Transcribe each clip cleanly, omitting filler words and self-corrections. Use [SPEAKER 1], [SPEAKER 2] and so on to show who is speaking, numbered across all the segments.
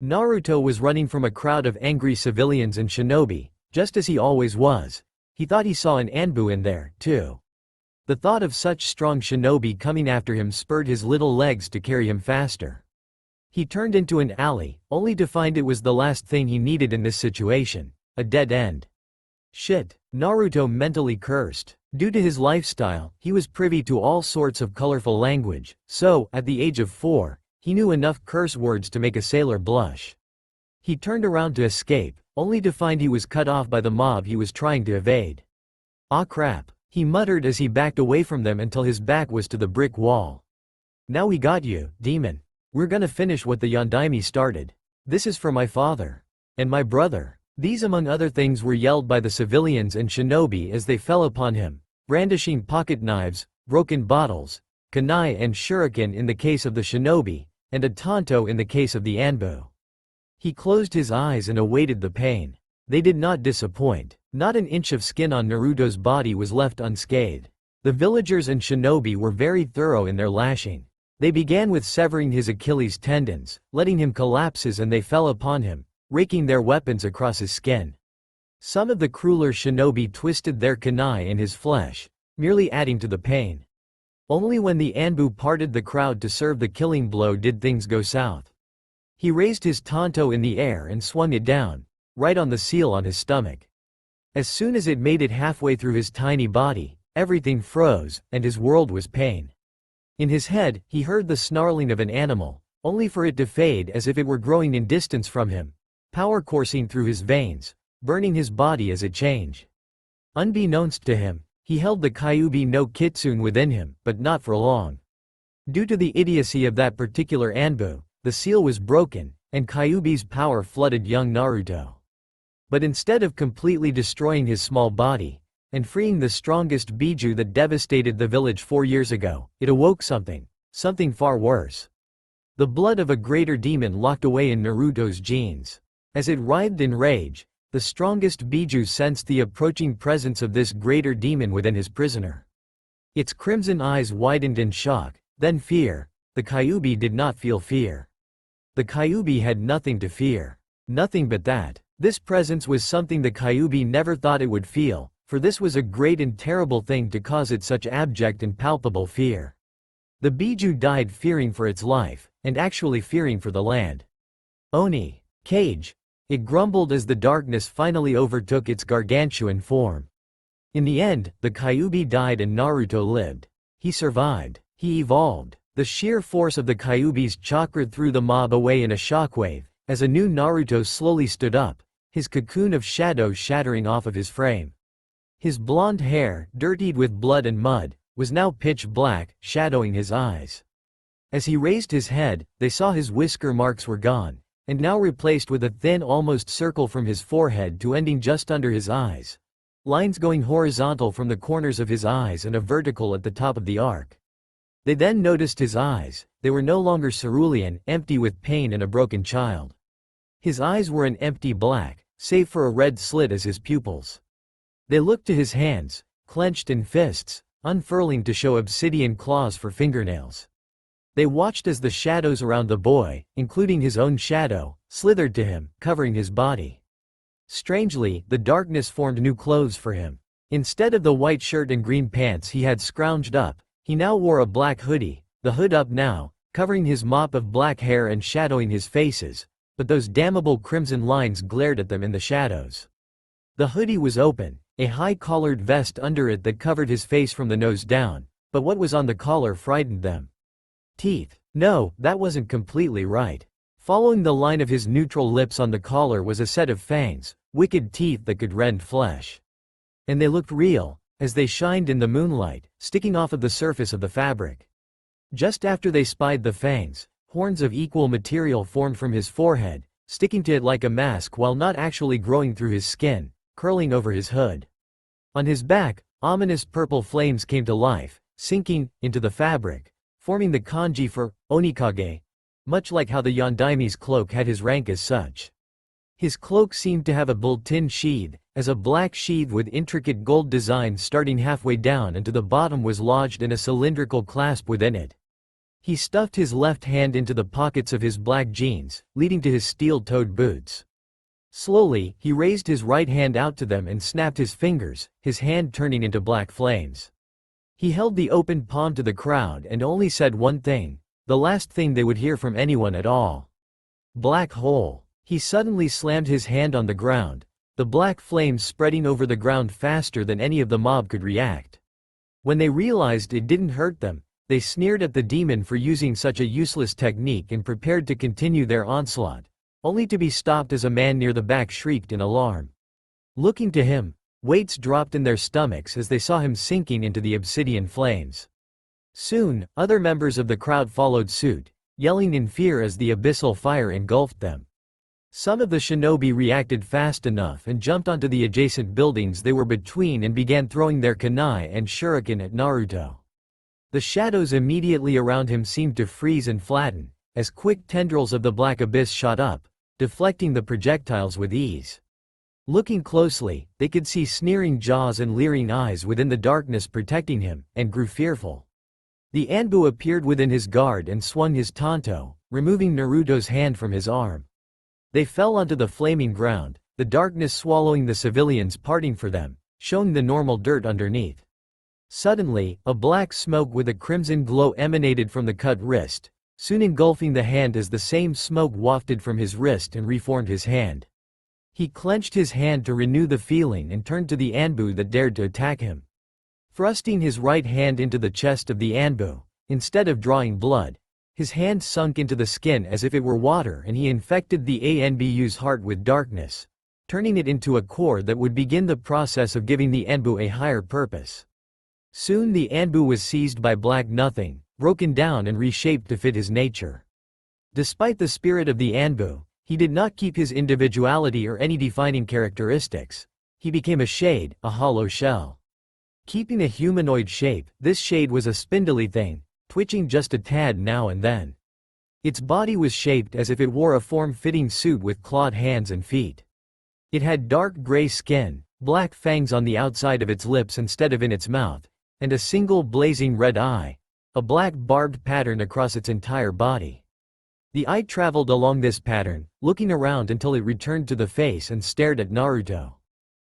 [SPEAKER 1] Naruto was running from a crowd of angry civilians and shinobi, just as he always was. He thought he saw an Anbu in there, too. The thought of such strong shinobi coming after him spurred his little legs to carry him faster. He turned into an alley, only to find it was the last thing he needed in this situation, a dead end. Shit, Naruto mentally cursed. Due to his lifestyle, he was privy to all sorts of colorful language, so, at the age of 4, he knew enough curse words to make a sailor blush. He turned around to escape, only to find he was cut off by the mob he was trying to evade. "Ah crap," he muttered as he backed away from them until his back was to the brick wall. "Now we got you, demon. We're gonna finish what the Yondaime started. This is for my father. And my brother." These among other things were yelled by the civilians and shinobi as they fell upon him, brandishing pocket knives, broken bottles, kunai and shuriken in the case of the shinobi, and a tanto in the case of the Anbu. He closed his eyes and awaited the pain. They did not disappoint. Not an inch of skin on Naruto's body was left unscathed. The villagers and shinobi were very thorough in their lashing. They began with severing his Achilles tendons, letting him collapse as they fell upon him, raking their weapons across his skin. Some of the crueler shinobi twisted their kunai in his flesh, merely adding to the pain. Only when the Anbu parted the crowd to serve the killing blow did things go south. He raised his tanto in the air and swung it down, right on the seal on his stomach. As soon as it made it halfway through his tiny body, everything froze, and his world was pain. In his head, he heard the snarling of an animal, only for it to fade as if it were growing in distance from him, power coursing through his veins, burning his body as it changed. Unbeknownst to him, he held the Kyuubi no Kitsune within him, but not for long. Due to the idiocy of that particular Anbu, the seal was broken, and Kyuubi's power flooded young Naruto. But instead of completely destroying his small body, and freeing the strongest Biju that devastated the village 4 years ago, it awoke something far worse. The blood of a greater demon locked away in Naruto's genes. As it writhed in rage, the strongest Biju sensed the approaching presence of this greater demon within his prisoner. Its crimson eyes widened in shock, then fear. The Kyuubi did not feel fear. The Kyuubi had nothing to fear. Nothing but that. This presence was something the Kyuubi never thought it would feel, for this was a great and terrible thing to cause it such abject and palpable fear. The Biju died fearing for its life, and actually fearing for the land. "Oni, cage," it grumbled as the darkness finally overtook its gargantuan form. In the end, the Kyuubi died and Naruto lived. He survived. He evolved. The sheer force of the Kyuubi's chakra threw the mob away in a shockwave, as a new Naruto slowly stood up, his cocoon of shadow shattering off of his frame. His blonde hair, dirtied with blood and mud, was now pitch black, shadowing his eyes. As he raised his head, they saw his whisker marks were gone, and now replaced with a thin almost circle from his forehead to ending just under his eyes. Lines going horizontal from the corners of his eyes and a vertical at the top of the arc. They then noticed his eyes. They were no longer cerulean, empty with pain and a broken child. His eyes were an empty black, save for a red slit as his pupils. They looked to his hands, clenched in fists, unfurling to show obsidian claws for fingernails. They watched as the shadows around the boy, including his own shadow, slithered to him, covering his body. Strangely, the darkness formed new clothes for him. Instead of the white shirt and green pants he had scrounged up, he now wore a black hoodie, the hood up now, covering his mop of black hair and shadowing his faces, but those damnable crimson lines glared at them in the shadows. The hoodie was open, a high-collared vest under it that covered his face from the nose down, but what was on the collar frightened them. Teeth. No, that wasn't completely right. Following the line of his neutral lips on the collar was a set of fangs, wicked teeth that could rend flesh. And they looked real, as they shined in the moonlight, sticking off of the surface of the fabric. Just after they spied the fangs, horns of equal material formed from his forehead, sticking to it like a mask while not actually growing through his skin, curling over his hood. On his back, ominous purple flames came to life, sinking into the fabric, forming the kanji for Onikage, much like how the Yondaime's cloak had his rank as such. His cloak seemed to have a built-in sheath, as a black sheath with intricate gold design starting halfway down and to the bottom was lodged in a cylindrical clasp within it. He stuffed his left hand into the pockets of his black jeans, leading to his steel-toed boots. Slowly, he raised his right hand out to them and snapped his fingers, his hand turning into black flames. He held the open palm to the crowd and only said one thing, the last thing they would hear from anyone at all. Black hole. He suddenly slammed his hand on the ground, the black flames spreading over the ground faster than any of the mob could react. When they realized it didn't hurt them, they sneered at the demon for using such a useless technique and prepared to continue their onslaught, only to be stopped as a man near the back shrieked in alarm. Looking to him, weights dropped in their stomachs as they saw him sinking into the obsidian flames. Soon, other members of the crowd followed suit, yelling in fear as the abyssal fire engulfed them. Some of the shinobi reacted fast enough and jumped onto the adjacent buildings they were between and began throwing their kunai and shuriken at Naruto. The shadows immediately around him seemed to freeze and flatten, as quick tendrils of the black abyss shot up, deflecting the projectiles with ease. Looking closely, they could see sneering jaws and leering eyes within the darkness protecting him, and grew fearful. The Anbu appeared within his guard and swung his tanto, removing Naruto's hand from his arm. They fell onto the flaming ground, the darkness swallowing the civilians parting for them, showing the normal dirt underneath. Suddenly, a black smoke with a crimson glow emanated from the cut wrist, soon engulfing the hand as the same smoke wafted from his wrist and reformed his hand. He clenched his hand to renew the feeling and turned to the Anbu that dared to attack him. Thrusting his right hand into the chest of the Anbu, instead of drawing blood, his hand sunk into the skin as if it were water and he infected the Anbu's heart with darkness, turning it into a core that would begin the process of giving the Anbu a higher purpose. Soon the Anbu was seized by black nothing, broken down and reshaped to fit his nature. Despite the spirit of the Anbu, he did not keep his individuality or any defining characteristics. He became a shade, a hollow shell. Keeping a humanoid shape, this shade was a spindly thing, twitching just a tad now and then. Its body was shaped as if it wore a form-fitting suit with clawed hands and feet. It had dark gray skin, black fangs on the outside of its lips instead of in its mouth, and a single blazing red eye, a black barbed pattern across its entire body. The eye traveled along this pattern, looking around until it returned to the face and stared at Naruto.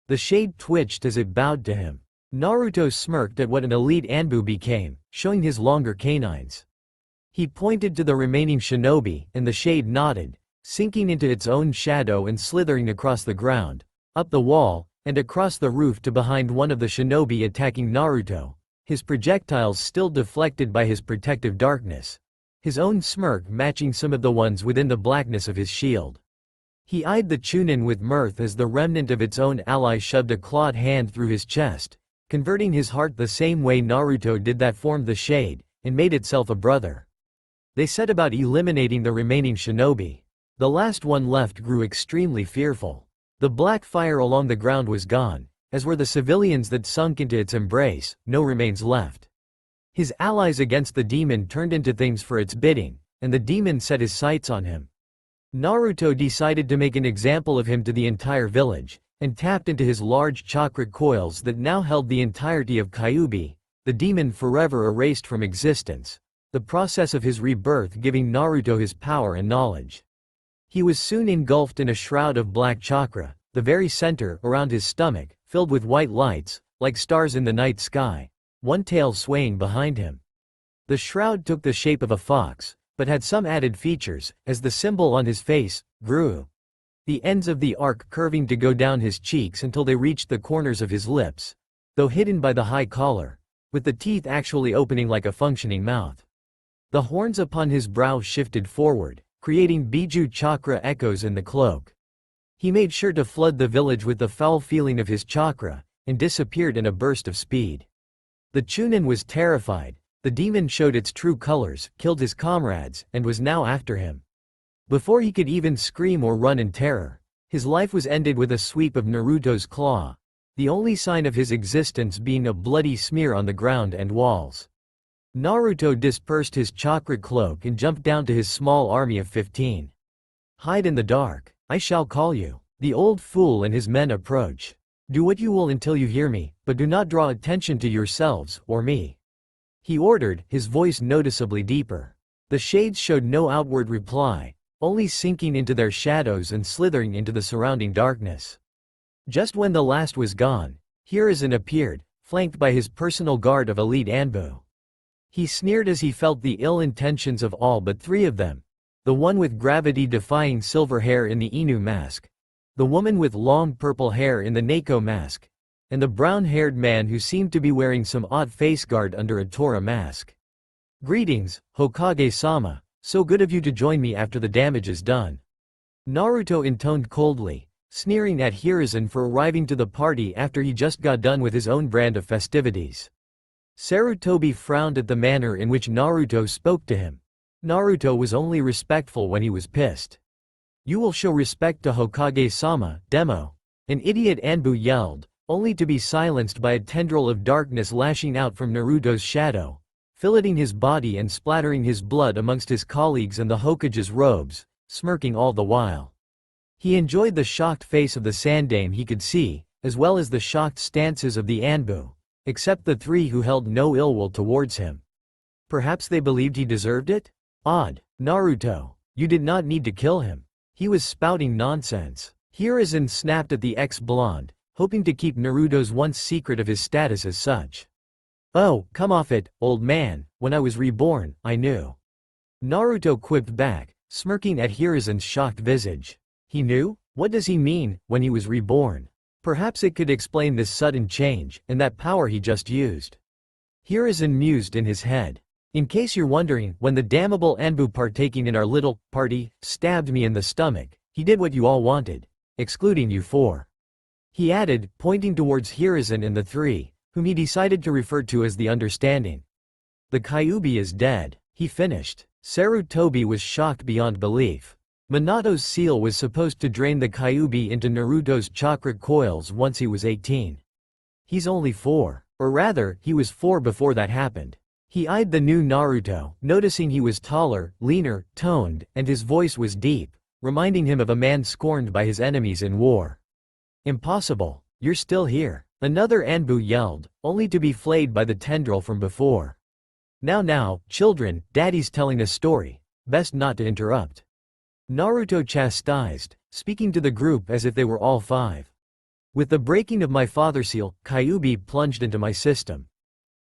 [SPEAKER 1] The shade twitched as it bowed to him. Naruto smirked at what an elite Anbu became, showing his longer canines. He pointed to the remaining shinobi, and the shade nodded, sinking into its own shadow and slithering across the ground, up the wall, and across the roof to behind one of the shinobi attacking Naruto, his projectiles still deflected by his protective darkness, his own smirk matching some of the ones within the blackness of his shield. He eyed the Chunin with mirth as the remnant of its own ally shoved a clawed hand through his chest, converting his heart the same way Naruto did that formed the shade, and made itself a brother. They set about eliminating the remaining shinobi. The last one left grew extremely fearful. The black fire along the ground was gone, as were the civilians that sunk into its embrace, no remains left. His allies against the demon turned into things for its bidding, and the demon set his sights on him. Naruto decided to make an example of him to the entire village, and tapped into his large chakra coils that now held the entirety of Kyuubi, the demon forever erased from existence, the process of his rebirth giving Naruto his power and knowledge. He was soon engulfed in a shroud of black chakra, the very center, around his stomach, filled with white lights, like stars in the night sky, one tail swaying behind him. The shroud took the shape of a fox, but had some added features, as the symbol on his face grew. The ends of the arc curving to go down his cheeks until they reached the corners of his lips, though hidden by the high collar, with the teeth actually opening like a functioning mouth. The horns upon his brow shifted forward, creating Biju chakra echoes in the cloak. He made sure to flood the village with the foul feeling of his chakra, and disappeared in a burst of speed. The Chunin was terrified. The demon showed its true colors, killed his comrades, and was now after him. Before he could even scream or run in terror, his life was ended with a sweep of Naruto's claw, the only sign of his existence being a bloody smear on the ground and walls. Naruto dispersed his chakra cloak and jumped down to his small army of 15. Hide in the dark, I shall call you. The old fool and his men approach. Do what you will until you hear me, but do not draw attention to yourselves or me. He ordered, his voice noticeably deeper. The shades showed no outward reply, only sinking into their shadows and slithering into the surrounding darkness. Just when the last was gone, Hiruzen appeared, flanked by his personal guard of elite Anbu. He sneered as he felt the ill intentions of all but three of them: the one with gravity-defying silver hair in the Inu mask, the woman with long purple hair in the Neko mask, and the brown-haired man who seemed to be wearing some odd face guard under a Tora mask. "Greetings, Hokage-sama, so good of you to join me after the damage is done," Naruto intoned coldly, sneering at Hiruzen for arriving to the party after he just got done with his own brand of festivities. Sarutobi frowned at the manner in which Naruto spoke to him. Naruto was only respectful when he was pissed. "You will show respect to Hokage-sama, demo," an idiot Anbu yelled, only to be silenced by a tendril of darkness lashing out from Naruto's shadow, filleting his body and splattering his blood amongst his colleagues and the Hokage's robes, smirking all the while. He enjoyed the shocked face of the Sandaime he could see, as well as the shocked stances of the Anbu, except the three who held no ill will towards him. Perhaps they believed he deserved it? Odd. "Naruto, you did not need to kill him. He was spouting nonsense." Hiruzen snapped at the ex-blonde, hoping to keep Naruto's once secret of his status as such. "Oh, come off it, old man, when I was reborn, I knew." Naruto quipped back, smirking at Hiruzen's shocked visage. He knew? What does he mean, when he was reborn? Perhaps it could explain this sudden change, and that power he just used. Hiruzen mused in his head. "In case you're wondering, when the damnable Anbu partaking in our little party stabbed me in the stomach, he did what you all wanted, excluding you four," he added, pointing towards Hiruzen and the three, whom he decided to refer to as the Understanding. "The Kyuubi is dead," he finished. Sarutobi was shocked beyond belief. Minato's seal was supposed to drain the Kyuubi into Naruto's chakra coils once he was 18. He's only 4. Or rather, he was 4 before that happened. He eyed the new Naruto, noticing he was taller, leaner, toned, and his voice was deep, reminding him of a man scorned by his enemies in war. "Impossible, you're still here," another Anbu yelled, only to be flayed by the tendril from before. Now, children, daddy's telling a story, best not to interrupt," Naruto chastised, speaking to the group as if they were all 5. "With the breaking of my father seal, Kyuubi plunged into my system.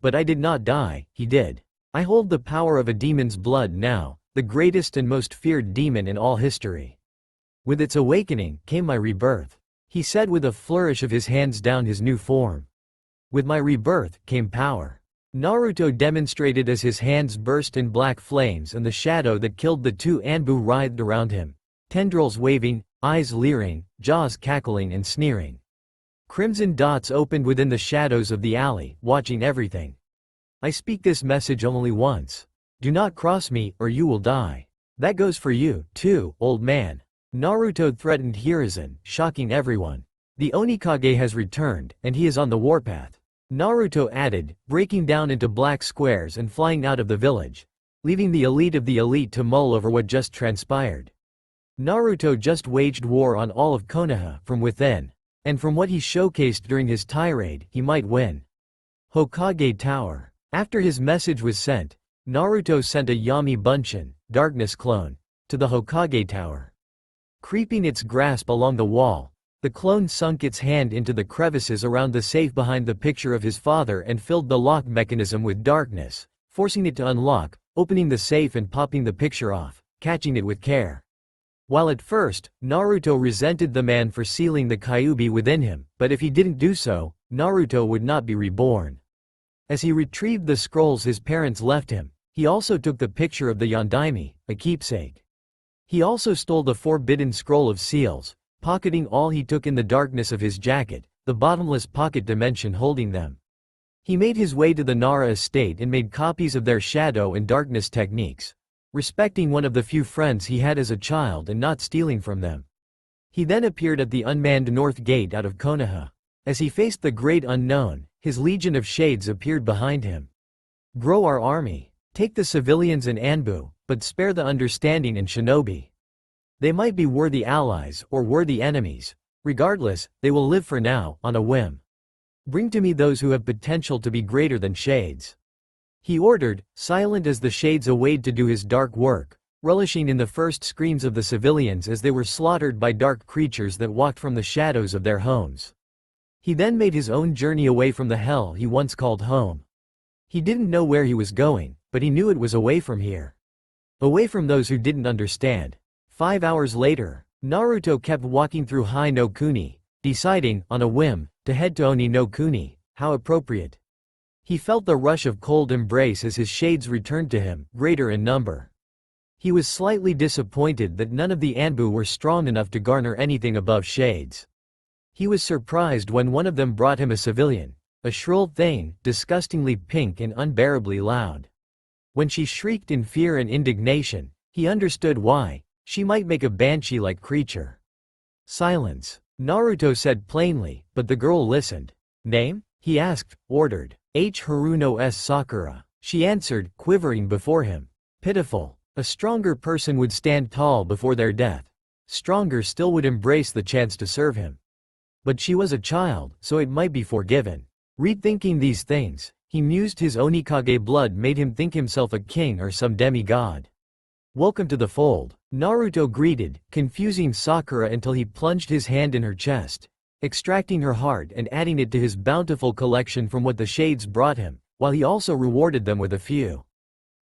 [SPEAKER 1] But I did not die, he did. I hold the power of a demon's blood now, the greatest and most feared demon in all history. With its awakening, came my rebirth," he said with a flourish of his hands down his new form. "With my rebirth, came power," Naruto demonstrated as his hands burst in black flames and the shadow that killed the 2 Anbu writhed around him, tendrils waving, eyes leering, jaws cackling and sneering. Crimson dots opened within the shadows of the alley, watching everything. "I speak this message only once. Do not cross me, or you will die. That goes for you, too, old man," Naruto threatened Hiruzen, shocking everyone. "The Onikage has returned, and he is on the warpath," Naruto added, breaking down into black squares and flying out of the village, leaving the elite of the elite to mull over what just transpired. Naruto just waged war on all of Konoha from within, and from what he showcased during his tirade, he might win. Hokage Tower. After his message was sent, Naruto sent a Yami Bunshin, darkness clone, to the Hokage Tower. Creeping its grasp along the wall, the clone sunk its hand into the crevices around the safe behind the picture of his father and filled the lock mechanism with darkness, forcing it to unlock, opening the safe and popping the picture off, catching it with care. While at first, Naruto resented the man for sealing the Kyuubi within him, but if he didn't do so, Naruto would not be reborn. As he retrieved the scrolls his parents left him, he also took the picture of the Yondaime, a keepsake. He also stole the forbidden scroll of seals, pocketing all he took in the darkness of his jacket, the bottomless pocket dimension holding them. He made his way to the Nara estate and made copies of their shadow and darkness techniques, respecting one of the few friends he had as a child and not stealing from them. He then appeared at the unmanned north gate out of Konoha. As he faced the great unknown, his legion of shades appeared behind him. "Grow our army. Take the civilians and Anbu, but spare the Understanding and Shinobi. They might be worthy allies or worthy enemies. Regardless, they will live for now, on a whim. Bring to me those who have potential to be greater than shades." he ordered, silent as the shades awayed to do his dark work, relishing in the first screams of the civilians as they were slaughtered by dark creatures that walked from the shadows of their homes. He then made his own journey away from the hell he once called home. He didn't know where he was going, but he knew it was away from here. Away from those who didn't understand. 5 hours later, Naruto kept walking through Hai no Kuni, deciding, on a whim, to head to Oni no Kuni. How appropriate. He felt the rush of cold embrace as his shades returned to him, greater in number. He was slightly disappointed that none of the Anbu were strong enough to garner anything above shades. He was surprised when one of them brought him a civilian, a shrill thing, disgustingly pink and unbearably loud. When she shrieked in fear and indignation, he understood why. She might make a banshee-like creature. Silence, Naruto said plainly, but the girl listened. Name? He asked, ordered. Haruno S. Sakura. She answered, quivering before him. Pitiful. A stronger person would stand tall before their death. Stronger still would embrace the chance to serve him. But she was a child, so it might be forgiven. Rethinking these things, he mused his Onikage blood made him think himself a king or some demigod. Welcome to the fold, Naruto greeted, confusing Sakura until he plunged his hand in her chest, extracting her heart and adding it to his bountiful collection from what the shades brought him, while he also rewarded them with a few.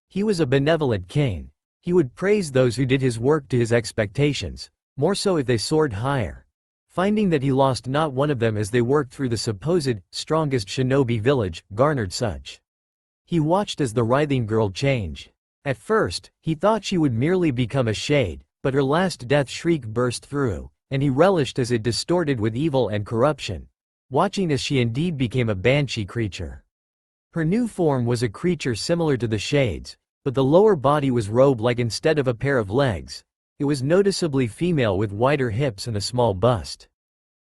[SPEAKER 1] He was a benevolent king. He would praise those who did his work to his expectations, more so if they soared higher. Finding that he lost not one of them as they worked through the supposed strongest shinobi village, garnered such. He watched as the writhing girl changed. At first, he thought she would merely become a shade, but her last death shriek burst through, and he relished as it distorted with evil and corruption, watching as she indeed became a banshee creature. Her new form was a creature similar to the shades, but the lower body was robe-like instead of a pair of legs. It was noticeably female with wider hips and a small bust.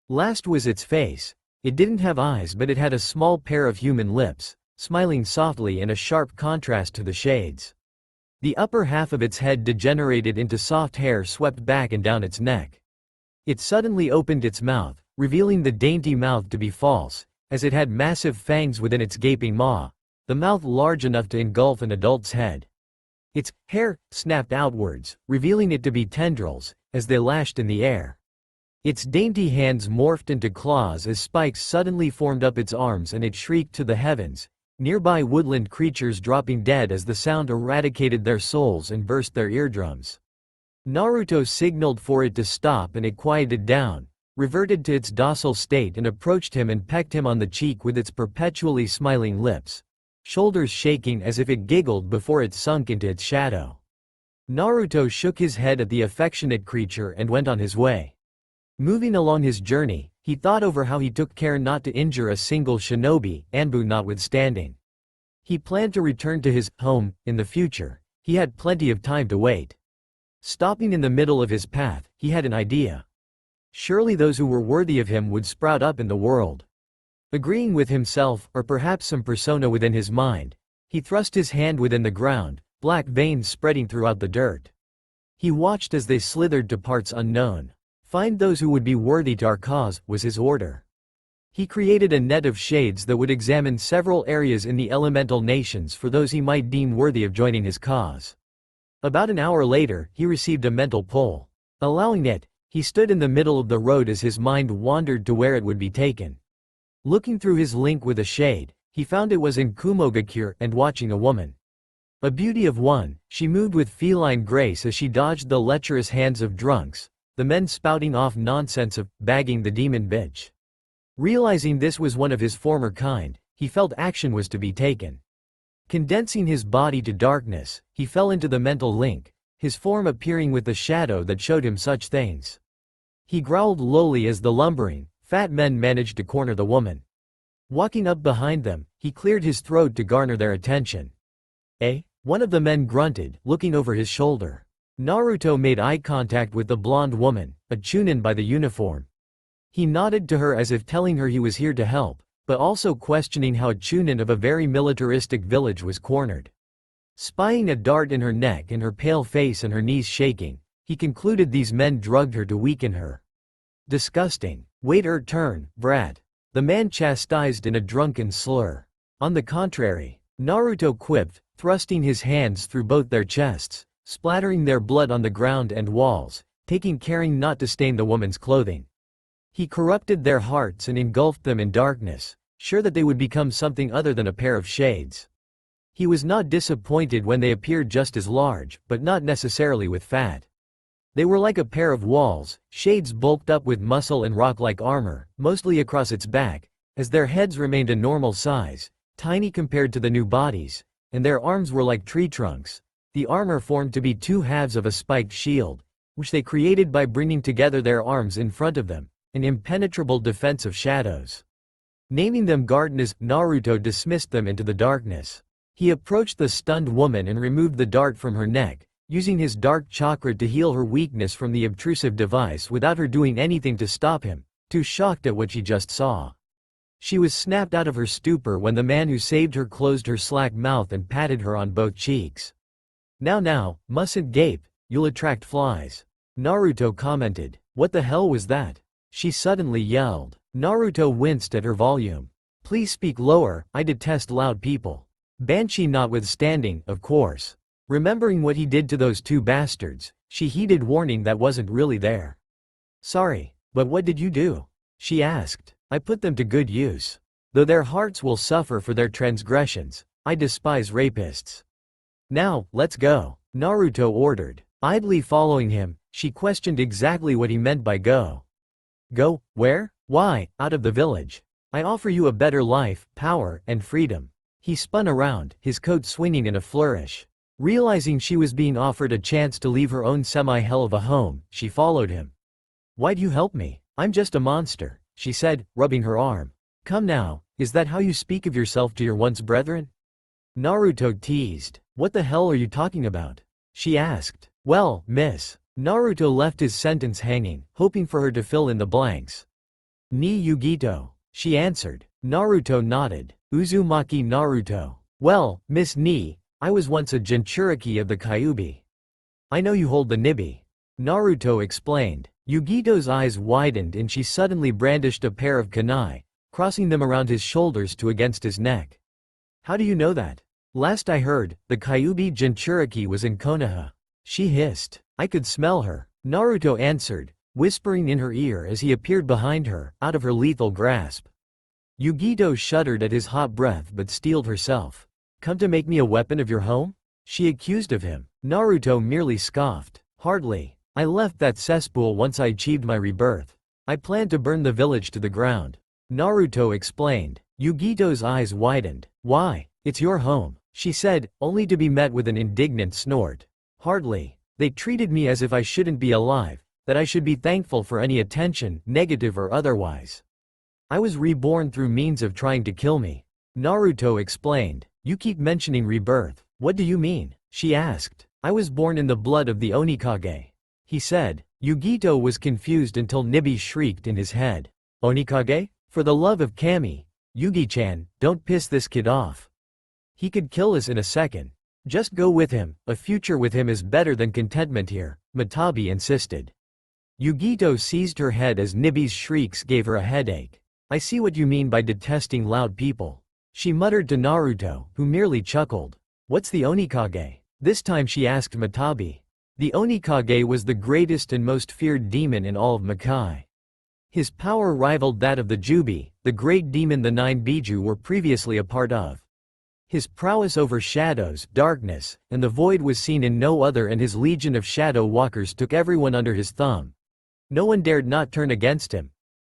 [SPEAKER 1] Last was its face. It didn't have eyes but it had a small pair of human lips, smiling softly in a sharp contrast to the shades. The upper half of its head degenerated into soft hair swept back and down its neck. It suddenly opened its mouth, revealing the dainty mouth to be false, as it had massive fangs within its gaping maw, the mouth large enough to engulf an adult's head. Its hair snapped outwards, revealing it to be tendrils, as they lashed in the air. Its dainty hands morphed into claws as spikes suddenly formed up its arms and it shrieked to the heavens, nearby woodland creatures dropping dead as the sound eradicated their souls and burst their eardrums. Naruto signaled for it to stop and it quieted down, reverted to its docile state and approached him and pecked him on the cheek with its perpetually smiling lips, shoulders shaking as if it giggled before it sunk into its shadow. Naruto shook his head at the affectionate creature and went on his way. Moving along his journey, he thought over how he took care not to injure a single shinobi, Anbu notwithstanding. He planned to return to his home in the future. He had plenty of time to wait. Stopping in the middle of his path, he had an idea. Surely those who were worthy of him would sprout up in the world. Agreeing with himself, or perhaps some persona within his mind, he thrust his hand within the ground, black veins spreading throughout the dirt. He watched as they slithered to parts unknown. Find those who would be worthy to our cause, was his order. He created a net of shades that would examine several areas in the elemental nations for those he might deem worthy of joining his cause. About an hour later, he received a mental pull. Allowing it, he stood in the middle of the road as his mind wandered to where it would be taken. Looking through his link with a shade, he found it was in Kumogakure and watching a woman. A beauty of one, she moved with feline grace as she dodged the lecherous hands of drunks, the men spouting off nonsense of bagging the demon bitch. Realizing this was one of his former kind, he felt action was to be taken. Condensing his body to darkness, he fell into the mental link, his form appearing with the shadow that showed him such things. He growled lowly as the lumbering, fat men managed to corner the woman. Walking up behind them, he cleared his throat to garner their attention. "Eh?" One of the men grunted, looking over his shoulder. Naruto made eye contact with the blonde woman, a chunin by the uniform. He nodded to her as if telling her he was here to help, but also questioning how a chunin of a very militaristic village was cornered. Spying a dart in her neck and her pale face and her knees shaking, he concluded these men drugged her to weaken her. Disgusting. Wait your turn, brat. The man chastised in a drunken slur. On the contrary, Naruto quipped, thrusting his hands through both their chests, splattering their blood on the ground and walls, taking care not to stain the woman's clothing. He corrupted their hearts and engulfed them in darkness, sure that they would become something other than a pair of shades. He was not disappointed when they appeared just as large, but not necessarily with fat. They were like a pair of walls, shades bulked up with muscle and rock-like armor, mostly across its back, as their heads remained a normal size, tiny compared to the new bodies, and their arms were like tree trunks. The armor formed to be two halves of a spiked shield, which they created by bringing together their arms in front of them, an impenetrable defense of shadows. Naming them Gardenas, Naruto dismissed them into the darkness. He approached the stunned woman and removed the dart from her neck, using his dark chakra to heal her weakness from the obtrusive device without her doing anything to stop him, too shocked at what she just saw. She was snapped out of her stupor when the man who saved her closed her slack mouth and patted her on both cheeks. Now, mustn't gape, you'll attract flies. Naruto commented. What the hell was that? She suddenly yelled. Naruto winced at her volume. Please speak lower, I detest loud people. Banshee notwithstanding, of course. Remembering what he did to those two bastards, she heeded warning that wasn't really there. Sorry, but what did you do? She asked. I put them to good use. Though their hearts will suffer for their transgressions, I despise rapists. Now, let's go, Naruto ordered. Idly following him, she questioned exactly what he meant by go. Go, where? Why, out of the village. I offer you a better life, power, and freedom. He spun around, his coat swinging in a flourish. Realizing she was being offered a chance to leave her own semi-hell of a home, she followed him. Why'd you help me? I'm just a monster, she said, rubbing her arm. Come now, is that how you speak of yourself to your once brethren? Naruto teased. What the hell are you talking about? She asked. Well, miss. Naruto left his sentence hanging, hoping for her to fill in the blanks. Ni Yugito. She answered. Naruto nodded. Uzumaki Naruto. Well, Miss Ni, I was once a Jinchuriki of the Kyuubi. I know you hold the Nibi. Naruto explained. Yugito's eyes widened and she suddenly brandished a pair of kunai, crossing them around his shoulders to against his neck. How do you know that? Last I heard, the Kyuubi Jinchuriki was in Konoha. She hissed. I could smell her. Naruto answered, whispering in her ear as he appeared behind her, out of her lethal grasp. Yugito shuddered at his hot breath but steeled herself. Come to make me a weapon of your home? She accused of him. Naruto merely scoffed. Hardly. I left that cesspool once I achieved my rebirth. I planned to burn the village to the ground. Naruto explained. Yugito's eyes widened. Why? It's your home, she said, only to be met with an indignant snort. Hardly. They treated me as if I shouldn't be alive, that I should be thankful for any attention, negative or otherwise. I was reborn through means of trying to kill me. Naruto explained. You keep mentioning rebirth. What do you mean? She asked. I was born in the blood of the Onikage. He said. Yugito was confused until Nibi shrieked in his head. Onikage? For the love of Kami, Yugi-chan, don't piss this kid off. He could kill us in a second. Just go with him, a future with him is better than contentment here, Matabi insisted. Yugito seized her head as Nibi's shrieks gave her a headache. I see what you mean by detesting loud people. She muttered to Naruto, who merely chuckled. What's the Onikage? This time she asked Matabi. The Onikage was the greatest and most feared demon in all of Makai. His power rivaled that of the Jubi, the great demon the 9 Biju were previously a part of. His prowess over shadows, darkness, and the void was seen in no other, and his legion of shadow walkers took everyone under his thumb. No one dared not turn against him.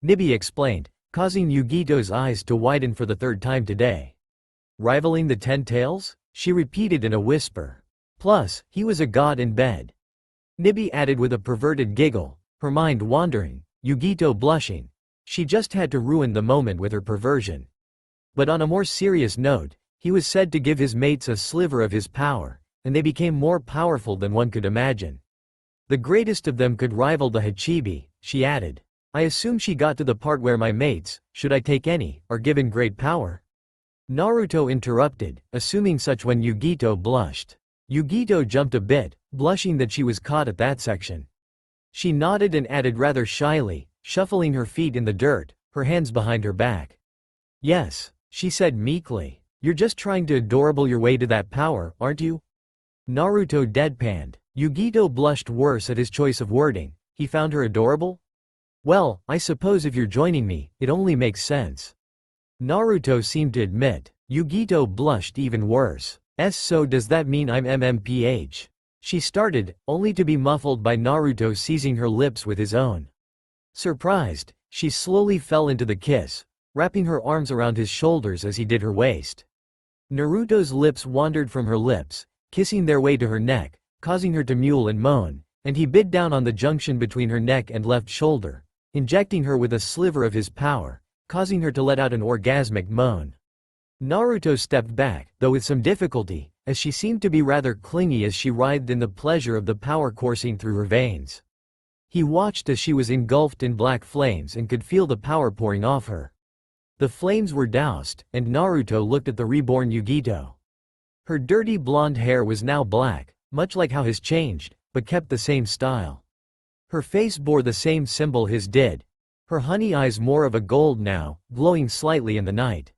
[SPEAKER 1] Nibi explained, causing Yugito's eyes to widen for the third time today. Rivaling the 10 tails? She repeated in a whisper. Plus, he was a god in bed. Nibi added with a perverted giggle, her mind wandering, Yugito blushing. She just had to ruin the moment with her perversion. But on a more serious note, he was said to give his mates a sliver of his power, and they became more powerful than one could imagine. The greatest of them could rival the Hachibi, she added. I assume she got to the part where my mates, should I take any, are given great power. Naruto interrupted, assuming such when Yugito blushed. Yugito jumped a bit, blushing that she was caught at that section. She nodded and added rather shyly, shuffling her feet in the dirt, her hands behind her back. Yes, she said meekly. You're just trying to adorable your way to that power, aren't you? Naruto deadpanned. Yugito blushed worse at his choice of wording. He found her adorable? Well, I suppose if you're joining me, it only makes sense. Naruto seemed to admit. Yugito blushed even worse. So does that mean I'm MMPH? She started, only to be muffled by Naruto seizing her lips with his own. Surprised, she slowly fell into the kiss, wrapping her arms around his shoulders as he did her waist. Naruto's lips wandered from her lips, kissing their way to her neck, causing her to mewl and moan, and he bit down on the junction between her neck and left shoulder, injecting her with a sliver of his power, causing her to let out an orgasmic moan. Naruto stepped back, though with some difficulty, as she seemed to be rather clingy as she writhed in the pleasure of the power coursing through her veins. He watched as she was engulfed in black flames and could feel the power pouring off her. The flames were doused, and Naruto looked at the reborn Yugito. Her dirty blonde hair was now black, much like how his changed, but kept the same style. Her face bore the same symbol his did, her honey eyes more of a gold now, glowing slightly in the night.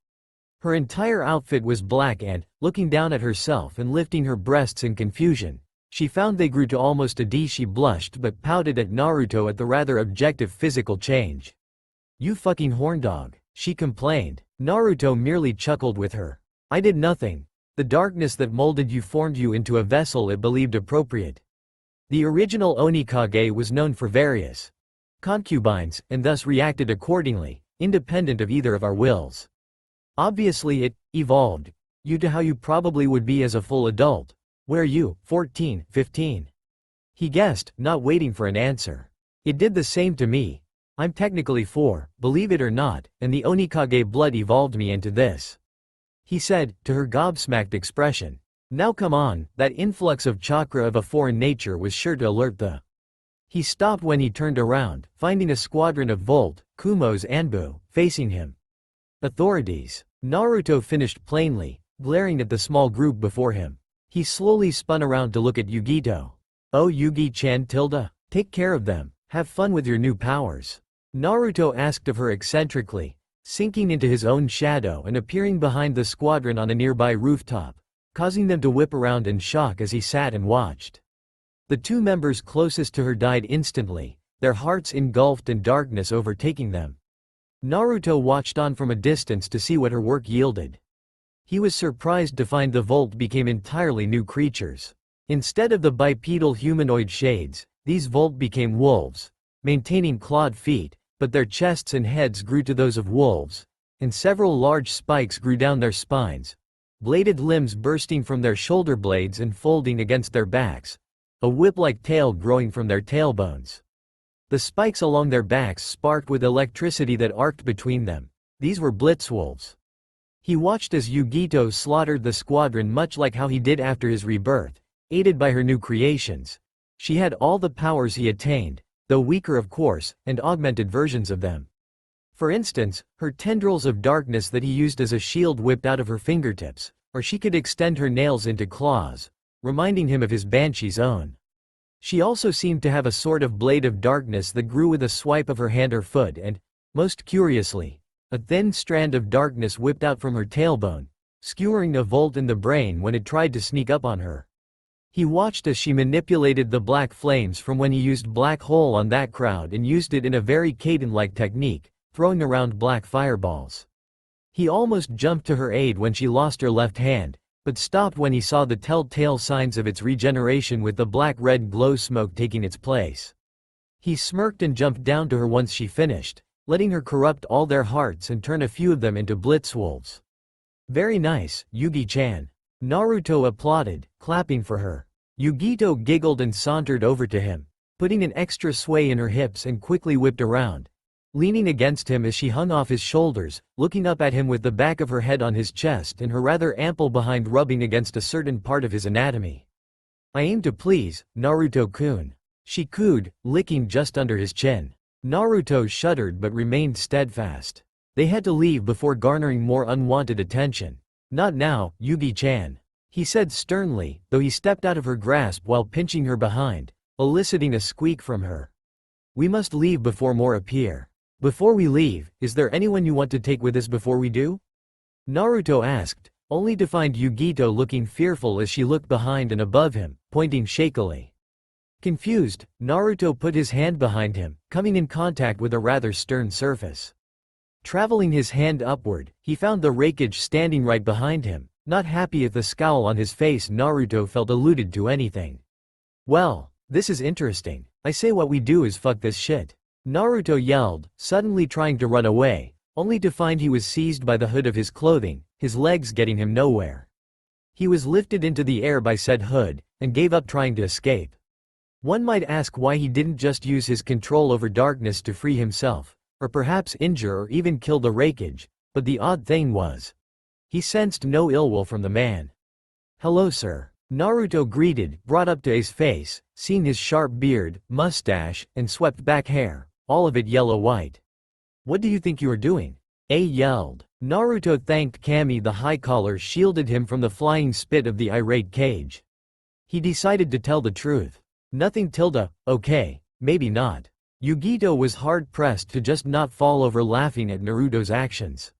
[SPEAKER 1] Her entire outfit was black and, looking down at herself and lifting her breasts in confusion, she found they grew to almost a D. She blushed but pouted at Naruto at the rather objective physical change. You fucking horndog, she complained. Naruto merely chuckled with her. I did nothing. The darkness that molded you formed you into a vessel it believed appropriate. The original Onikage was known for various concubines, and thus reacted accordingly, independent of either of our wills. Obviously it evolved you to how you probably would be as a full adult. Where you, 14, 15? He guessed, not waiting for an answer. It did the same to me. I'm technically 4, believe it or not, and the Onikage blood evolved me into this. He said, to her gobsmacked expression. Now come on, that influx of chakra of a foreign nature was sure to alert the. He stopped when he turned around, finding a squadron of Volt, Kumos Anbu, facing him. Authorities. Naruto finished plainly, glaring at the small group before him. He slowly spun around to look at Yugito. Oh Yugi-chan tilde, take care of them, have fun with your new powers. Naruto asked of her eccentrically, sinking into his own shadow and appearing behind the squadron on a nearby rooftop, causing them to whip around in shock as he sat and watched. The two members closest to her died instantly, their hearts engulfed in darkness overtaking them. Naruto watched on from a distance to see what her work yielded. He was surprised to find the Volt became entirely new creatures. Instead of the bipedal humanoid shades, these Volt became wolves, maintaining clawed feet, but their chests and heads grew to those of wolves, and several large spikes grew down their spines, bladed limbs bursting from their shoulder blades and folding against their backs, a whip-like tail growing from their tailbones. The spikes along their backs sparked with electricity that arced between them. These were blitzwolves. He watched as Yugito slaughtered the squadron much like how he did after his rebirth, aided by her new creations. She had all the powers he attained, though weaker of course, and augmented versions of them. For instance, her tendrils of darkness that he used as a shield whipped out of her fingertips, or she could extend her nails into claws, reminding him of his Banshee's own. She also seemed to have a sort of blade of darkness that grew with a swipe of her hand or foot and, most curiously, a thin strand of darkness whipped out from her tailbone, skewering a Volt in the brain when it tried to sneak up on her. He watched as she manipulated the black flames from when he used Black Hole on that crowd and used it in a very Kaden-like technique, throwing around black fireballs. He almost jumped to her aid when she lost her left hand, but stopped when he saw the telltale signs of its regeneration with the black-red glow smoke taking its place. He smirked and jumped down to her once she finished, letting her corrupt all their hearts and turn a few of them into blitzwolves. Very nice, Yugi-chan. Naruto applauded, clapping for her. Yugito giggled and sauntered over to him, putting an extra sway in her hips and quickly whipped around, leaning against him as she hung off his shoulders, looking up at him with the back of her head on his chest and her rather ample behind rubbing against a certain part of his anatomy. I aim to please, Naruto-kun. She cooed, licking just under his chin. Naruto shuddered but remained steadfast. They had to leave before garnering more unwanted attention. Not now, Yugi-chan. He said sternly, though he stepped out of her grasp while pinching her behind, eliciting a squeak from her. We must leave before more appear. Before we leave, is there anyone you want to take with us before we do? Naruto asked, only to find Yugito looking fearful as she looked behind and above him, pointing shakily. Confused, Naruto put his hand behind him, coming in contact with a rather stern surface. Traveling his hand upward, he found the Raikage standing right behind him. Not happy at the scowl on his face, Naruto felt alluded to anything. Well, this is interesting. I say what we do is fuck this shit. Naruto yelled, suddenly trying to run away, only to find he was seized by the hood of his clothing, his legs getting him nowhere. He was lifted into the air by said hood, and gave up trying to escape. One might ask why he didn't just use his control over darkness to free himself, or perhaps injure or even kill the Raikage, but the odd thing was, he sensed no ill will from the man. "Hello, sir," Naruto greeted, brought up to his face, seeing his sharp beard, mustache, and swept back hair, all of it yellow-white. "What do you think you are doing?" A yelled. Naruto thanked Kami. The high collar shielded him from the flying spit of the irate Kage. He decided to tell the truth. "Nothing tilde, okay, maybe not." Yugito was hard-pressed to just not fall over laughing at Naruto's actions.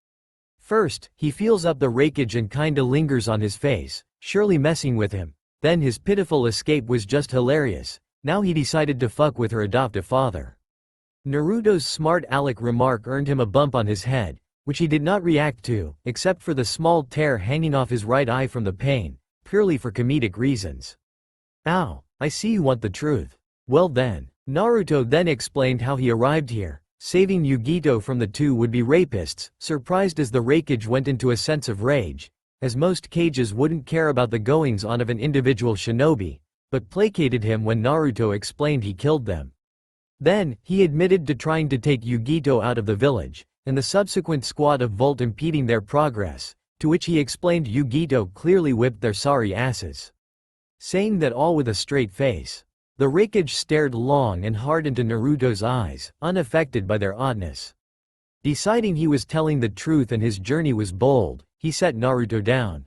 [SPEAKER 1] First, he feels up the Raikage and kinda lingers on his face, surely messing with him. Then his pitiful escape was just hilarious. Now he decided to fuck with her adoptive father. Naruto's smart aleck remark earned him a bump on his head, which he did not react to, except for the small tear hanging off his right eye from the pain, purely for comedic reasons. "Ow, I see you want the truth. Well then." Naruto then explained how he arrived here. Saving Yugito from the two would-be rapists, surprised as the Raikage went into a sense of rage, as most Kages wouldn't care about the goings-on of an individual shinobi, but placated him when Naruto explained he killed them. Then, he admitted to trying to take Yugito out of the village, and the subsequent squad of Volt impeding their progress, to which he explained Yugito clearly whipped their sorry asses. Saying that all with a straight face. The Raikage stared long and hard into Naruto's eyes, unaffected by their oddness. Deciding he was telling the truth and his journey was bold, he set Naruto down.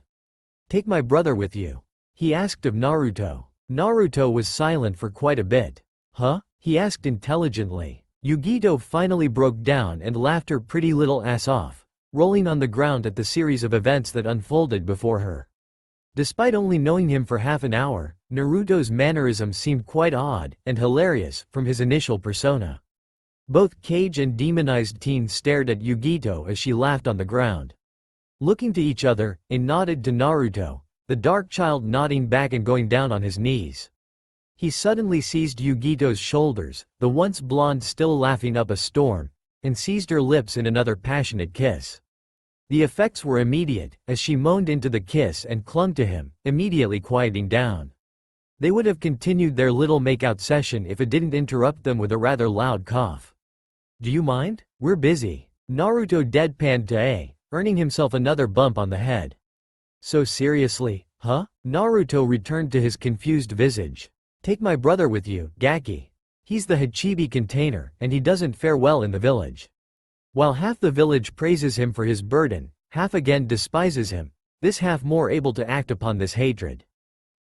[SPEAKER 1] "Take my brother with you?" he asked of Naruto. Naruto was silent for quite a bit. "Huh?" he asked intelligently. Yugito finally broke down and laughed her pretty little ass off, rolling on the ground at the series of events that unfolded before her. Despite only knowing him for half an hour, Naruto's mannerisms seemed quite odd and hilarious from his initial persona. Both Kage and demonized teen stared at Yugito as she laughed on the ground. Looking to each other, they nodded to Naruto, the dark child nodding back and going down on his knees. He suddenly seized Yugito's shoulders, the once blonde still laughing up a storm, and seized her lips in another passionate kiss. The effects were immediate, as she moaned into the kiss and clung to him, immediately quieting down. They would have continued their little makeout session if it didn't interrupt them with a rather loud cough. "Do you mind? We're busy." Naruto deadpanned to A, earning himself another bump on the head. "So seriously, huh?" Naruto returned to his confused visage. "Take my brother with you, Gaki. He's the Hachibi container, and he doesn't fare well in the village. While half the village praises him for his burden, half again despises him, this half more able to act upon this hatred.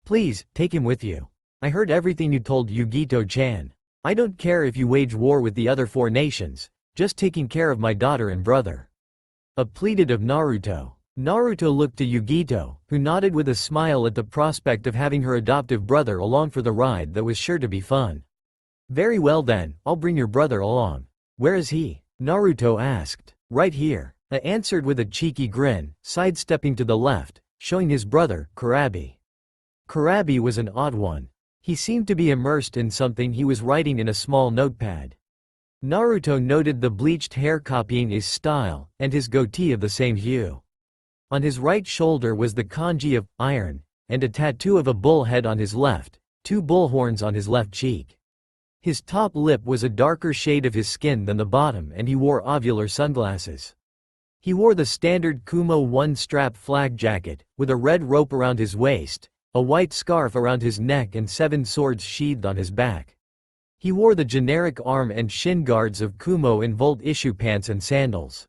[SPEAKER 1] Please, take him with you. I heard everything you told Yugito-chan. I don't care if you wage war with the other 4 nations, just taking care of my daughter and brother." A pleaded of Naruto. Naruto looked to Yugito, who nodded with a smile at the prospect of having her adoptive brother along for the ride that was sure to be fun. "Very well then, I'll bring your brother along." "Where is he?" Naruto asked. "Right here," A answered with a cheeky grin, sidestepping to the left, showing his brother, Kurabi. Kurabi was an odd one. He seemed to be immersed in something he was writing in a small notepad. Naruto noted the bleached hair copying his style, and his goatee of the same hue. On his right shoulder was the kanji of iron, and a tattoo of a bull head on his left, 2 bull horns on his left cheek. His top lip was a darker shade of his skin than the bottom, and he wore ovular sunglasses. He wore the standard Kumo one-strap flag jacket, with a red rope around his waist, a white scarf around his neck and 7 swords sheathed on his back. He wore the generic arm and shin guards of Kumo in Volt issue pants and sandals.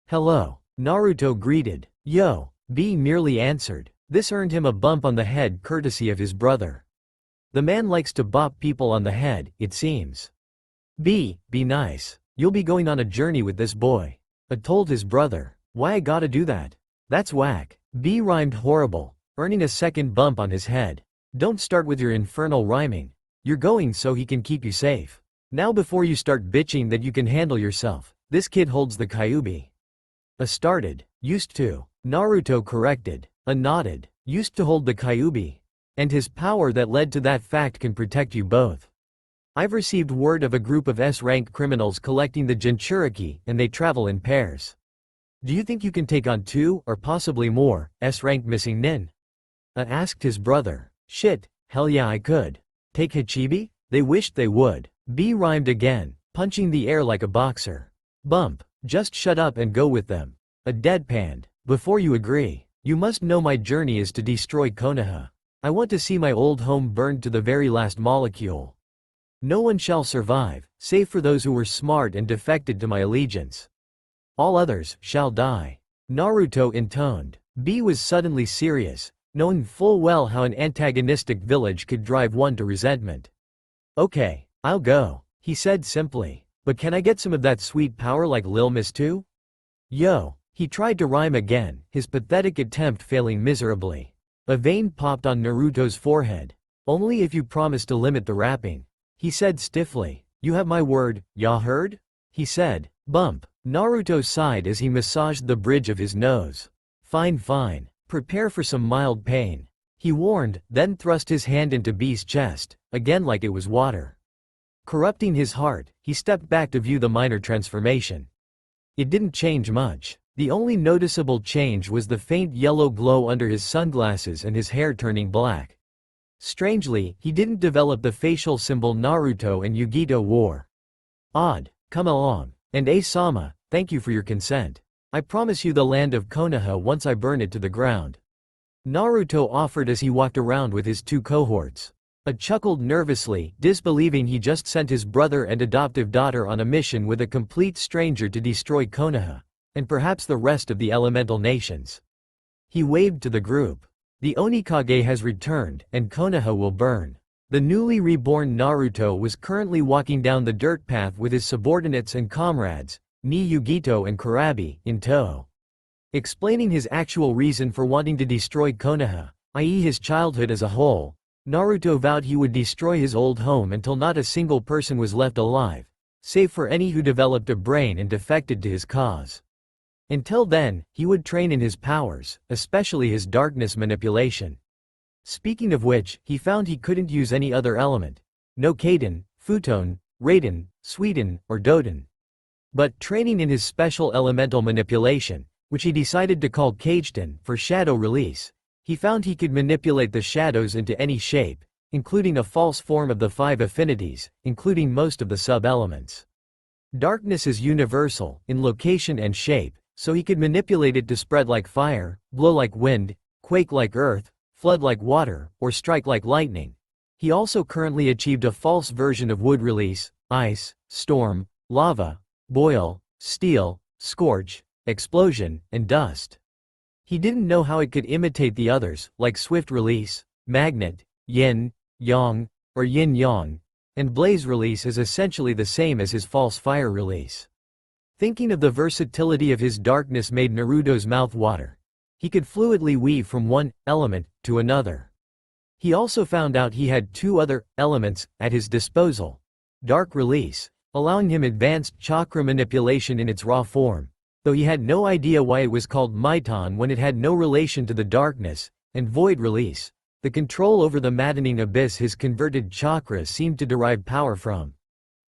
[SPEAKER 1] "Hello," Naruto greeted. "Yo," B merely answered. This earned him a bump on the head courtesy of his brother. The man likes to bop people on the head, it seems. "B, be nice. You'll be going on a journey with this boy." A told his brother. "Why I gotta do that? That's whack." B rhymed horrible, earning a second bump on his head. Don't start with your infernal rhyming. You're going so he can keep you safe. Now before you start bitching that you can handle yourself, this kid holds the Kyuubi. A started, used to. Naruto corrected. A nodded, used to hold the Kyuubi. And his power that led to that fact can protect you both. I've received word of a group of S-rank criminals collecting the Jinchuriki, and they travel in pairs. Do you think you can take on 2, or possibly more, S-rank missing nin? Asked his brother. Shit, hell yeah I could. Take Hachibi? They wished they would. B rhymed again, punching the air like a boxer. Bump, just shut up and go with them. A deadpanned, before you agree. You must know my journey is to destroy Konoha. I want to see my old home burned to the very last molecule. No one shall survive, save for those who were smart and defected to my allegiance. All others shall die. Naruto intoned. B was suddenly serious, knowing full well how an antagonistic village could drive one to resentment. Okay, I'll go, he said simply. But can I get some of that sweet power like Lil Miss too? Yo, he tried to rhyme again, his pathetic attempt failing miserably. A vein popped on Naruto's forehead. Only if you promise to limit the rapping, he said stiffly. You have my word, ya heard? He said. Bump. Naruto sighed as he massaged the bridge of his nose. Fine fine. Prepare for some mild pain, he warned, then thrust his hand into B's chest, again like it was water. Corrupting his heart, he stepped back to view the minor transformation. It didn't change much. The only noticeable change was the faint yellow glow under his sunglasses and his hair turning black. Strangely, he didn't develop the facial symbol Naruto and Yugito wore. Odd. Come along. And Sama, thank you for your consent. I promise you the land of Konoha once I burn it to the ground. Naruto offered as he walked around with his 2 cohorts. Chuckled nervously, disbelieving he just sent his brother and adoptive daughter on a mission with a complete stranger to destroy Konoha, and perhaps the rest of the elemental nations. He waved to the group. The Onikage has returned, and Konoha will burn. The newly reborn Naruto was currently walking down the dirt path with his subordinates and comrades, Ni Yugito and Kurabi, in tow. Explaining his actual reason for wanting to destroy Konoha, i.e. his childhood as a whole, Naruto vowed he would destroy his old home until not a single person was left alive, save for any who developed a brain and defected to his cause. Until then, he would train in his powers, especially his darkness manipulation. Speaking of which, he found he couldn't use any other element. No Kaden, Futon, Raiden, Suiden, or Doden. But training in his special elemental manipulation, which he decided to call Kageten for shadow release, he found he could manipulate the shadows into any shape, including a false form of the 5 affinities, including most of the sub-elements. Darkness is universal, in location and shape, so he could manipulate it to spread like fire, blow like wind, quake like earth, flood like water, or strike like lightning. He also currently achieved a false version of wood release, ice, storm, lava, boil, steel, scorch, explosion, and dust. He didn't know how it could imitate the others, like swift release, magnet, yin, yang, or yin-yang, and blaze release is essentially the same as his false fire release. Thinking of the versatility of his darkness made Naruto's mouth water. He could fluidly weave from one element to another. He also found out he had 2 other elements at his disposal. Dark release, allowing him advanced chakra manipulation in its raw form, though he had no idea why it was called Maiton when it had no relation to the darkness, and void release, the control over the maddening abyss his converted chakra seemed to derive power from.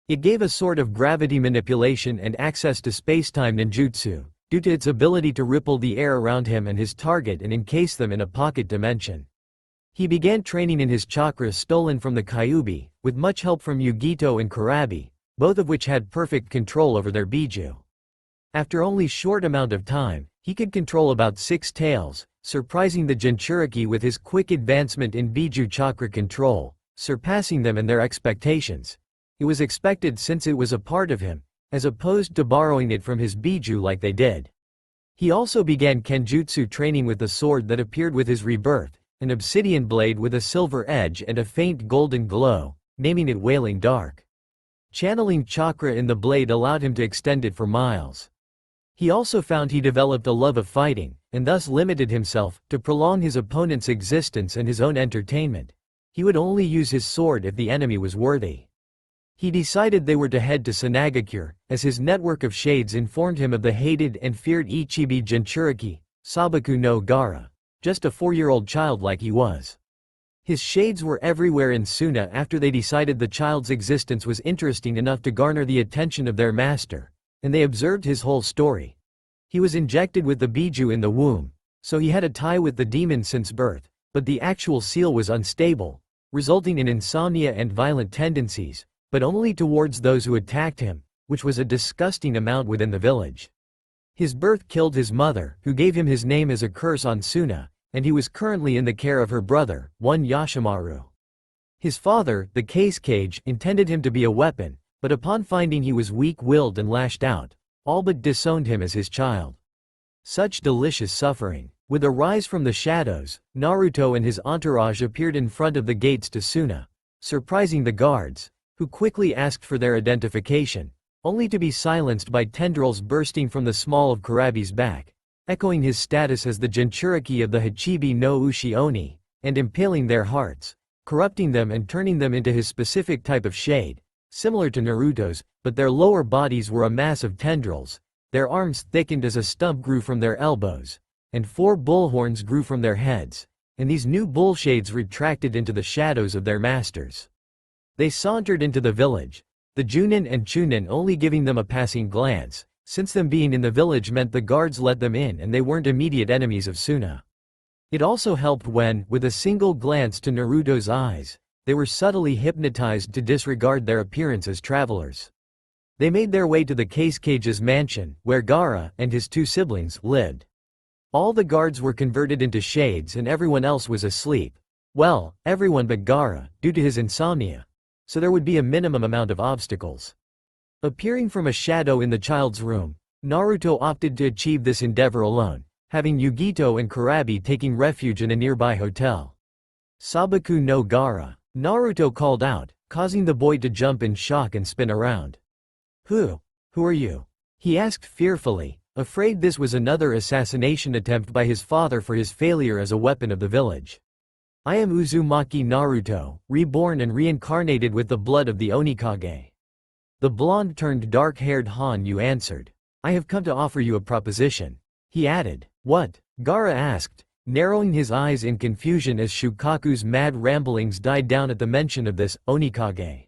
[SPEAKER 1] It gave a sort of gravity manipulation and access to spacetime ninjutsu, due to its ability to ripple the air around him and his target and encase them in a pocket dimension. He began training in his chakra stolen from the Kyuubi, with much help from Yugito and Kurabi, both of which had perfect control over their biju. After only short amount of time, he could control about 6 tails, surprising the Jinchuriki with his quick advancement in biju chakra control, surpassing them in their expectations. It was expected since it was a part of him, as opposed to borrowing it from his biju like they did. He also began kenjutsu training with the sword that appeared with his rebirth, an obsidian blade with a silver edge and a faint golden glow, naming it Wailing Dark. Channeling chakra in the blade allowed him to extend it for miles. He also found he developed a love of fighting, and thus limited himself to prolong his opponent's existence and his own entertainment. He would only use his sword if the enemy was worthy. He decided they were to head to Sanagakure, as his network of shades informed him of the hated and feared Ichibi Jinchuriki, Sabaku no Gaara, just a 4-year-old child like he was. His shades were everywhere in Suna after they decided the child's existence was interesting enough to garner the attention of their master, and they observed his whole story. He was injected with the Biju in the womb, so he had a tie with the demon since birth, but the actual seal was unstable, resulting in insomnia and violent tendencies, but only towards those who attacked him, which was a disgusting amount within the village. His birth killed his mother, who gave him his name as a curse on Suna, and he was currently in the care of her brother, one Yashimaru. His father, the Case Cage, intended him to be a weapon, but upon finding he was weak-willed and lashed out, all but disowned him as his child. Such delicious suffering. With a rise from the shadows, Naruto and his entourage appeared in front of the gates to Suna, surprising the guards, who quickly asked for their identification, only to be silenced by tendrils bursting from the small of Kurabi's back, echoing his status as the Jinchuriki of the Hachibi no Ushi Oni, and impaling their hearts, corrupting them and turning them into his specific type of shade, similar to Naruto's, but their lower bodies were a mass of tendrils, their arms thickened as a stump grew from their elbows, and 4 bullhorns grew from their heads, and these new bullshades retracted into the shadows of their masters. They sauntered into the village, the Junin and Chunin only giving them a passing glance, since them being in the village meant the guards let them in and they weren't immediate enemies of Suna. It also helped when, with a single glance to Naruto's eyes, they were subtly hypnotized to disregard their appearance as travelers. They made their way to the Case Cage's mansion, where Gaara and his 2 siblings lived. All the guards were converted into shades and everyone else was asleep. Well, everyone but Gaara, due to his insomnia. So there would be a minimum amount of obstacles. Appearing from a shadow in the child's room, Naruto opted to achieve this endeavor alone, having Yugito and Kurabi taking refuge in a nearby hotel. Sabaku no Gaara, Naruto called out, causing the boy to jump in shock and spin around. Who are you? He asked fearfully, afraid this was another assassination attempt by his father for his failure as a weapon of the village. I am Uzumaki Naruto, reborn and reincarnated with the blood of the Onikage. The blonde turned dark-haired Hanyu answered. I have come to offer you a proposition. He added. What? Gaara asked, narrowing his eyes in confusion as Shukaku's mad ramblings died down at the mention of this Onikage.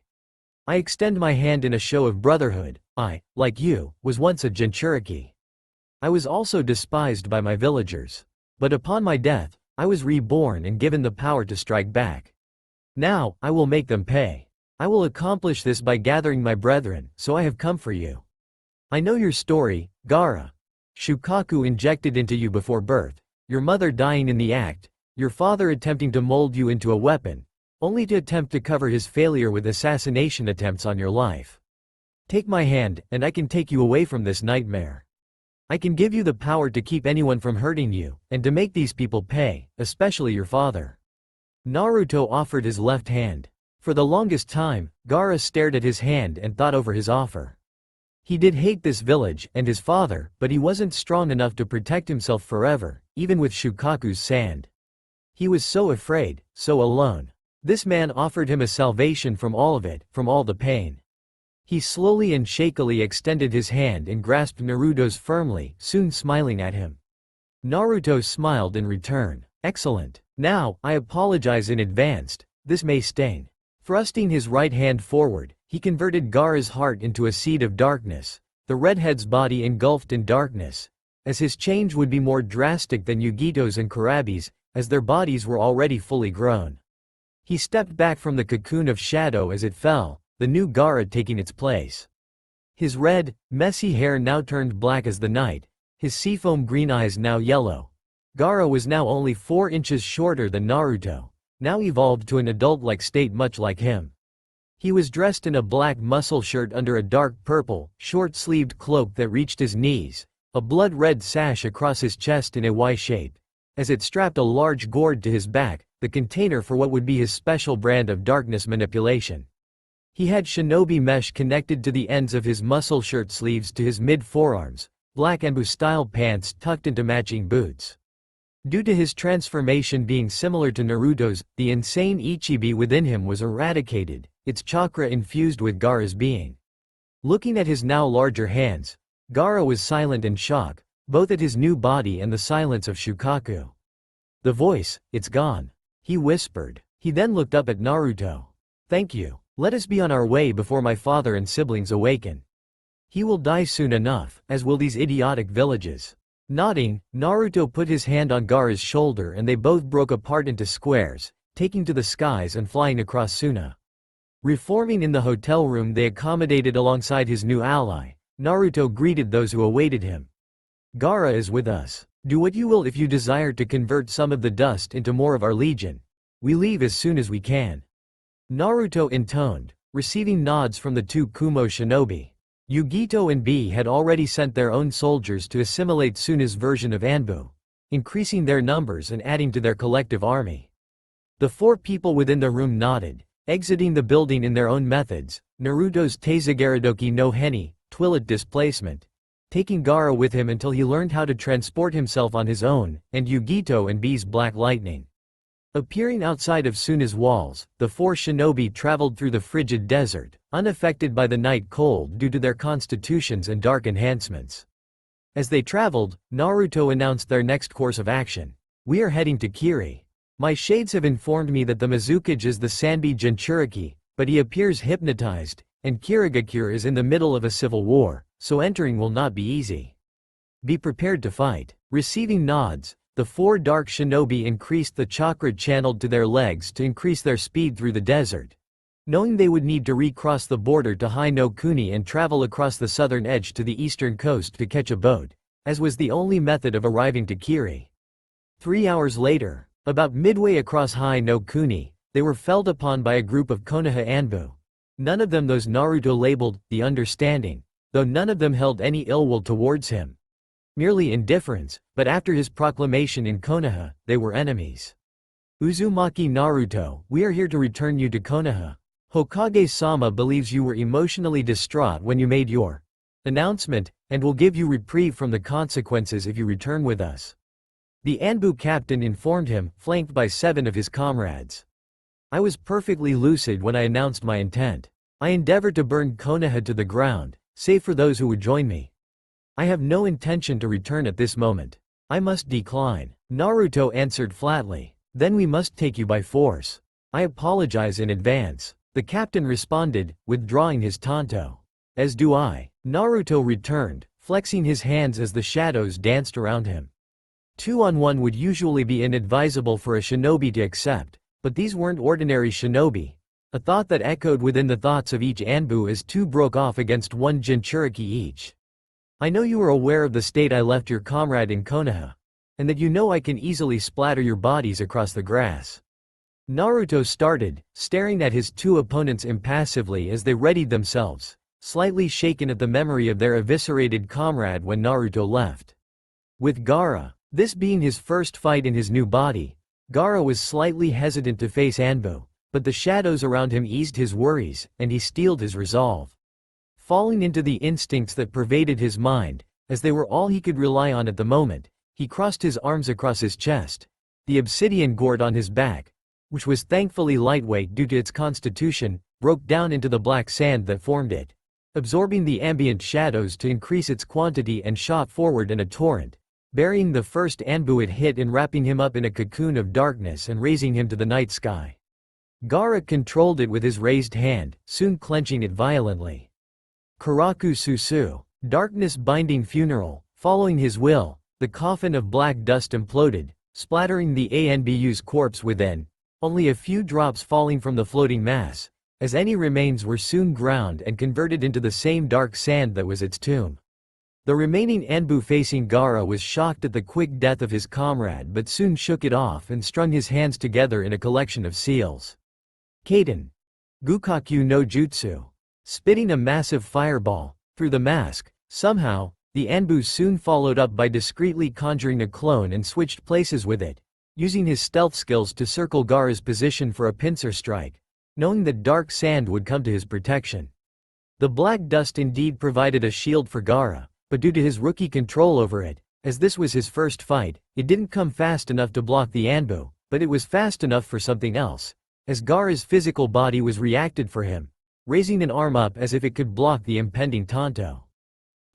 [SPEAKER 1] I extend my hand in a show of brotherhood. I, like you, was once a Jinchuriki. I was also despised by my villagers. But upon my death, I was reborn and given the power to strike back. Now, I will make them pay. I will accomplish this by gathering my brethren, so I have come for you. I know your story, Gaara. Shukaku injected into you before birth, your mother dying in the act, your father attempting to mold you into a weapon, only to attempt to cover his failure with assassination attempts on your life. Take my hand, and I can take you away from this nightmare. I can give you the power to keep anyone from hurting you, and to make these people pay, especially your father. Naruto offered his left hand. For the longest time, Gaara stared at his hand and thought over his offer. He did hate this village and his father, but he wasn't strong enough to protect himself forever, even with Shukaku's sand. He was so afraid, so alone. This man offered him a salvation from all of it, from all the pain. He slowly and shakily extended his hand and grasped Naruto's firmly, soon smiling at him. Naruto smiled in return. Excellent. Now, I apologize in advance, this may sting. Thrusting his right hand forward, he converted Gaara's heart into a seed of darkness, the redhead's body engulfed in darkness, as his change would be more drastic than Yugito's and Kurabi's, as their bodies were already fully grown. He stepped back from the cocoon of shadow as it fell, the new Gaara taking its place. His red, messy hair now turned black as the night, his seafoam green eyes now yellow. Gaara was now only 4 inches shorter than Naruto, now evolved to an adult-like state much like him. He was dressed in a black muscle shirt under a dark purple, short-sleeved cloak that reached his knees, a blood-red sash across his chest in a Y shape, as it strapped a large gourd to his back, the container for what would be his special brand of darkness manipulation. He had shinobi mesh connected to the ends of his muscle shirt sleeves to his mid-forearms, black Anbu-style pants tucked into matching boots. Due to his transformation being similar to Naruto's, the insane Ichibi within him was eradicated, its chakra infused with Gaara's being. Looking at his now larger hands, Gaara was silent in shock, both at his new body and the silence of Shukaku. The voice, it's gone. He whispered. He then looked up at Naruto. Thank you. Let us be on our way before my father and siblings awaken. He will die soon enough, as will these idiotic villages. Nodding, Naruto put his hand on Gaara's shoulder and they both broke apart into squares, taking to the skies and flying across Suna. Reforming in the hotel room they accommodated alongside his new ally, Naruto greeted those who awaited him. Gaara is with us. Do what you will if you desire to convert some of the dust into more of our legion. We leave as soon as we can. Naruto intoned, receiving nods from the two Kumo shinobi. Yugito and B had already sent their own soldiers to assimilate Suna's version of Anbu, increasing their numbers and adding to their collective army. The four people within the room nodded, exiting the building in their own methods, Naruto's Taizagaradoki no Heni, Twilight displacement, taking Gaara with him until he learned how to transport himself on his own, and Yugito and B's Black Lightning. Appearing outside of Suna's walls, the four shinobi traveled through the frigid desert, unaffected by the night cold due to their constitutions and dark enhancements. As they traveled, Naruto announced their next course of action. We are heading to Kiri. My shades have informed me that the Mizukage is the Sanbi Jinchuriki, but he appears hypnotized, and Kirigakure is in the middle of a civil war, so entering will not be easy. Be prepared to fight. Receiving nods, the four dark shinobi increased the chakra channeled to their legs to increase their speed through the desert. Knowing they would need to recross the border to Hai no Kuni and travel across the southern edge to the eastern coast to catch a boat, as was the only method of arriving to Kiri. 3 hours later, about midway across Hai no Kuni, they were felled upon by a group of Konoha Anbu. None of them those Naruto labeled, the Understanding, though none of them held any ill will towards him. Merely indifference, but after his proclamation in Konoha, they were enemies. Uzumaki Naruto, we are here to return you to Konoha. Hokage-sama believes you were emotionally distraught when you made your announcement, and will give you reprieve from the consequences if you return with us. The Anbu captain informed him, flanked by 7 of his comrades. I was perfectly lucid when I announced my intent. I endeavored to burn Konoha to the ground, save for those who would join me. I have no intention to return at this moment. I must decline. Naruto answered flatly. Then we must take you by force. I apologize in advance. The captain responded, withdrawing his tanto. As do I. Naruto returned, flexing his hands as the shadows danced around him. 2-on-1 would usually be inadvisable for a shinobi to accept, but these weren't ordinary shinobi. A thought that echoed within the thoughts of each Anbu as two broke off against one Jinchuriki each. I know you are aware of the state I left your comrade in Konoha, and that you know I can easily splatter your bodies across the grass. Naruto started, staring at his two opponents impassively as they readied themselves, slightly shaken at the memory of their eviscerated comrade when Naruto left. With Gaara, this being his first fight in his new body, Gaara was slightly hesitant to face Anbu, but the shadows around him eased his worries, and he steeled his resolve. Falling into the instincts that pervaded his mind, as they were all he could rely on at the moment, he crossed his arms across his chest. The obsidian gourd on his back, which was thankfully lightweight due to its constitution, broke down into the black sand that formed it, absorbing the ambient shadows to increase its quantity and shot forward in a torrent, burying the first Anbu it hit and wrapping him up in a cocoon of darkness and raising him to the night sky. Gaara controlled it with his raised hand, soon clenching it violently. Karaku Susu, darkness binding funeral, following his will, the coffin of black dust imploded, splattering the Anbu's corpse within, only a few drops falling from the floating mass, as any remains were soon ground and converted into the same dark sand that was its tomb. The remaining Anbu facing Gaara was shocked at the quick death of his comrade but soon shook it off and strung his hands together in a collection of seals. Kaden. Gukaku no Jutsu. Spitting a massive fireball through the mask, somehow, the Anbu soon followed up by discreetly conjuring a clone and switched places with it, using his stealth skills to circle Gaara's position for a pincer strike, knowing that dark sand would come to his protection. The black dust indeed provided a shield for Gaara, but due to his rookie control over it, as this was his first fight, it didn't come fast enough to block the Anbu, but it was fast enough for something else, as Gaara's physical body was reacted for him, raising an arm up as if it could block the impending Tonto.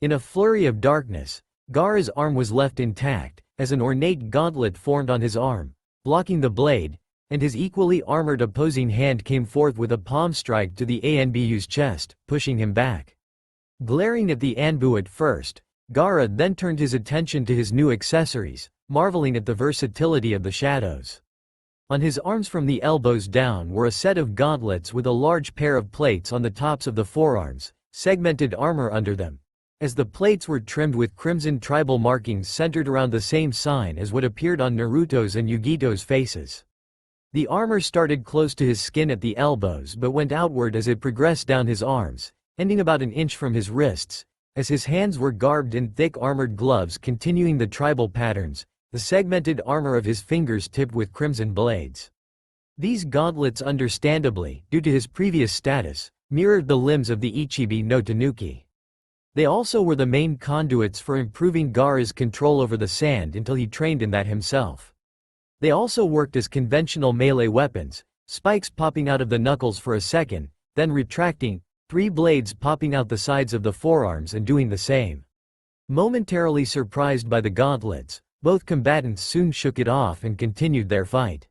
[SPEAKER 1] In a flurry of darkness, Gaara's arm was left intact, as an ornate gauntlet formed on his arm, blocking the blade, and his equally armored opposing hand came forth with a palm strike to the Anbu's chest, pushing him back. Glaring at the Anbu at first, Gaara then turned his attention to his new accessories, marveling at the versatility of the shadows. On his arms from the elbows down were a set of gauntlets with a large pair of plates on the tops of the forearms, segmented armor under them, as the plates were trimmed with crimson tribal markings centered around the same sign as what appeared on Naruto's and Yugito's faces. The armor started close to his skin at the elbows but went outward as it progressed down his arms, ending about an inch from his wrists, as his hands were garbed in thick armored gloves continuing the tribal patterns, the segmented armor of his fingers tipped with crimson blades. These gauntlets, understandably, due to his previous status, mirrored the limbs of the Ichibi no Tanuki. They also were the main conduits for improving Gaara's control over the sand until he trained in that himself. They also worked as conventional melee weapons, spikes popping out of the knuckles for a second, then retracting, 3 blades popping out the sides of the forearms and doing the same. Momentarily surprised by the gauntlets, both combatants soon shook it off and continued their fight.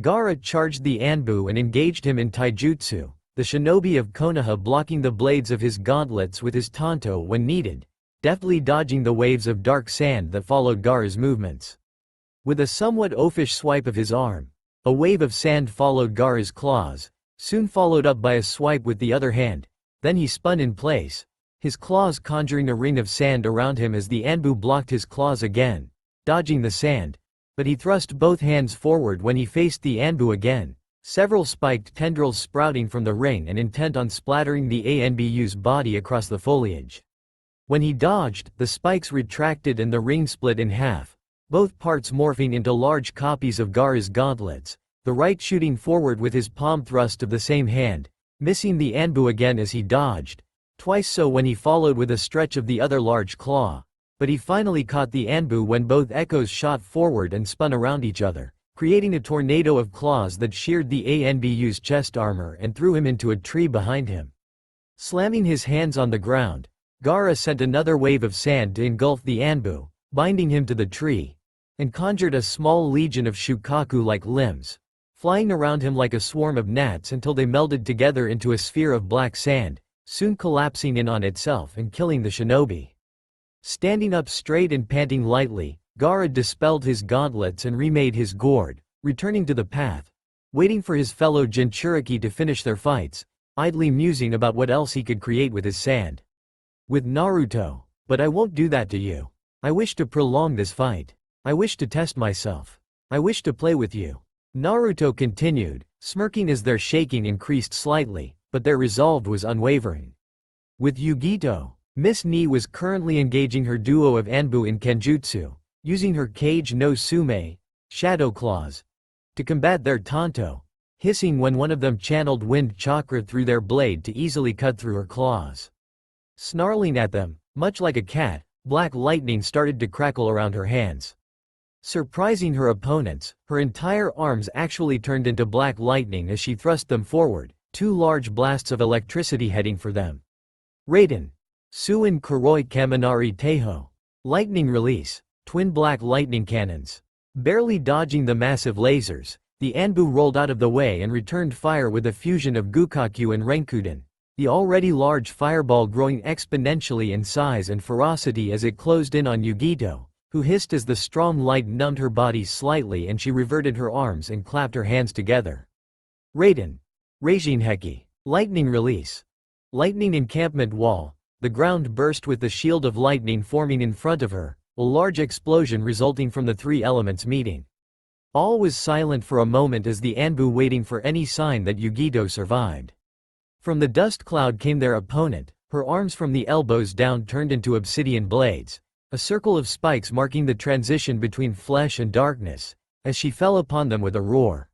[SPEAKER 1] Gaara charged the Anbu and engaged him in taijutsu, the shinobi of Konoha blocking the blades of his gauntlets with his tanto when needed, deftly dodging the waves of dark sand that followed Gaara's movements. With a somewhat oafish swipe of his arm, a wave of sand followed Gaara's claws, soon followed up by a swipe with the other hand, then he spun in place, his claws conjuring a ring of sand around him as the Anbu blocked his claws again, dodging the sand, but he thrust both hands forward when he faced the Anbu again, several spiked tendrils sprouting from the ring and intent on splattering the Anbu's body across the foliage. When he dodged, the spikes retracted and the ring split in half, both parts morphing into large copies of Gaara's gauntlets, the right shooting forward with his palm thrust of the same hand, missing the Anbu again as he dodged, twice so when he followed with a stretch of the other large claw, but he finally caught the Anbu when both echoes shot forward and spun around each other, creating a tornado of claws that sheared the Anbu's chest armor and threw him into a tree behind him. Slamming his hands on the ground, Gaara sent another wave of sand to engulf the Anbu, binding him to the tree, and conjured a small legion of shukaku-like limbs, flying around him like a swarm of gnats until they melded together into a sphere of black sand, soon collapsing in on itself and killing the shinobi. Standing up straight and panting lightly, Gaara dispelled his gauntlets and remade his gourd, returning to the path, waiting for his fellow Jinchuriki to finish their fights, idly musing about what else he could create with his sand. With Naruto, but I won't do that to you. I wish to prolong this fight. I wish to test myself. I wish to play with you. Naruto continued, smirking as their shaking increased slightly, but their resolve was unwavering. With Yugito, Miss Ni was currently engaging her duo of Anbu in Kenjutsu, using her Kage no Sume, shadow claws, to combat their Tanto, hissing when one of them channeled wind chakra through their blade to easily cut through her claws. Snarling at them, much like a cat, black lightning started to crackle around her hands. Surprising her opponents, her entire arms actually turned into black lightning as she thrust them forward, 2 large blasts of electricity heading for them. Raiden. Suin Kuroi Kaminari Teiho. Lightning release. Twin black lightning cannons. Barely dodging the massive lasers, the Anbu rolled out of the way and returned fire with a fusion of Gukaku and Renkuden, the already large fireball growing exponentially in size and ferocity as it closed in on Yugito, who hissed as the strong light numbed her body slightly and she reverted her arms and clapped her hands together. Raiden. Reijin Heki. Lightning release. Lightning encampment wall. The ground burst with the shield of lightning forming in front of her, a large explosion resulting from the 3 elements meeting. All was silent for a moment as the Anbu waiting for any sign that Yugito survived. From the dust cloud came their opponent, her arms from the elbows down turned into obsidian blades, a circle of spikes marking the transition between flesh and darkness, as she fell upon them with a roar.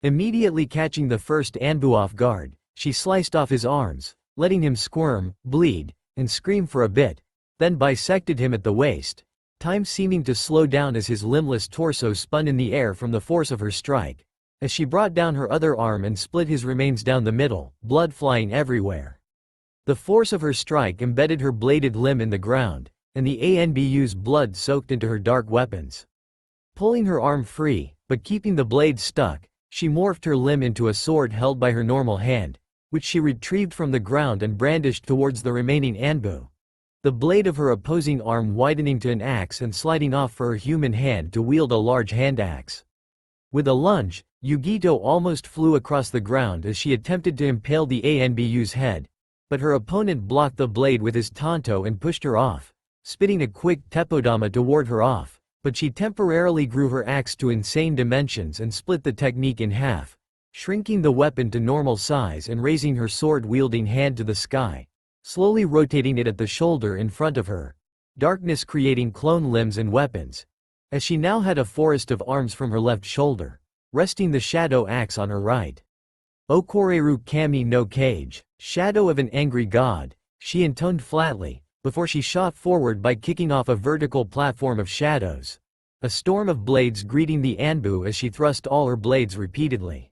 [SPEAKER 1] Immediately catching the first Anbu off guard, she sliced off his arms, letting him squirm, bleed, and scream for a bit, then bisected him at the waist, time seeming to slow down as his limbless torso spun in the air from the force of her strike, as she brought down her other arm and split his remains down the middle, blood flying everywhere. The force of her strike embedded her bladed limb in the ground, and the ANBU's blood soaked into her dark weapons. Pulling her arm free, but keeping the blade stuck, she morphed her limb into a sword held by her normal hand, which she retrieved from the ground and brandished towards the remaining Anbu. The blade of her opposing arm widening to an axe and sliding off for her human hand to wield a large hand axe. With a lunge, Yugito almost flew across the ground as she attempted to impale the ANBU's head, but her opponent blocked the blade with his tanto and pushed her off, spitting a quick teppodama to ward her off, but she temporarily grew her axe to insane dimensions and split the technique in half, shrinking the weapon to normal size and raising her sword-wielding hand to the sky, slowly rotating it at the shoulder in front of her, darkness creating clone limbs and weapons, as she now had a forest of arms from her left shoulder, resting the shadow axe on her right. Okoreru Kami no Kage, shadow of an angry god, she intoned flatly, before she shot forward by kicking off a vertical platform of shadows. A storm of blades greeting the Anbu as she thrust all her blades repeatedly.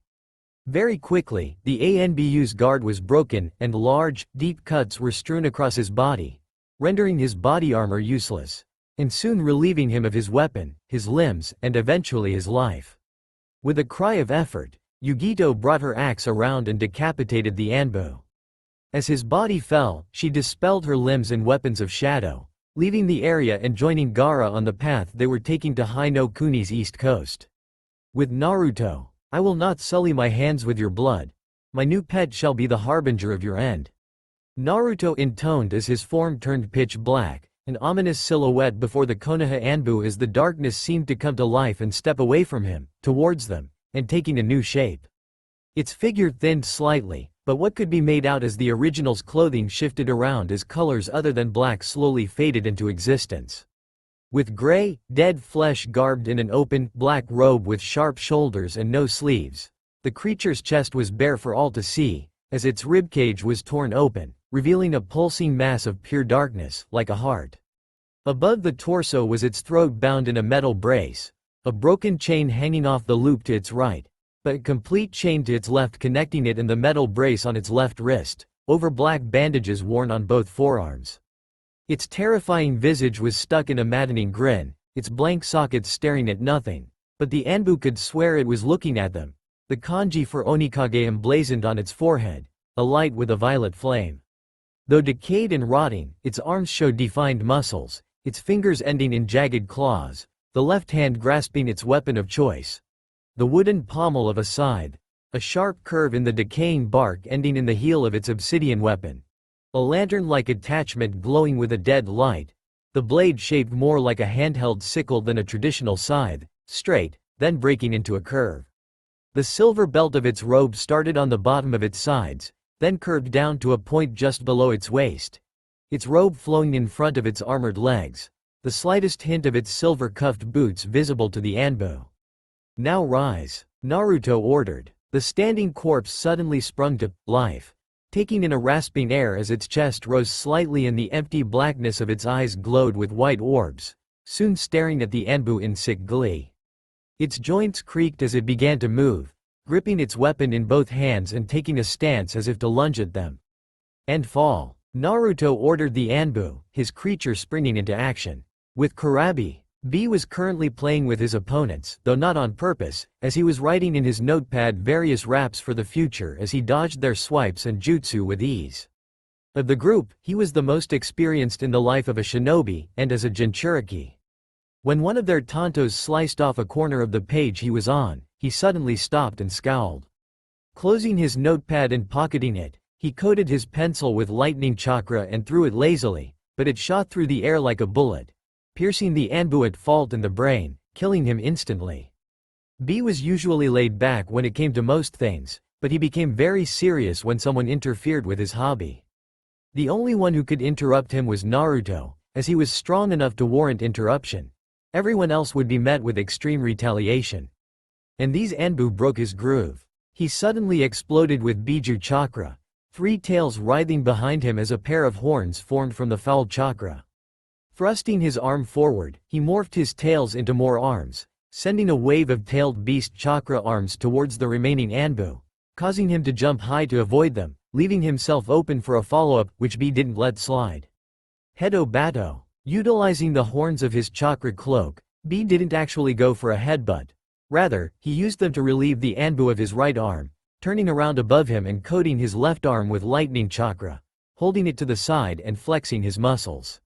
[SPEAKER 1] Very quickly, the ANBU's guard was broken, and large, deep cuts were strewn across his body, rendering his body armor useless, and soon relieving him of his weapon, his limbs, and eventually his life. With a cry of effort, Yugito brought her axe around and decapitated the Anbu. As his body fell, she dispelled her limbs and weapons of shadow, leaving the area and joining Gaara on the path they were taking to Hai no Kuni's east coast. With Naruto, I will not sully my hands with your blood. My new pet shall be the harbinger of your end. Naruto intoned as his form turned pitch black, an ominous silhouette before the Konoha Anbu as the darkness seemed to come to life and step away from him, towards them, and taking a new shape. Its figure thinned slightly, but what could be made out as the original's clothing shifted around as colors other than black slowly faded into existence. With gray, dead flesh garbed in an open, black robe with sharp shoulders and no sleeves, the creature's chest was bare for all to see, as its ribcage was torn open, revealing a pulsing mass of pure darkness, like a heart. Above the torso was its throat bound in a metal brace, a broken chain hanging off the loop to its right, but a complete chain to its left connecting it and the metal brace on its left wrist, over black bandages worn on both forearms. Its terrifying visage was stuck in a maddening grin, its blank sockets staring at nothing, but the Anbu could swear it was looking at them. The kanji for Onikage emblazoned on its forehead, a light with a violet flame. Though decayed and rotting, its arms showed defined muscles, its fingers ending in jagged claws, the left hand grasping its weapon of choice. The wooden pommel of a scythe, a sharp curve in the decaying bark ending in the heel of its obsidian weapon. A lantern-like attachment glowing with a dead light, the blade shaped more like a handheld sickle than a traditional scythe, straight, then breaking into a curve. The silver belt of its robe started on the bottom of its sides, then curved down to a point just below its waist. Its robe flowing in front of its armored legs, the slightest hint of its silver-cuffed boots visible to the Anbu. Now rise, Naruto ordered. The standing corpse suddenly sprung to life, taking in a rasping air as its chest rose slightly and the empty blackness of its eyes glowed with white orbs, soon staring at the Anbu in sick glee. Its joints creaked as it began to move, gripping its weapon in both hands and taking a stance as if to lunge at them. And fall. Naruto ordered the Anbu, his creature springing into action. With Kurabi, B was currently playing with his opponents, though not on purpose, as he was writing in his notepad various raps for the future as he dodged their swipes and jutsu with ease. Of the group, he was the most experienced in the life of a shinobi, and as a Jinchuriki. When one of their tantos sliced off a corner of the page he was on, he suddenly stopped and scowled. Closing his notepad and pocketing it, he coated his pencil with lightning chakra and threw it lazily, but it shot through the air like a bullet, piercing the Anbu at fault in the brain, killing him instantly. B was usually laid back when it came to most things, but he became very serious when someone interfered with his hobby. The only one who could interrupt him was Naruto, as he was strong enough to warrant interruption. Everyone else would be met with extreme retaliation. And these Anbu broke his groove. He suddenly exploded with Biju chakra, three tails writhing behind him as a pair of horns formed from the foul chakra. Thrusting his arm forward, he morphed his tails into more arms, sending a wave of tailed beast chakra arms towards the remaining Anbu, causing him to jump high to avoid them, leaving himself open for a follow-up which B didn't let slide. Hedo Bato. Utilizing the horns of his chakra cloak, B didn't actually go for a headbutt. Rather, he used them to relieve the Anbu of his right arm, turning around above him and coating his left arm with lightning chakra, holding it to the side and flexing his muscles.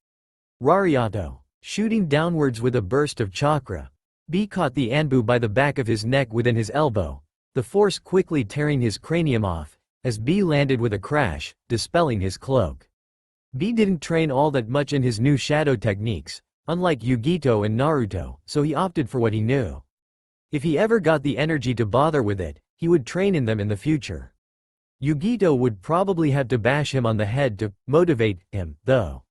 [SPEAKER 1] Rariato. Shooting downwards with a burst of chakra, B caught the Anbu by the back of his neck within his elbow, the force quickly tearing his cranium off, as B landed with a crash, dispelling his cloak. B didn't train all that much in his new shadow techniques, unlike Yugito and Naruto, so he opted for what he knew. If he ever got the energy to bother with it, he would train in them in the future. Yugito would probably have to bash him on the head to motivate him, though.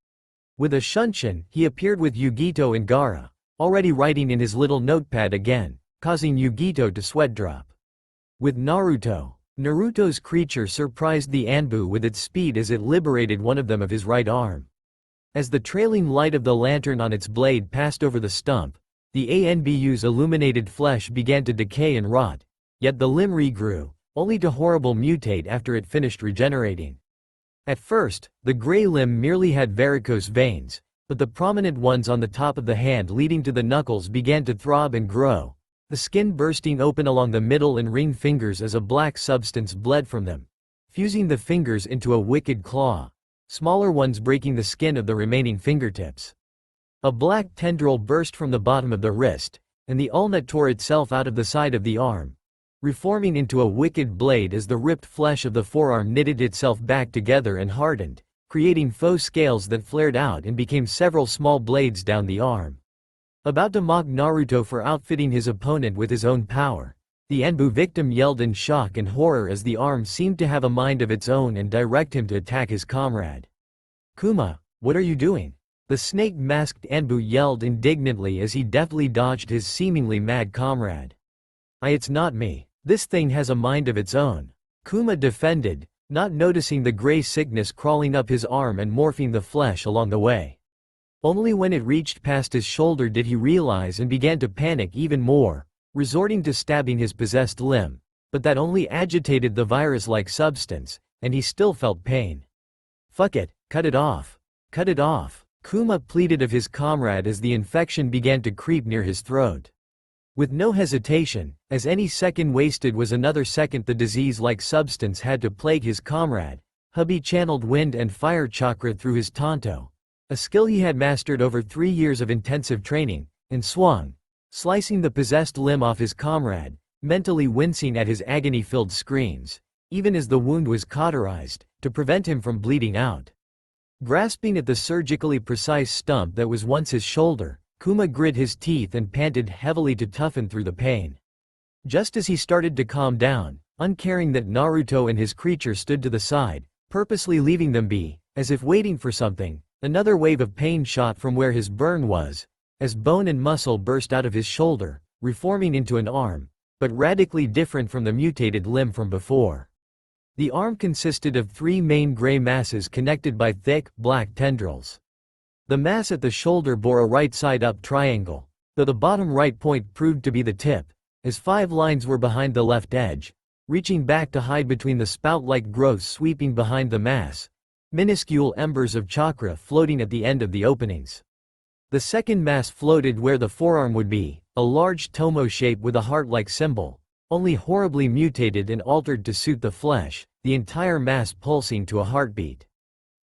[SPEAKER 1] With a shunshin, he appeared with Yugito and Gaara, already writing in his little notepad again, causing Yugito to sweat drop. With Naruto, Naruto's creature surprised the Anbu with its speed as it liberated one of them of his right arm. As the trailing light of the lantern on its blade passed over the stump, the Anbu's illuminated flesh began to decay and rot, yet the limb regrew, only to horrible mutate after it finished regenerating. At first, the gray limb merely had varicose veins, but the prominent ones on the top of the hand leading to the knuckles began to throb and grow, the skin bursting open along the middle and ring fingers as a black substance bled from them, fusing the fingers into a wicked claw, smaller ones breaking the skin of the remaining fingertips. A black tendril burst from the bottom of the wrist, and the ulna tore itself out of the side of the arm, reforming into a wicked blade as the ripped flesh of the forearm knitted itself back together and hardened, creating faux scales that flared out and became several small blades down the arm. About to mock Naruto for outfitting his opponent with his own power, the Anbu victim yelled in shock and horror as the arm seemed to have a mind of its own and direct him to attack his comrade. "Kuma, what are you doing?" The snake-masked Anbu yelled indignantly as he deftly dodged his seemingly mad comrade. It's not me. This thing has a mind of its own," Kuma defended, not noticing the gray sickness crawling up his arm and morphing the flesh along the way. Only when it reached past his shoulder did he realize and began to panic even more, resorting to stabbing his possessed limb, but that only agitated the virus-like substance, and he still felt pain. "Fuck it, cut it off. Cut it off," Kuma pleaded of his comrade as the infection began to creep near his throat. With no hesitation, as any second wasted was another second the disease-like substance had to plague his comrade, Hubby channeled wind and fire chakra through his tanto, a skill he had mastered over 3 years of intensive training, and swung, slicing the possessed limb off his comrade, mentally wincing at his agony-filled screams, even as the wound was cauterized, to prevent him from bleeding out. Grasping at the surgically precise stump that was once his shoulder, Kuma grit his teeth and panted heavily to toughen through the pain. Just as he started to calm down, uncaring that Naruto and his creature stood to the side, purposely leaving them be, as if waiting for something, another wave of pain shot from where his burn was, as bone and muscle burst out of his shoulder, reforming into an arm, but radically different from the mutated limb from before. The arm consisted of 3 main gray masses connected by thick, black tendrils. The mass at the shoulder bore a right-side-up triangle, though the bottom right point proved to be the tip, as 5 lines were behind the left edge, reaching back to hide between the spout-like growths sweeping behind the mass, minuscule embers of chakra floating at the end of the openings. The second mass floated where the forearm would be, a large tomo shape with a heart-like symbol, only horribly mutated and altered to suit the flesh, the entire mass pulsing to a heartbeat.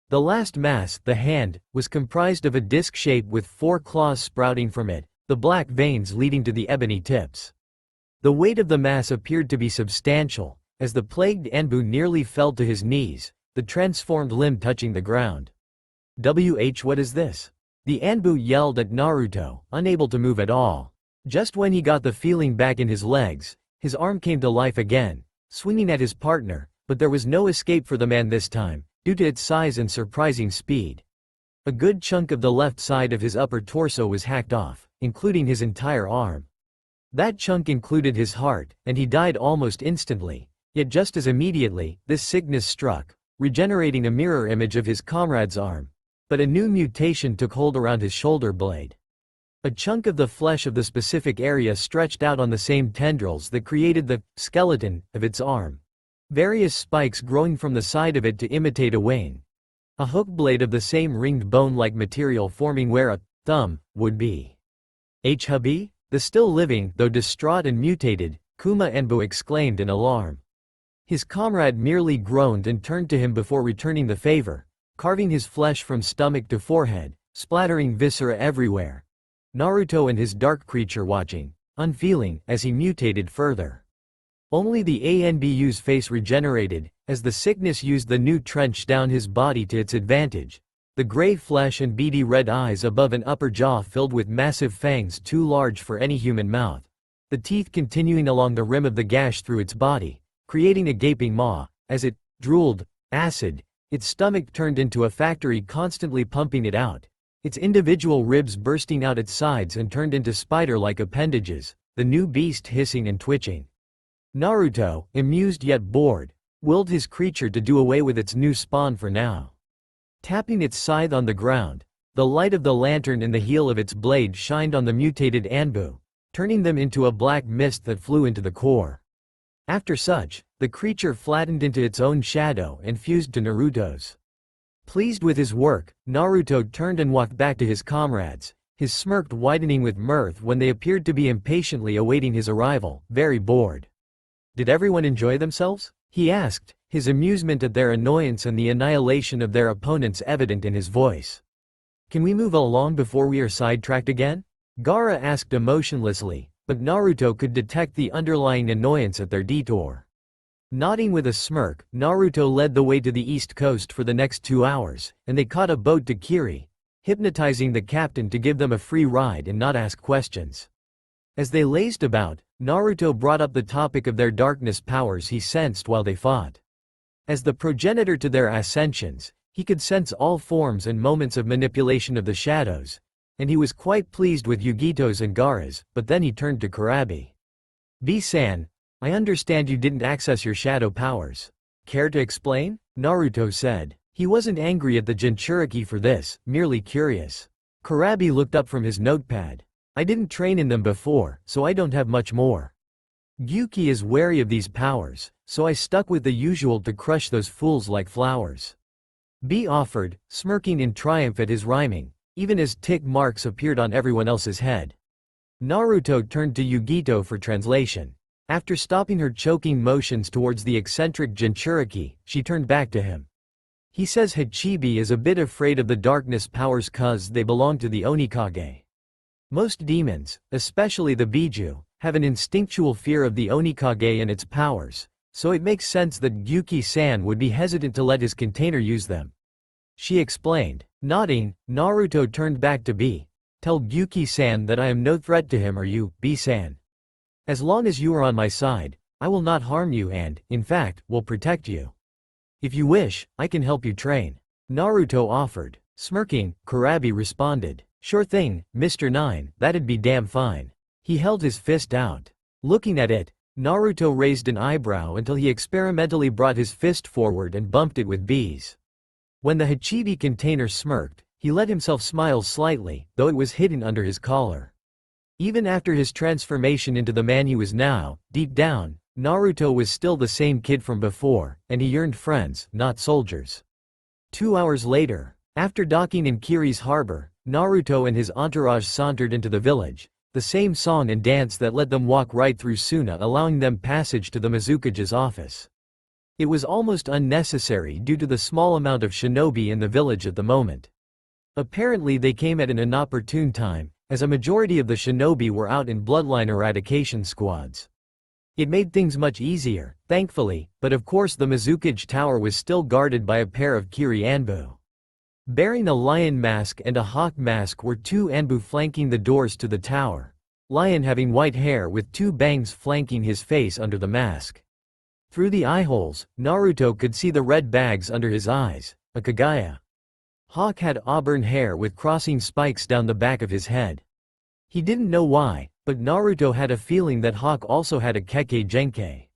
[SPEAKER 1] The last mass, the hand, was comprised of a disc shape with 4 claws sprouting from it, the black veins leading to the ebony tips. The weight of the mass appeared to be substantial, as the plagued Anbu nearly fell to his knees, the transformed limb touching the ground. What is this?" The Anbu yelled at Naruto, unable to move at all. Just when he got the feeling back in his legs, his arm came to life again, swinging at his partner, but there was no escape for the man this time, due to its size and surprising speed. A good chunk of the left side of his upper torso was hacked off, including his entire arm. That chunk included his heart, and he died almost instantly, yet just as immediately, this sickness struck, regenerating a mirror image of his comrade's arm. But a new mutation took hold around his shoulder blade. A chunk of the flesh of the specific area stretched out on the same tendrils that created the skeleton of its arm. Various spikes growing from the side of it to imitate a wing. A hook blade of the same ringed bone-like material forming where a thumb would be. Hubby? The still living, though distraught and mutated, Kuma Anbu exclaimed in alarm. His comrade merely groaned and turned to him before returning the favor, carving his flesh from stomach to forehead, splattering viscera everywhere. Naruto and his dark creature watching, unfeeling, as he mutated further. Only the Anbu's face regenerated, as the sickness used the new trench down his body to its advantage. The gray flesh and beady red eyes above an upper jaw filled with massive fangs too large for any human mouth. The teeth continuing along the rim of the gash through its body, creating a gaping maw. As it drooled acid, its stomach turned into a factory constantly pumping it out. Its individual ribs bursting out its sides and turned into spider-like appendages, the new beast hissing and twitching. Naruto, amused yet bored, willed his creature to do away with its new spawn for now. Tapping its scythe on the ground, the light of the lantern in the heel of its blade shined on the mutated Anbu, turning them into a black mist that flew into the core. After such, the creature flattened into its own shadow and fused to Naruto's. Pleased with his work, Naruto turned and walked back to his comrades, his smirk widening with mirth when they appeared to be impatiently awaiting his arrival, very bored. Did everyone enjoy themselves? He asked, his amusement at their annoyance and the annihilation of their opponents evident in his voice. Can we move along before we are sidetracked again? Gaara asked emotionlessly, but Naruto could detect the underlying annoyance at their detour. Nodding with a smirk, Naruto led the way to the east coast for the next 2 hours, and they caught a boat to Kiri, hypnotizing the captain to give them a free ride and not ask questions. As they lazed about, Naruto brought up the topic of their darkness powers he sensed while they fought. As the progenitor to their ascensions, he could sense all forms and moments of manipulation of the shadows, and he was quite pleased with Yugito's and Gaara's, but then he turned to Kurabi. B-san, I understand you didn't access your shadow powers. Care to explain? Naruto said. He wasn't angry at the Jinchuriki for this, merely curious. Kurabi looked up from his notepad. I didn't train in them before, so I don't have much more. Gyuki is wary of these powers, so I stuck with the usual to crush those fools like flowers. B offered, smirking in triumph at his rhyming, even as tick marks appeared on everyone else's head. Naruto turned to Yugito for translation. After stopping her choking motions towards the eccentric Jinchuriki, she turned back to him. He says Hachibi is a bit afraid of the darkness powers cause they belong to the Onikage. Most demons, especially the Biju, have an instinctual fear of the Onikage and its powers, so it makes sense that Gyuki-san would be hesitant to let his container use them. She explained. Nodding, Naruto turned back to B. Tell Gyuki-san that I am no threat to him or you, B-san. As long as you are on my side, I will not harm you and, in fact, will protect you. If you wish, I can help you train. Naruto offered. Smirking, Kurabi responded. Sure thing, Mr. 9, that'd be damn fine. He held his fist out. Looking at it, Naruto raised an eyebrow until he experimentally brought his fist forward and bumped it with B's. When the Hachibi container smirked, he let himself smile slightly, though it was hidden under his collar. Even after his transformation into the man he was now, deep down, Naruto was still the same kid from before, and he yearned friends, not soldiers. 2 hours later, after docking in Kiri's harbor, Naruto and his entourage sauntered into the village, the same song and dance that let them walk right through Suna, allowing them passage to the Mizukage's office. It was almost unnecessary due to the small amount of shinobi in the village at the moment. Apparently they came at an inopportune time, as a majority of the shinobi were out in bloodline eradication squads. It made things much easier, thankfully, but of course the Mizukage tower was still guarded by a pair of Kiri Anbu. Bearing a lion mask and a hawk mask were 2 Anbu flanking the doors to the tower, Lion having white hair with 2 bangs flanking his face under the mask. Through the eye holes, Naruto could see the red bags under his eyes, a Kagaya. Hawk had auburn hair with crossing spikes down the back of his head. He didn't know why, but Naruto had a feeling that Hawk also had a Kekkei Genkei.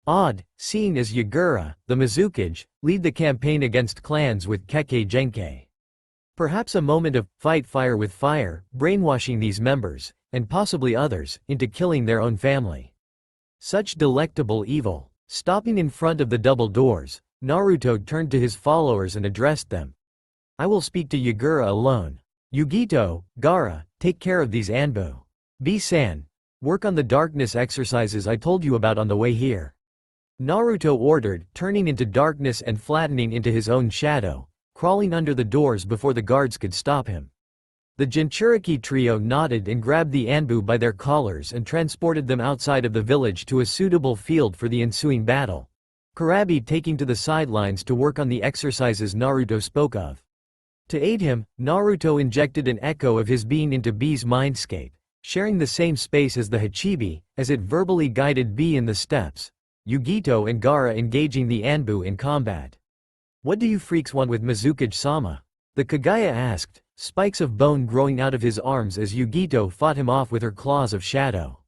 [SPEAKER 1] Odd, seeing as Yagura, the Mizukage, lead the campaign against clans with Kekkei Genkei. Perhaps a moment of fight fire with fire, brainwashing these members, and possibly others, into killing their own family. Such delectable evil. Stopping in front of the double doors, Naruto turned to his followers and addressed them. I will speak to Yagura alone. Yugito, Gaara, take care of these Anbu. B-san, work on the darkness exercises I told you about on the way here. Naruto ordered, turning into darkness and flattening into his own shadow, crawling under the doors before the guards could stop him. The Jinchuriki trio nodded and grabbed the Anbu by their collars and transported them outside of the village to a suitable field for the ensuing battle. Kurabi taking to the sidelines to work on the exercises Naruto spoke of. To aid him, Naruto injected an echo of his being into B's mindscape, sharing the same space as the Hachibi, as it verbally guided B in the steps. Yugito and Gaara engaging the Anbu in combat. What do you freaks want with Mizukage-sama? The Kagaya asked, spikes of bone growing out of his arms as Yugito fought him off with her claws of shadow.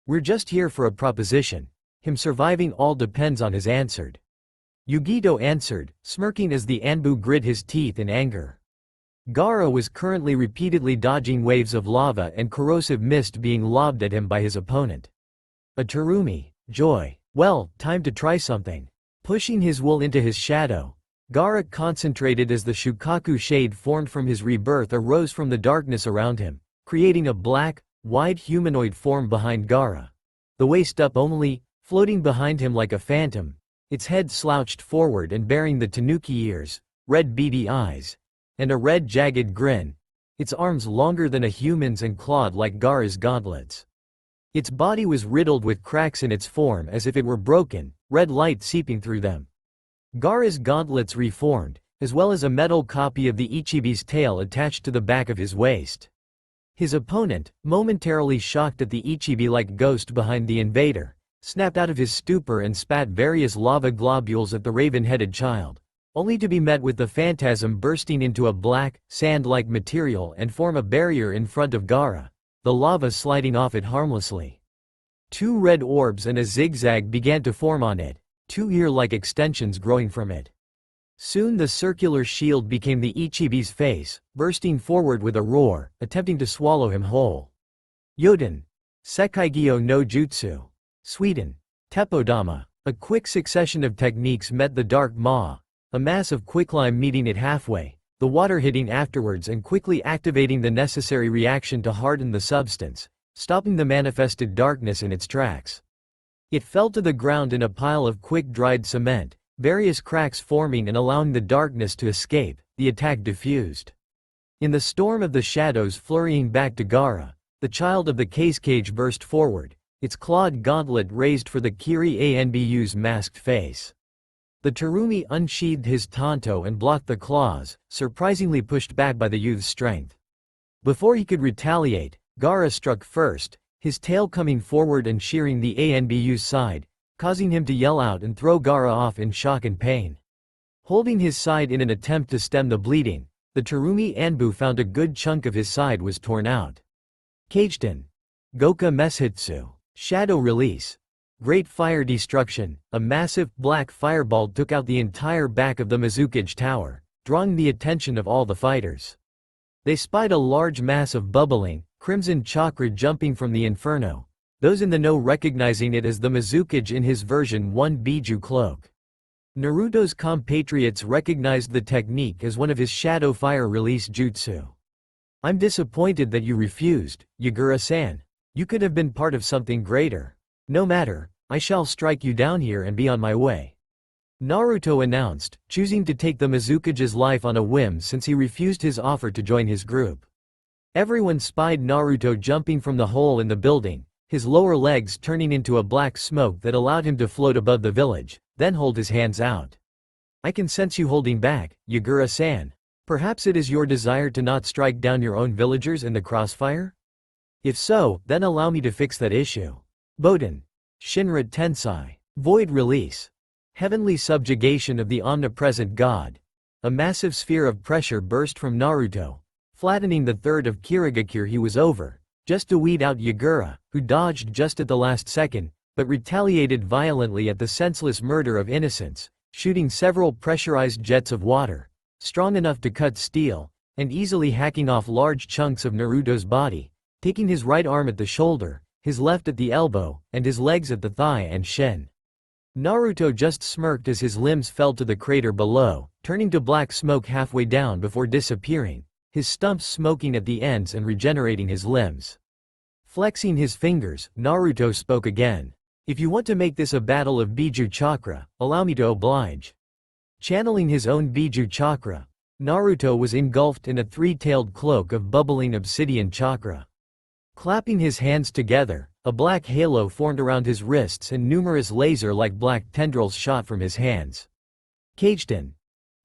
[SPEAKER 1] We're just here for a proposition. Him surviving all depends on his answered. Yugito answered, smirking as the Anbu grit his teeth in anger. Gaara was currently repeatedly dodging waves of lava and corrosive mist being lobbed at him by his opponent. A Terumi, joy. Well, time to try something. Pushing his will into his shadow, Gaara concentrated as the Shukaku shade formed from his rebirth arose from the darkness around him, creating a black, wide humanoid form behind Gaara. The waist up only, floating behind him like a phantom, its head slouched forward and bearing the tanuki ears, red beady eyes, and a red jagged grin, its arms longer than a human's and clawed like Gaara's gauntlets. Its body was riddled with cracks in its form as if it were broken, red light seeping through them. Gaara's gauntlets reformed, as well as a metal copy of the Ichibi's tail attached to the back of his waist. His opponent, momentarily shocked at the Ichibi-like ghost behind the invader, snapped out of his stupor and spat various lava globules at the raven-headed child, only to be met with the phantasm bursting into a black, sand-like material and form a barrier in front of Gaara, the lava sliding off it harmlessly. Two red orbs and a zigzag began to form on it, two ear-like extensions growing from it. Soon the circular shield became the Ichibi's face, bursting forward with a roar, attempting to swallow him whole. Yoden. Sekaigyo no Jutsu. Sweden. Teppodama. A quick succession of techniques met the dark maw, a mass of quicklime meeting it halfway, the water hitting afterwards and quickly activating the necessary reaction to harden the substance, stopping the manifested darkness in its tracks. It fell to the ground in a pile of quick-dried cement, various cracks forming and allowing the darkness to escape, the attack diffused. In the storm of the shadows flurrying back to Gaara, the child of the case-cage burst forward, its clawed gauntlet raised for the Kiri Anbu's masked face. The Terumi unsheathed his tanto and blocked the claws, surprisingly pushed back by the youth's strength. Before he could retaliate, Gaara struck first, his tail coming forward and shearing the Anbu's side, causing him to yell out and throw Gaara off in shock and pain. Holding his side in an attempt to stem the bleeding, the Terumi Anbu found a good chunk of his side was torn out. Kageten. Goka Meshitsu. Shadow release. Great fire destruction. A massive, black fireball took out the entire back of the Mizukage Tower, drawing the attention of all the fighters. They spied a large mass of bubbling, crimson chakra jumping from the inferno, those in the know recognizing it as the Mizukage in his version 1 Biju cloak. Naruto's compatriots recognized the technique as one of his shadow fire release jutsu. I'm disappointed that you refused, Yagura-san. You could have been part of something greater. No matter, I shall strike you down here and be on my way. Naruto announced, choosing to take the Mizukage's life on a whim since he refused his offer to join his group. Everyone spied Naruto jumping from the hole in the building, his lower legs turning into a black smoke that allowed him to float above the village, then hold his hands out. I can sense you holding back, Yagura-san. Perhaps it is your desire to not strike down your own villagers in the crossfire? If so, then allow me to fix that issue. Boden. Shinra Tensai. Void release. Heavenly subjugation of the omnipresent god. A massive sphere of pressure burst from Naruto, flattening the third of Kirigakure he was over, just to weed out Yagura, who dodged just at the last second, but retaliated violently at the senseless murder of innocents, shooting several pressurized jets of water, strong enough to cut steel, and easily hacking off large chunks of Naruto's body, taking his right arm at the shoulder, his left at the elbow, and his legs at the thigh and shin. Naruto just smirked as his limbs fell to the crater below, turning to black smoke halfway down before disappearing, his stumps smoking at the ends and regenerating his limbs. Flexing his fingers, Naruto spoke again. "If you want to make this a battle of Biju chakra, allow me to oblige." Channeling his own Biju chakra, Naruto was engulfed in a three-tailed cloak of bubbling obsidian chakra. Clapping his hands together, a black halo formed around his wrists and numerous laser-like black tendrils shot from his hands. Caged-in.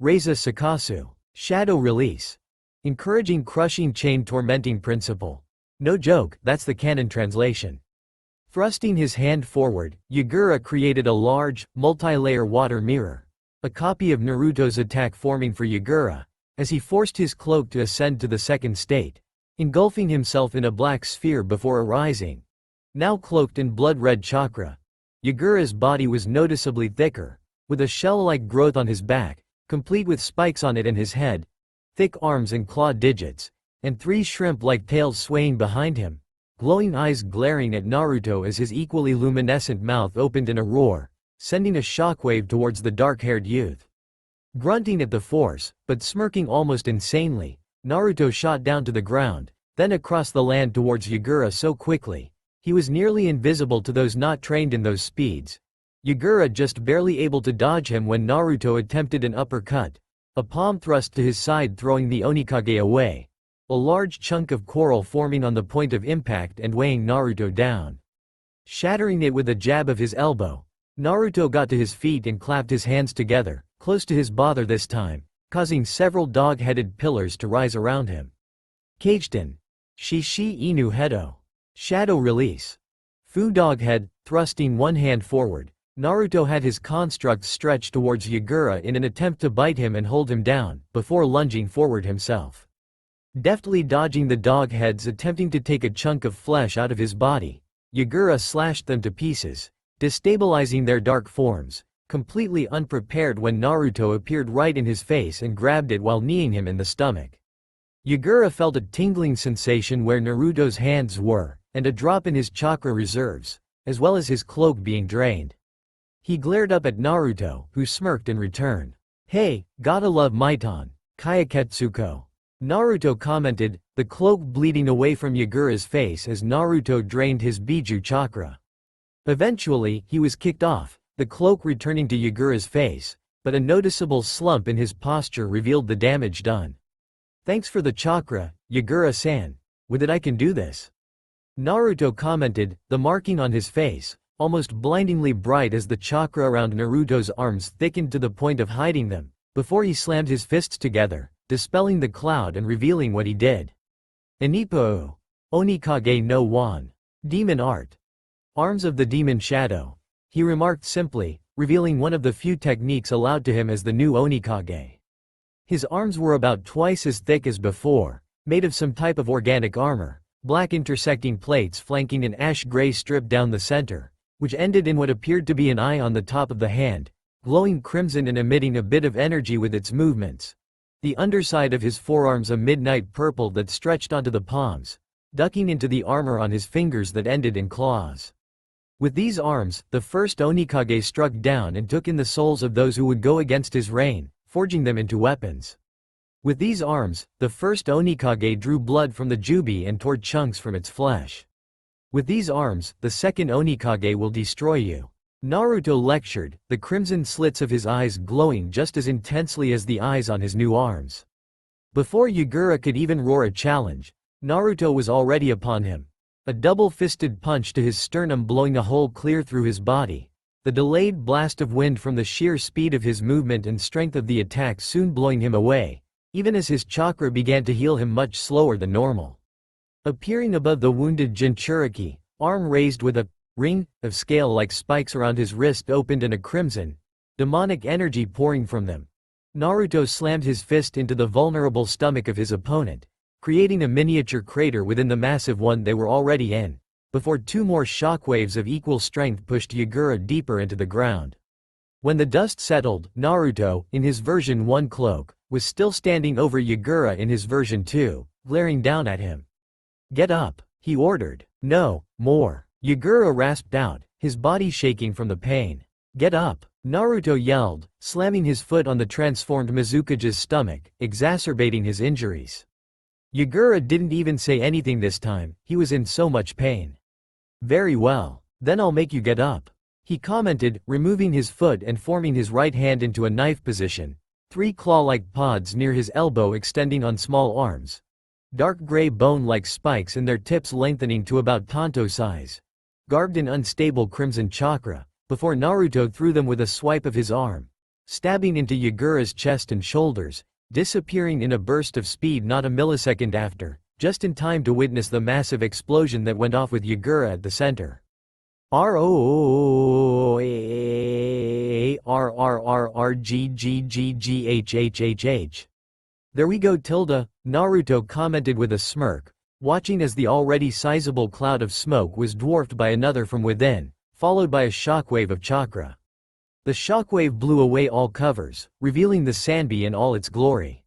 [SPEAKER 1] Reiza Sakasu. Shadow release. Encouraging crushing chain tormenting principle. No joke, that's the canon translation. Thrusting his hand forward, Yagura created a large, multi-layer water mirror. A copy of Naruto's attack forming for Yagura, as he forced his cloak to ascend to the second state, engulfing himself in a black sphere before arising. Now cloaked in blood-red chakra, Yagura's body was noticeably thicker, with a shell-like growth on his back, complete with spikes on it and his head, thick arms and clawed digits, and three shrimp-like tails swaying behind him, glowing eyes glaring at Naruto as his equally luminescent mouth opened in a roar, sending a shockwave towards the dark-haired youth. Grunting at the force, but smirking almost insanely, Naruto shot down to the ground, then across the land towards Yagura so quickly, he was nearly invisible to those not trained in those speeds. Yagura just barely able to dodge him when Naruto attempted an uppercut, a palm thrust to his side throwing the Onikage away, a large chunk of coral forming on the point of impact and weighing Naruto down. Shattering it with a jab of his elbow, Naruto got to his feet and clapped his hands together, close to his bother this time, causing several dog-headed pillars to rise around him. Caged-in. Shishi Inu Hedo. Shadow release. Fu Doghead, thrusting one hand forward, Naruto had his construct stretched towards Yagura in an attempt to bite him and hold him down, before lunging forward himself. Deftly dodging the dog heads attempting to take a chunk of flesh out of his body, Yagura slashed them to pieces, destabilizing their dark forms, completely unprepared when Naruto appeared right in his face and grabbed it while kneeing him in the stomach. Yagura felt a tingling sensation where Naruto's hands were, and a drop in his chakra reserves, as well as his cloak being drained. He glared up at Naruto, who smirked in return. "Hey, gotta love Maiton, Kayaketsuko." Naruto commented, the cloak bleeding away from Yagura's face as Naruto drained his Biju chakra. Eventually, he was kicked off, the cloak returning to Yagura's face, but a noticeable slump in his posture revealed the damage done. "Thanks for the chakra, Yagura-san. With it I can do this." Naruto commented, the marking on his face, almost blindingly bright as the chakra around Naruto's arms thickened to the point of hiding them, before he slammed his fists together, dispelling the cloud and revealing what he did. Enipo. Onikage no Wan. Demon art. Arms of the demon shadow. He remarked simply, revealing one of the few techniques allowed to him as the new Onikage. His arms were about twice as thick as before, made of some type of organic armor, black intersecting plates flanking an ash-gray strip down the center, which ended in what appeared to be an eye on the top of the hand, glowing crimson and emitting a bit of energy with its movements. The underside of his forearms a midnight purple that stretched onto the palms, ducking into the armor on his fingers that ended in claws. With these arms, the first Onikage struck down and took in the souls of those who would go against his reign, forging them into weapons. With these arms, the first Onikage drew blood from the Kyuubi and tore chunks from its flesh. With these arms, the second Onikage will destroy you. Naruto lectured, the crimson slits of his eyes glowing just as intensely as the eyes on his new arms. Before Yagura could even roar a challenge, Naruto was already upon him. A double-fisted punch to his sternum blowing a hole clear through his body. The delayed blast of wind from the sheer speed of his movement and strength of the attack soon blowing him away, even as his chakra began to heal him much slower than normal. Appearing above the wounded Jinchuriki, arm raised with a ring of scale-like spikes around his wrist opened and a crimson, demonic energy pouring from them. Naruto slammed his fist into the vulnerable stomach of his opponent, creating a miniature crater within the massive one they were already in, before two more shockwaves of equal strength pushed Yagura deeper into the ground. When the dust settled, Naruto, in his version 1 cloak, was still standing over Yagura in his version 2, glaring down at him. "Get up," he ordered. "No, more," Yagura rasped out, his body shaking from the pain. "Get up," Naruto yelled, slamming his foot on the transformed Mizukage's stomach, exacerbating his injuries. Yagura didn't even say anything this time, he was in so much pain. "Very well. Then I'll make you get up," he commented, removing his foot and forming his right hand into a knife position, 3 claw-like pods near his elbow extending on small arms. Dark gray bone-like spikes and their tips lengthening to about tanto size. Garbed in unstable crimson chakra, before Naruto threw them with a swipe of his arm, stabbing into Yagura's chest and shoulders, disappearing in a burst of speed not a millisecond after, just in time to witness the massive explosion that went off with Yagura at the center. ROOARRRRGGGGHHHH. "There we go tilde," Naruto commented with a smirk, watching as the already sizable cloud of smoke was dwarfed by another from within, followed by a shockwave of chakra. The shockwave blew away all covers, revealing the Sanbi in all its glory.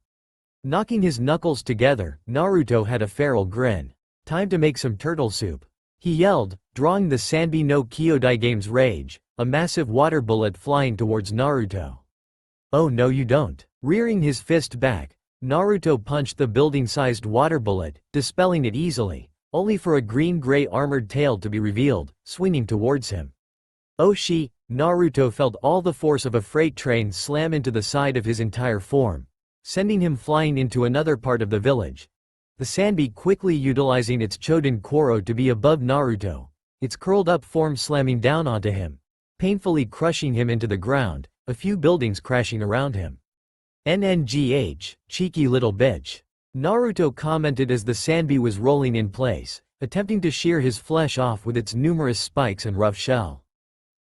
[SPEAKER 1] Knocking his knuckles together, Naruto had a feral grin. "Time to make some turtle soup," he yelled, drawing the Sanbi no Kyodaigame's rage, a massive water bullet flying towards Naruto. "Oh no you don't." Rearing his fist back, Naruto punched the building-sized water bullet, dispelling it easily, only for a green-gray armored tail to be revealed, swinging towards him. "Oh she!" Naruto felt all the force of a freight train slam into the side of his entire form, sending him flying into another part of the village. The Sanbi quickly utilizing its Choden Koro to be above Naruto, its curled-up form slamming down onto him, painfully crushing him into the ground, a few buildings crashing around him. "NNGH, cheeky little bitch," Naruto commented as the Sanbi was rolling in place, attempting to shear his flesh off with its numerous spikes and rough shell.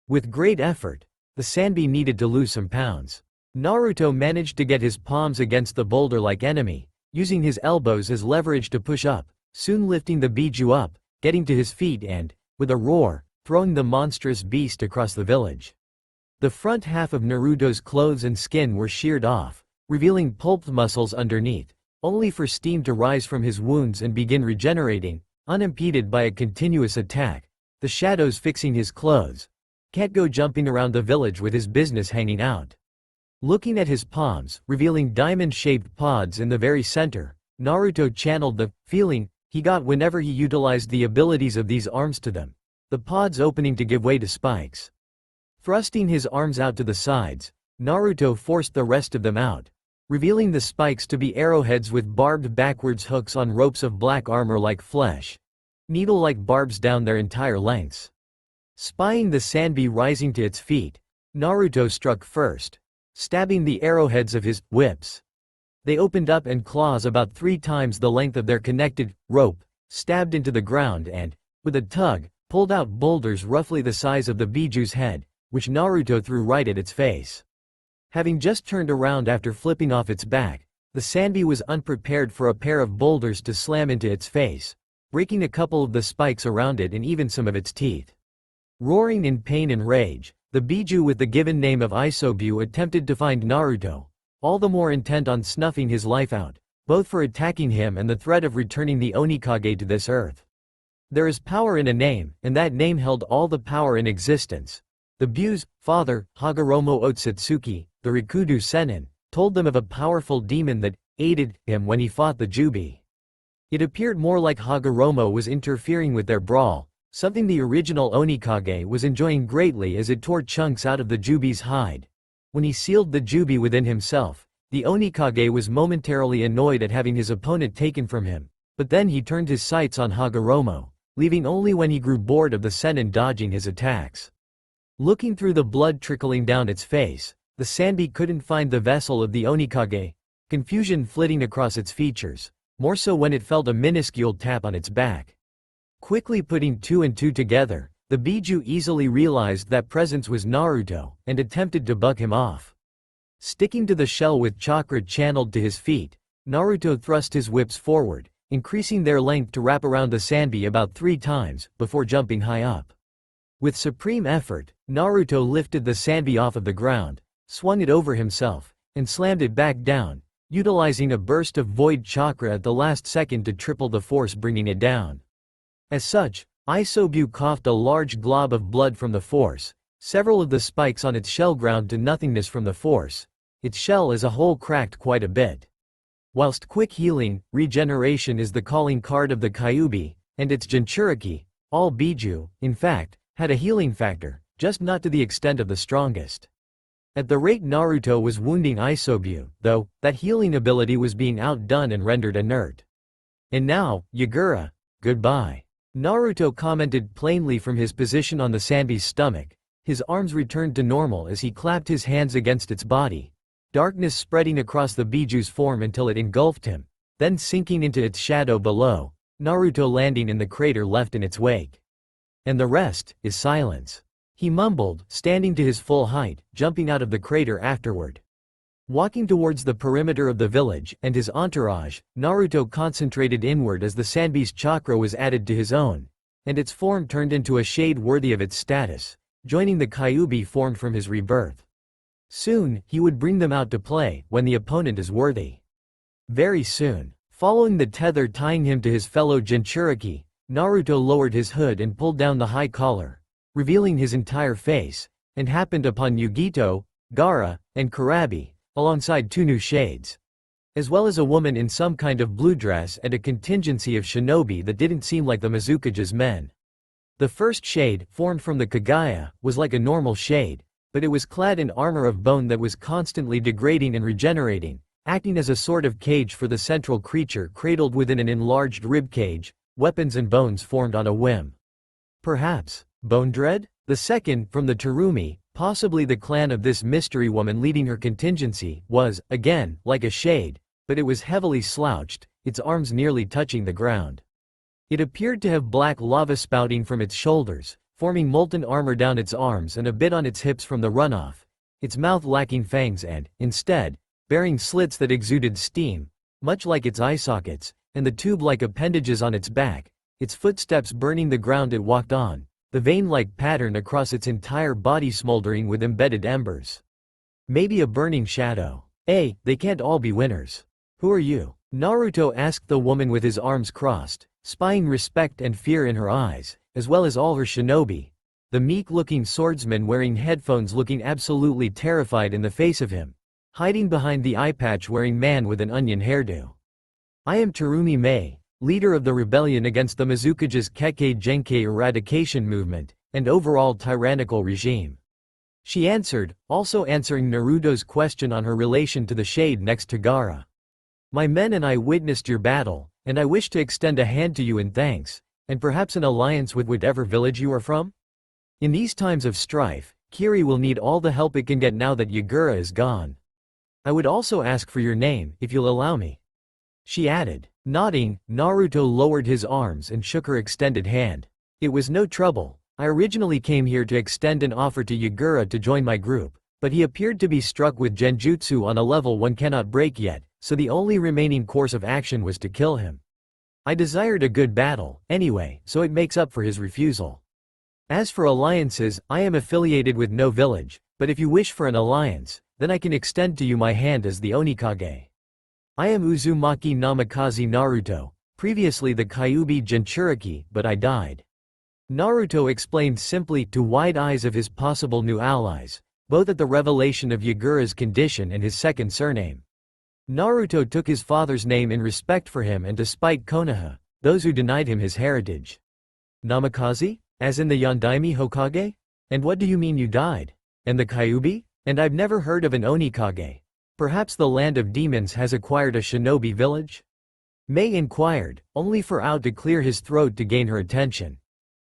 [SPEAKER 1] With great effort, the Sanbi needed to lose some pounds. Naruto managed to get his palms against the boulder-like enemy, using his elbows as leverage to push up, soon lifting the Biju up, getting to his feet and, with a roar, throwing the monstrous beast across the village. The front half of Naruto's clothes and skin were sheared off, revealing pulped muscles underneath, only for steam to rise from his wounds and begin regenerating, unimpeded by a continuous attack, the shadows fixing his clothes. Can't go jumping around the village with his business hanging out. Looking at his palms, revealing diamond-shaped pods in the very center, Naruto channeled the feeling he got whenever he utilized the abilities of these arms to them, the pods opening to give way to spikes. Thrusting his arms out to the sides, Naruto forced the rest of them out, revealing the spikes to be arrowheads with barbed backwards hooks on ropes of black armor like flesh, needle-like barbs down their entire lengths. Spying the Sanbi rising to its feet, Naruto struck first, stabbing the arrowheads of his whips. They opened up and claws about 3 times the length of their connected rope, stabbed into the ground and, with a tug, pulled out boulders roughly the size of the Biju's head, which Naruto threw right at its face. Having just turned around after flipping off its back, the Sanbi was unprepared for a pair of boulders to slam into its face, breaking a couple of the spikes around it and even some of its teeth. Roaring in pain and rage, the Biju with the given name of Isobu attempted to find Naruto, all the more intent on snuffing his life out, both for attacking him and the threat of returning the Onikage to this earth. There is power in a name, and that name held all the power in existence. The Bu's father, Hagoromo Otsutsuki, the Rikudu Sennin, told them of a powerful demon that aided him when he fought the Kyuubi. It appeared more like Hagoromo was interfering with their brawl, something the original Onikage was enjoying greatly as it tore chunks out of the Kyuubi's hide. When he sealed the Kyuubi within himself, the Onikage was momentarily annoyed at having his opponent taken from him, but then he turned his sights on Hagoromo, leaving only when he grew bored of the Sennin dodging his attacks. Looking through the blood trickling down its face, the Sanbi couldn't find the vessel of the Onikage, confusion flitting across its features, more so when it felt a minuscule tap on its back. Quickly putting 2 and 2 together, the Biju easily realized that presence was Naruto, and attempted to bug him off. Sticking to the shell with chakra channeled to his feet, Naruto thrust his whips forward, increasing their length to wrap around the Sanbi about 3 times, before jumping high up. With supreme effort, Naruto lifted the Sanbi off of the ground, swung it over himself, and slammed it back down, utilizing a burst of void chakra at the last second to triple the force, bringing it down. As such, Isobu coughed a large glob of blood from the force. Several of the spikes on its shell ground to nothingness from the force. Its shell as a whole cracked quite a bit. Whilst quick healing, regeneration is the calling card of the Kyuubi, and its Jinchuriki, all Biju, in fact, had a healing factor, just not to the extent of the strongest. At the rate Naruto was wounding Isobu, though, that healing ability was being outdone and rendered inert. And now, Yagura, goodbye. Naruto commented plainly from his position on the Sanbi's stomach. His arms returned to normal as he clapped his hands against its body. Darkness spreading across the Biju's form until it engulfed him, then sinking into its shadow below, Naruto landing in the crater left in its wake. And the rest is silence. He mumbled, standing to his full height, jumping out of the crater afterward. Walking towards the perimeter of the village and his entourage, Naruto concentrated inward as the Sanbi's chakra was added to his own, and its form turned into a shade worthy of its status, joining the Kyuubi formed from his rebirth. Soon, he would bring them out to play, when the opponent is worthy. Very soon. Following the tether tying him to his fellow Jinchuriki, Naruto lowered his hood and pulled down the high collar, revealing his entire face, and happened upon Yugito, Gaara, and Kurabi, alongside two new shades. As well as a woman in some kind of blue dress and a contingency of shinobi that didn't seem like the Mizukage's men. The first shade, formed from the Kagaya, was like a normal shade, but it was clad in armor of bone that was constantly degrading and regenerating, acting as a sort of cage for the central creature cradled within an enlarged rib cage, weapons and bones formed on a whim. Perhaps, Bone Dread? The second, from the Terumi, possibly the clan of this mystery woman leading her contingency, was, again, like a shade, but it was heavily slouched, its arms nearly touching the ground. It appeared to have black lava spouting from its shoulders, forming molten armor down its arms and a bit on its hips from the runoff, its mouth lacking fangs and, instead, bearing slits that exuded steam, much like its eye sockets, and the tube-like appendages on its back, its footsteps burning the ground it walked on, the vein-like pattern across its entire body smoldering with embedded embers. Maybe a burning shadow. Hey, they can't all be winners. Who are you? Naruto asked the woman with his arms crossed, spying respect and fear in her eyes, as well as all her shinobi. The meek-looking swordsman wearing headphones looking absolutely terrified in the face of him, hiding behind the eye patch wearing man with an onion hairdo. I am Terumi Mei, leader of the rebellion against the Mizukage's Kekkei Genkei eradication movement, and overall tyrannical regime. She answered, also answering Naruto's question on her relation to the shade next to Gaara. My men and I witnessed your battle, and I wish to extend a hand to you in thanks, and perhaps an alliance with whatever village you are from? In these times of strife, Kiri will need all the help it can get now that Yagura is gone. I would also ask for your name, if you'll allow me. She added. Nodding, Naruto lowered his arms and shook her extended hand. It was no trouble. I originally came here to extend an offer to Yagura to join my group, but he appeared to be struck with genjutsu on a level one cannot break yet, so the only remaining course of action was to kill him. I desired a good battle, anyway, so it makes up for his refusal. As for alliances, I am affiliated with no village, but if you wish for an alliance, then I can extend to you my hand as the Onikage. I am Uzumaki Namikaze Naruto, previously the Kyuubi Jinchuriki, but I died. Naruto explained simply to wide eyes of his possible new allies, both at the revelation of Yagura's condition and his second surname. Naruto took his father's name in respect for him and to spite Konoha, those who denied him his heritage. Namikaze? As in the Yondaime Hokage? And what do you mean you died? And the Kyuubi? And I've never heard of an Onikage. Perhaps the land of demons has acquired a shinobi village? Mei inquired, only for Ao to clear his throat to gain her attention.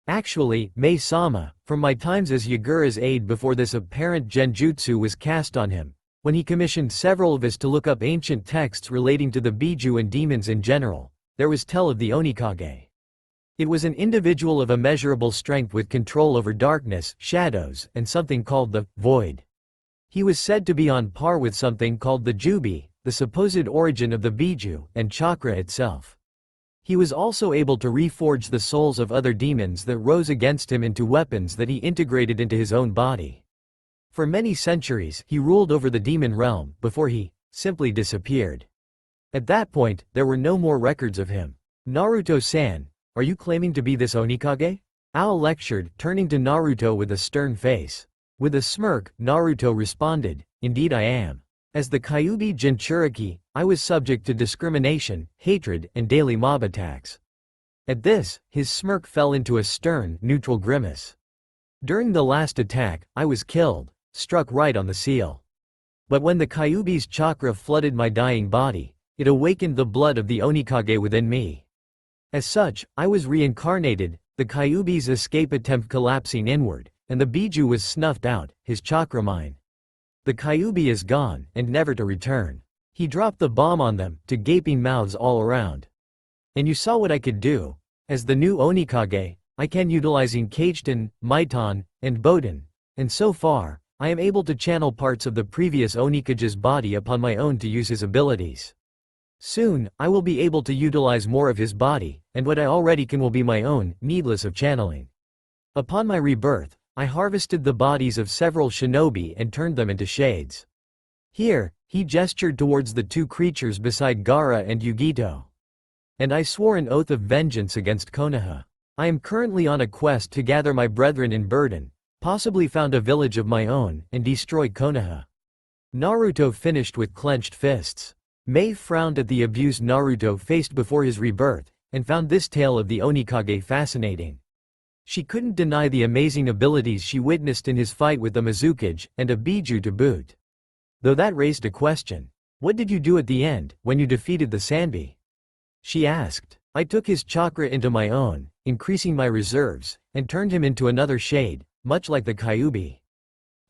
[SPEAKER 1] Actually, Mei-sama, from my times as Yagura's aide before this apparent genjutsu was cast on him, when he commissioned several of us to look up ancient texts relating to the Biju and demons in general, there was tell of the Onikage. It was an individual of immeasurable strength with control over darkness, shadows, and something called the void. He was said to be on par with something called the Jubi, the supposed origin of the Biju, and chakra itself. He was also able to reforge the souls of other demons that rose against him into weapons that he integrated into his own body. For many centuries, he ruled over the demon realm, before he simply disappeared. At that point, there were no more records of him. Naruto-san, are you claiming to be this Onikage? Ao lectured, turning to Naruto with a stern face. With a smirk, Naruto responded, indeed I am. As the Kyuubi Jinchuriki, I was subject to discrimination, hatred, and daily mob attacks. At this, his smirk fell into a stern, neutral grimace. During the last attack, I was killed, struck right on the seal. But when the Kyuubi's chakra flooded my dying body, it awakened the blood of the Onikage within me. As such, I was reincarnated, the Kyuubi's escape attempt collapsing inward, and the Biju was snuffed out, his chakra mine. The Kyuubi is gone, and never to return. He dropped the bomb on them, to gaping mouths all around. And you saw what I could do. As the new Onikage, I can utilizing Kageten, Maiton, and Boden, and so far, I am able to channel parts of the previous Onikage's body upon my own to use his abilities. Soon, I will be able to utilize more of his body, and what I already can will be my own, needless of channeling. Upon my rebirth, I harvested the bodies of several shinobi and turned them into shades. Here, he gestured towards the two creatures beside Gaara and Yugito. And I swore an oath of vengeance against Konoha. I am currently on a quest to gather my brethren in Burden, possibly found a village of my own, and destroy Konoha. Naruto finished with clenched fists. Mei frowned at the abuse Naruto faced before his rebirth, and found this tale of the Onikage fascinating. She couldn't deny the amazing abilities she witnessed in his fight with the Mizukage, and a Biju to boot. Though that raised a question. What did you do at the end, when you defeated the Sanbi? She asked. I took his chakra into my own, increasing my reserves, and turned him into another shade, much like the Kyuubi.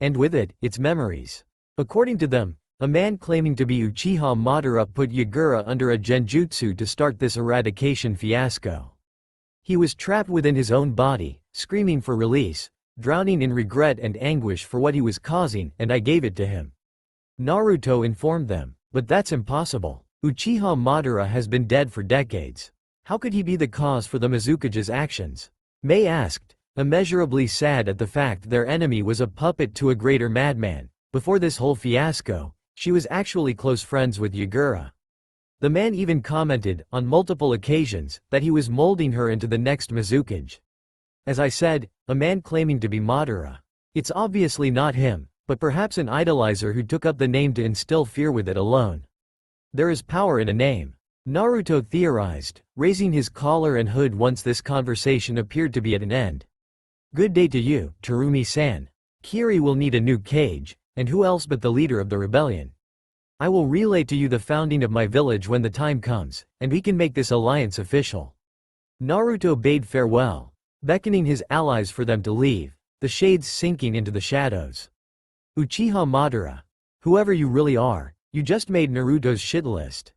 [SPEAKER 1] And with it, its memories. According to them, a man claiming to be Uchiha Madara put Yagura under a genjutsu to start this eradication fiasco. He was trapped within his own body, screaming for release, drowning in regret and anguish for what he was causing, and I gave it to him. Naruto informed them, but that's impossible. Uchiha Madara has been dead for decades. How could he be the cause for the Mizukage's actions? Mei asked, immeasurably sad at the fact their enemy was a puppet to a greater madman. Before this whole fiasco, she was actually close friends with Yagura. The man even commented, on multiple occasions, that he was molding her into the next Mizukage. As I said, a man claiming to be Madara. It's obviously not him, but perhaps an idolizer who took up the name to instill fear with it alone. There is power in a name. Naruto theorized, raising his collar and hood once this conversation appeared to be at an end. Good day to you, Terumi-san. Kiri will need a new cage, and who else but the leader of the rebellion? I will relay to you the founding of my village when the time comes, and we can make this alliance official. Naruto bade farewell, beckoning his allies for them to leave, the shades sinking into the shadows. Uchiha Madara. Whoever you really are, you just made Naruto's shit list.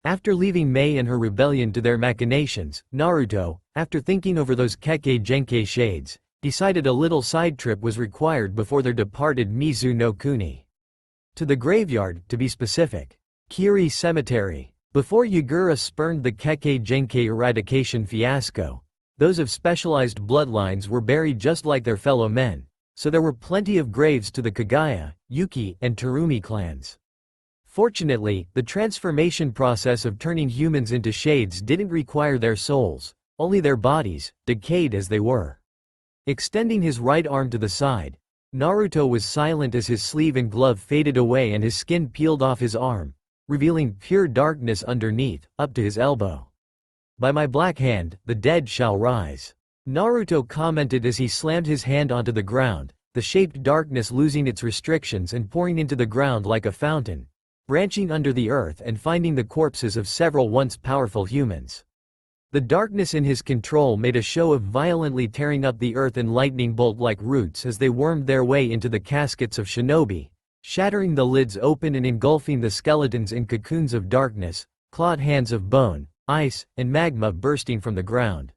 [SPEAKER 1] After leaving Mei and her rebellion to their machinations, Naruto, after thinking over those Kekkei Genkai shades, decided a little side trip was required before their departed Mizu no Kuni. To the graveyard, to be specific. Kiri Cemetery. Before Yagura spurned the Kekkei Genkai eradication fiasco, those of specialized bloodlines were buried just like their fellow men, so there were plenty of graves to the Kagaya, Yuki, and Terumi clans. Fortunately, the transformation process of turning humans into shades didn't require their souls, only their bodies, decayed as they were. Extending his right arm to the side, Naruto was silent as his sleeve and glove faded away and his skin peeled off his arm, revealing pure darkness underneath, up to his elbow. By my black hand, the dead shall rise. Naruto commented as he slammed his hand onto the ground, the shaped darkness losing its restrictions and pouring into the ground like a fountain, branching under the earth and finding the corpses of several once powerful humans. The darkness in his control made a show of violently tearing up the earth in lightning bolt-like roots as they wormed their way into the caskets of shinobi, shattering the lids open and engulfing the skeletons in cocoons of darkness, clawed hands of bone, ice, and magma bursting from the ground.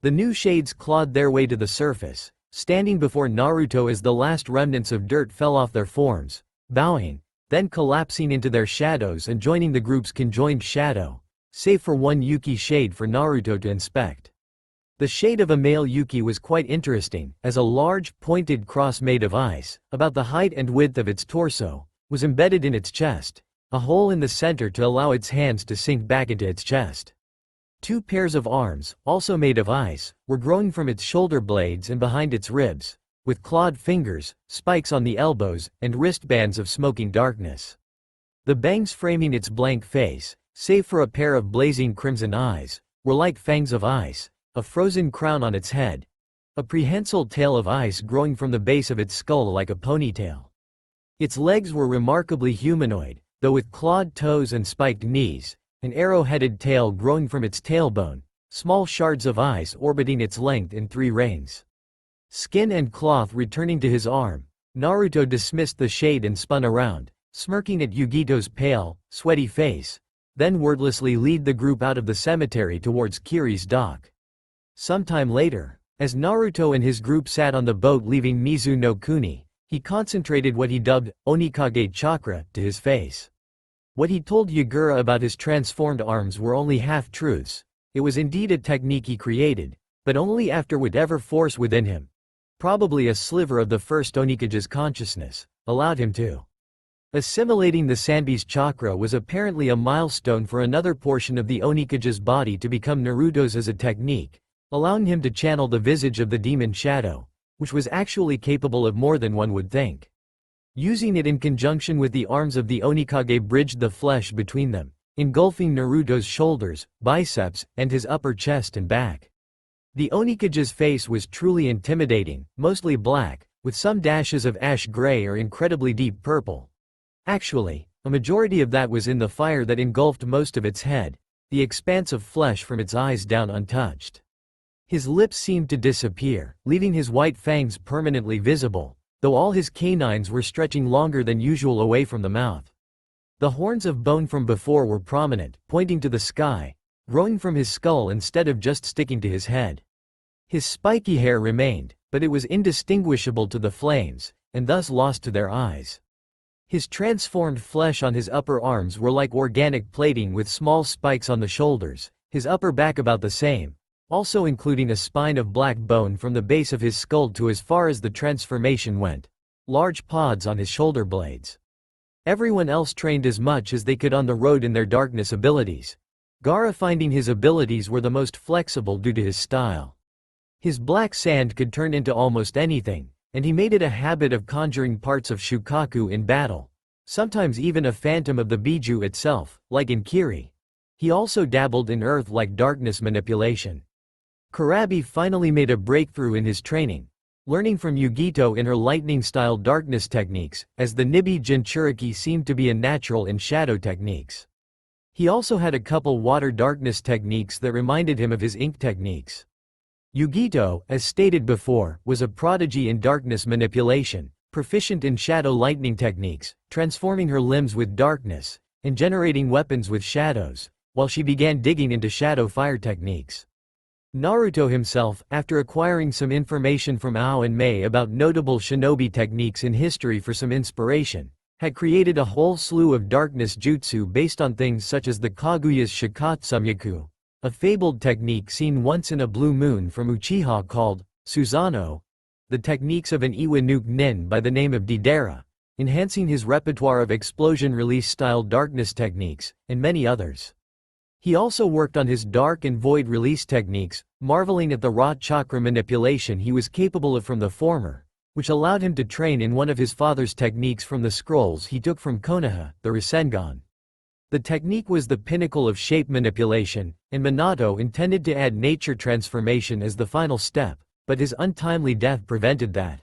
[SPEAKER 1] The new shades clawed their way to the surface, standing before Naruto as the last remnants of dirt fell off their forms, bowing, then collapsing into their shadows and joining the group's conjoined shadow, save for one Yuki shade for Naruto to inspect. The shade of a male Yuki was quite interesting, as a large, pointed cross made of ice, about the height and width of its torso, was embedded in its chest, a hole in the center to allow its hands to sink back into its chest. 2 pairs of arms, also made of ice, were growing from its shoulder blades and behind its ribs, with clawed fingers, spikes on the elbows, and wristbands of smoking darkness. The bangs framing its blank face, save for a pair of blazing crimson eyes, were like fangs of ice, a frozen crown on its head, a prehensile tail of ice growing from the base of its skull like a ponytail. Its legs were remarkably humanoid, though with clawed toes and spiked knees, an arrow-headed tail growing from its tailbone, small shards of ice orbiting its length in 3 reins. Skin and cloth returning to his arm, Naruto dismissed the shade and spun around, smirking at Yugito's pale, sweaty face, then wordlessly lead the group out of the cemetery towards Kiri's dock. Sometime later, as Naruto and his group sat on the boat leaving Mizu no Kuni, he concentrated what he dubbed Onikage chakra to his face. What he told Yagura about his transformed arms were only half-truths. It was indeed a technique he created, but only after whatever force within him, probably a sliver of the first Onikage's consciousness, allowed him to. Assimilating the Sanbi's chakra was apparently a milestone for another portion of the Onikage's body to become Naruto's as a technique, allowing him to channel the visage of the demon shadow, which was actually capable of more than one would think. Using it in conjunction with the arms of the Onikage bridged the flesh between them, engulfing Naruto's shoulders, biceps, and his upper chest and back. The Onikage's face was truly intimidating, mostly black, with some dashes of ash gray or incredibly deep purple. Actually, a majority of that was in the fire that engulfed most of its head, the expanse of flesh from its eyes down untouched. His lips seemed to disappear, leaving his white fangs permanently visible, though all his canines were stretching longer than usual away from the mouth. The horns of bone from before were prominent, pointing to the sky, growing from his skull instead of just sticking to his head. His spiky hair remained, but it was indistinguishable to the flames, and thus lost to their eyes. His transformed flesh on his upper arms were like organic plating with small spikes on the shoulders, his upper back about the same, also including a spine of black bone from the base of his skull to as far as the transformation went, large pods on his shoulder blades. Everyone else trained as much as they could on the road in their darkness abilities, Gaara finding his abilities were the most flexible due to his style. His black sand could turn into almost anything, and he made it a habit of conjuring parts of Shukaku in battle, sometimes even a phantom of the Biju itself, like in Kiri. He also dabbled in earth-like darkness manipulation. Kurabi finally made a breakthrough in his training, learning from Yugito in her lightning-style darkness techniques, as the Nibi Jinchuriki seemed to be a natural in shadow techniques. He also had a couple water darkness techniques that reminded him of his ink techniques. Yugito, as stated before, was a prodigy in darkness manipulation, proficient in shadow lightning techniques, transforming her limbs with darkness, and generating weapons with shadows, while she began digging into shadow fire techniques. Naruto himself, after acquiring some information from Ao and Mei about notable shinobi techniques in history for some inspiration, had created a whole slew of darkness jutsu based on things such as the Kaguya's Shikatsumyaku, a fabled technique seen once in a blue moon from Uchiha called Susanoo, the techniques of an Iwa-nuke nin by the name of Deidara, enhancing his repertoire of explosion release style darkness techniques, and many others. He also worked on his dark and void release techniques, marveling at the raw chakra manipulation he was capable of from the former, which allowed him to train in one of his father's techniques from the scrolls he took from Konoha, the Rasengan. The technique was the pinnacle of shape manipulation, and Minato intended to add nature transformation as the final step, but his untimely death prevented that.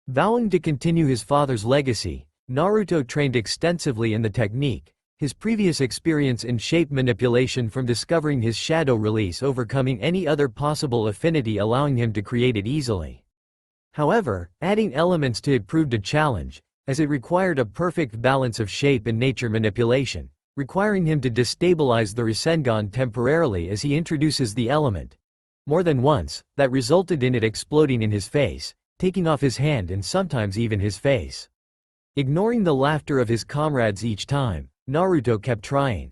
[SPEAKER 1] Vowing to continue his father's legacy, Naruto trained extensively in the technique, his previous experience in shape manipulation from discovering his shadow release overcoming any other possible affinity allowing him to create it easily. However, adding elements to it proved a challenge, as it required a perfect balance of shape and nature manipulation, requiring him to destabilize the Rasengan temporarily as he introduces the element. More than once, that resulted in it exploding in his face, taking off his hand and sometimes even his face. Ignoring the laughter of his comrades each time, Naruto kept trying.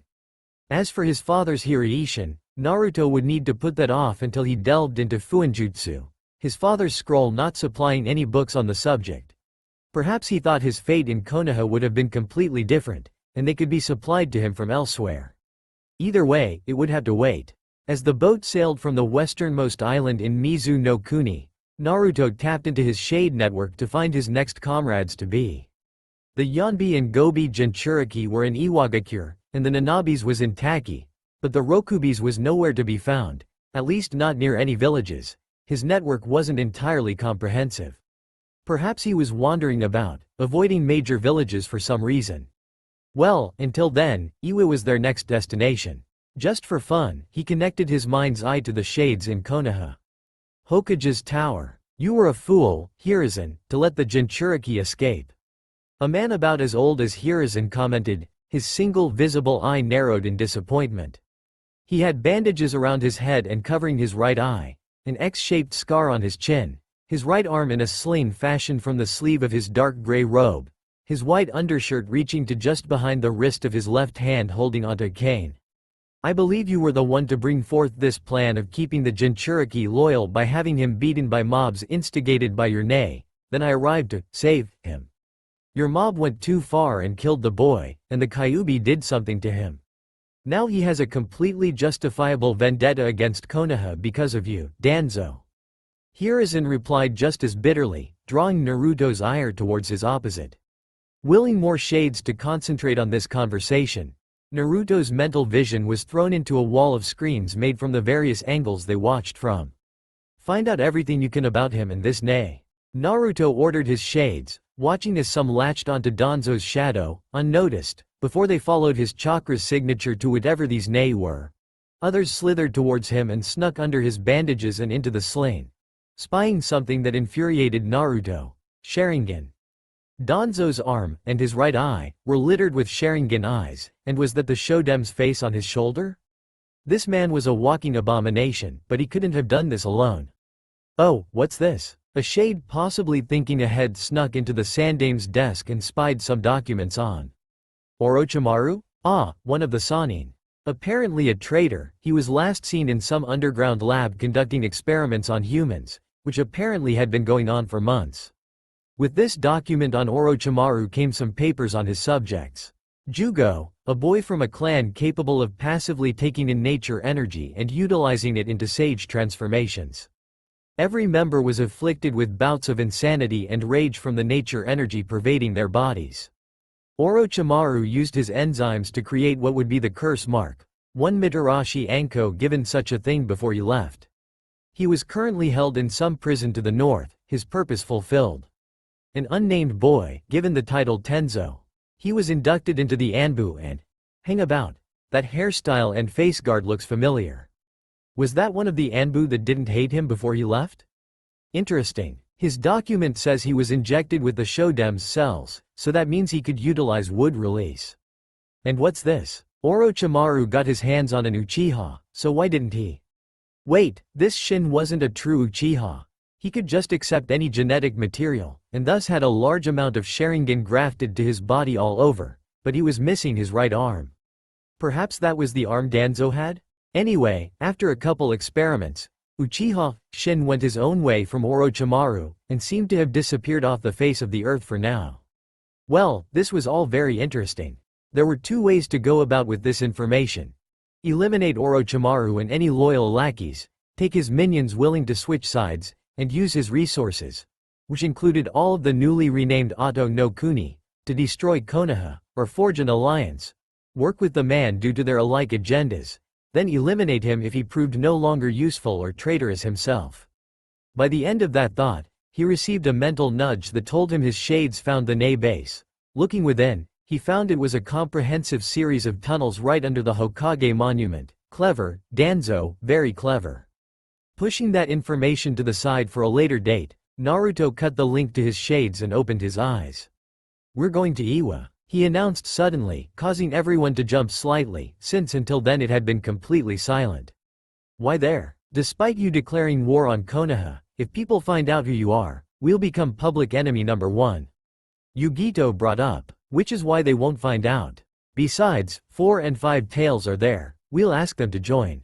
[SPEAKER 1] As for his father's Hiraishin, Naruto would need to put that off until he delved into Fuinjutsu, his father's scroll not supplying any books on the subject. Perhaps he thought his fate in Konoha would have been completely different, and they could be supplied to him from elsewhere. Either way, it would have to wait. As the boat sailed from the westernmost island in Mizu no Kuni, Naruto tapped into his shade network to find his next comrades to be. The Yonbi and Gobi Jinchuriki were in Iwagakure, and the Nanabis was in Taki, but the Rokubis was nowhere to be found, at least not near any villages. His network wasn't entirely comprehensive. Perhaps he was wandering about, avoiding major villages for some reason. Well, until then, Iwa was their next destination. Just for fun, he connected his mind's eye to the shades in Konoha. Hokage's tower. You were a fool, Hiruzen, to let the Jinchuriki escape. A man about as old as Hiruzen commented, his single visible eye narrowed in disappointment. He had bandages around his head and covering his right eye, an X-shaped scar on his chin, his right arm in a sling fashioned from the sleeve of his dark gray robe, his white undershirt reaching to just behind the wrist of his left hand holding onto a cane. I believe you were the one to bring forth this plan of keeping the Jinchuriki loyal by having him beaten by mobs instigated by your nay, then I arrived to save him. Your mob went too far and killed the boy, and the Kyuubi did something to him. Now he has a completely justifiable vendetta against Konoha because of you, Danzo. Hiruzen replied just as bitterly, drawing Naruto's ire towards his opposite. Willing more shades to concentrate on this conversation, Naruto's mental vision was thrown into a wall of screens made from the various angles they watched from. Find out everything you can about him and this nay. Naruto ordered his shades, watching as some latched onto Danzo's shadow, unnoticed, before they followed his chakra's signature to whatever these nay were. Others slithered towards him and snuck under his bandages and into the sling. Spying something that infuriated Naruto. Sharingan. Danzo's arm, and his right eye, were littered with Sharingan eyes, and was that the Shodem's face on his shoulder? This man was a walking abomination, but he couldn't have done this alone. Oh, what's this? A shade possibly thinking ahead snuck into the Sandame's desk and spied some documents on Orochimaru? Ah, one of the Sannin. Apparently a traitor, he was last seen in some underground lab conducting experiments on humans, which apparently had been going on for months. With this document on Orochimaru came some papers on his subjects. Jugo, a boy from a clan capable of passively taking in nature energy and utilizing it into sage transformations. Every member was afflicted with bouts of insanity and rage from the nature energy pervading their bodies. Orochimaru used his enzymes to create what would be the curse mark. One Mitarashi Anko given such a thing before he left. He was currently held in some prison to the north, his purpose fulfilled. An unnamed boy, given the title Tenzo. He was inducted into the Anbu and hang about. That hairstyle and face guard looks familiar. Was that one of the Anbu that didn't hate him before he left? Interesting. His document says he was injected with the Shodem's cells, so that means he could utilize wood release. And what's this? Orochimaru got his hands on an Uchiha, so why didn't he? Wait, this Shin wasn't a true Uchiha. He could just accept any genetic material, and thus had a large amount of Sharingan grafted to his body all over, but he was missing his right arm. Perhaps that was the arm Danzo had? Anyway, after a couple experiments, Uchiha Shin went his own way from Orochimaru, and seemed to have disappeared off the face of the earth for now. Well, this was all very interesting. There were two ways to go about with this information. Eliminate Orochimaru and any loyal lackeys, take his minions willing to switch sides, and use his resources, which included all of the newly renamed Oto no Kuni, to destroy Konoha, or forge an alliance, work with the man due to their alike agendas, then eliminate him if he proved no longer useful or traitorous himself. By the end of that thought, he received a mental nudge that told him his shades found the Nei base. Looking within, he found it was a comprehensive series of tunnels right under the Hokage monument. Clever, Danzo, very clever. Pushing that information to the side for a later date, Naruto cut the link to his shades and opened his eyes. We're going to Iwa, he announced suddenly, causing everyone to jump slightly, since until then it had been completely silent. Why there? Despite you declaring war on Konoha, if people find out who you are, we'll become public enemy number one. Yugito brought up, which is why they won't find out. Besides, 4 and 5 tails are there, we'll ask them to join.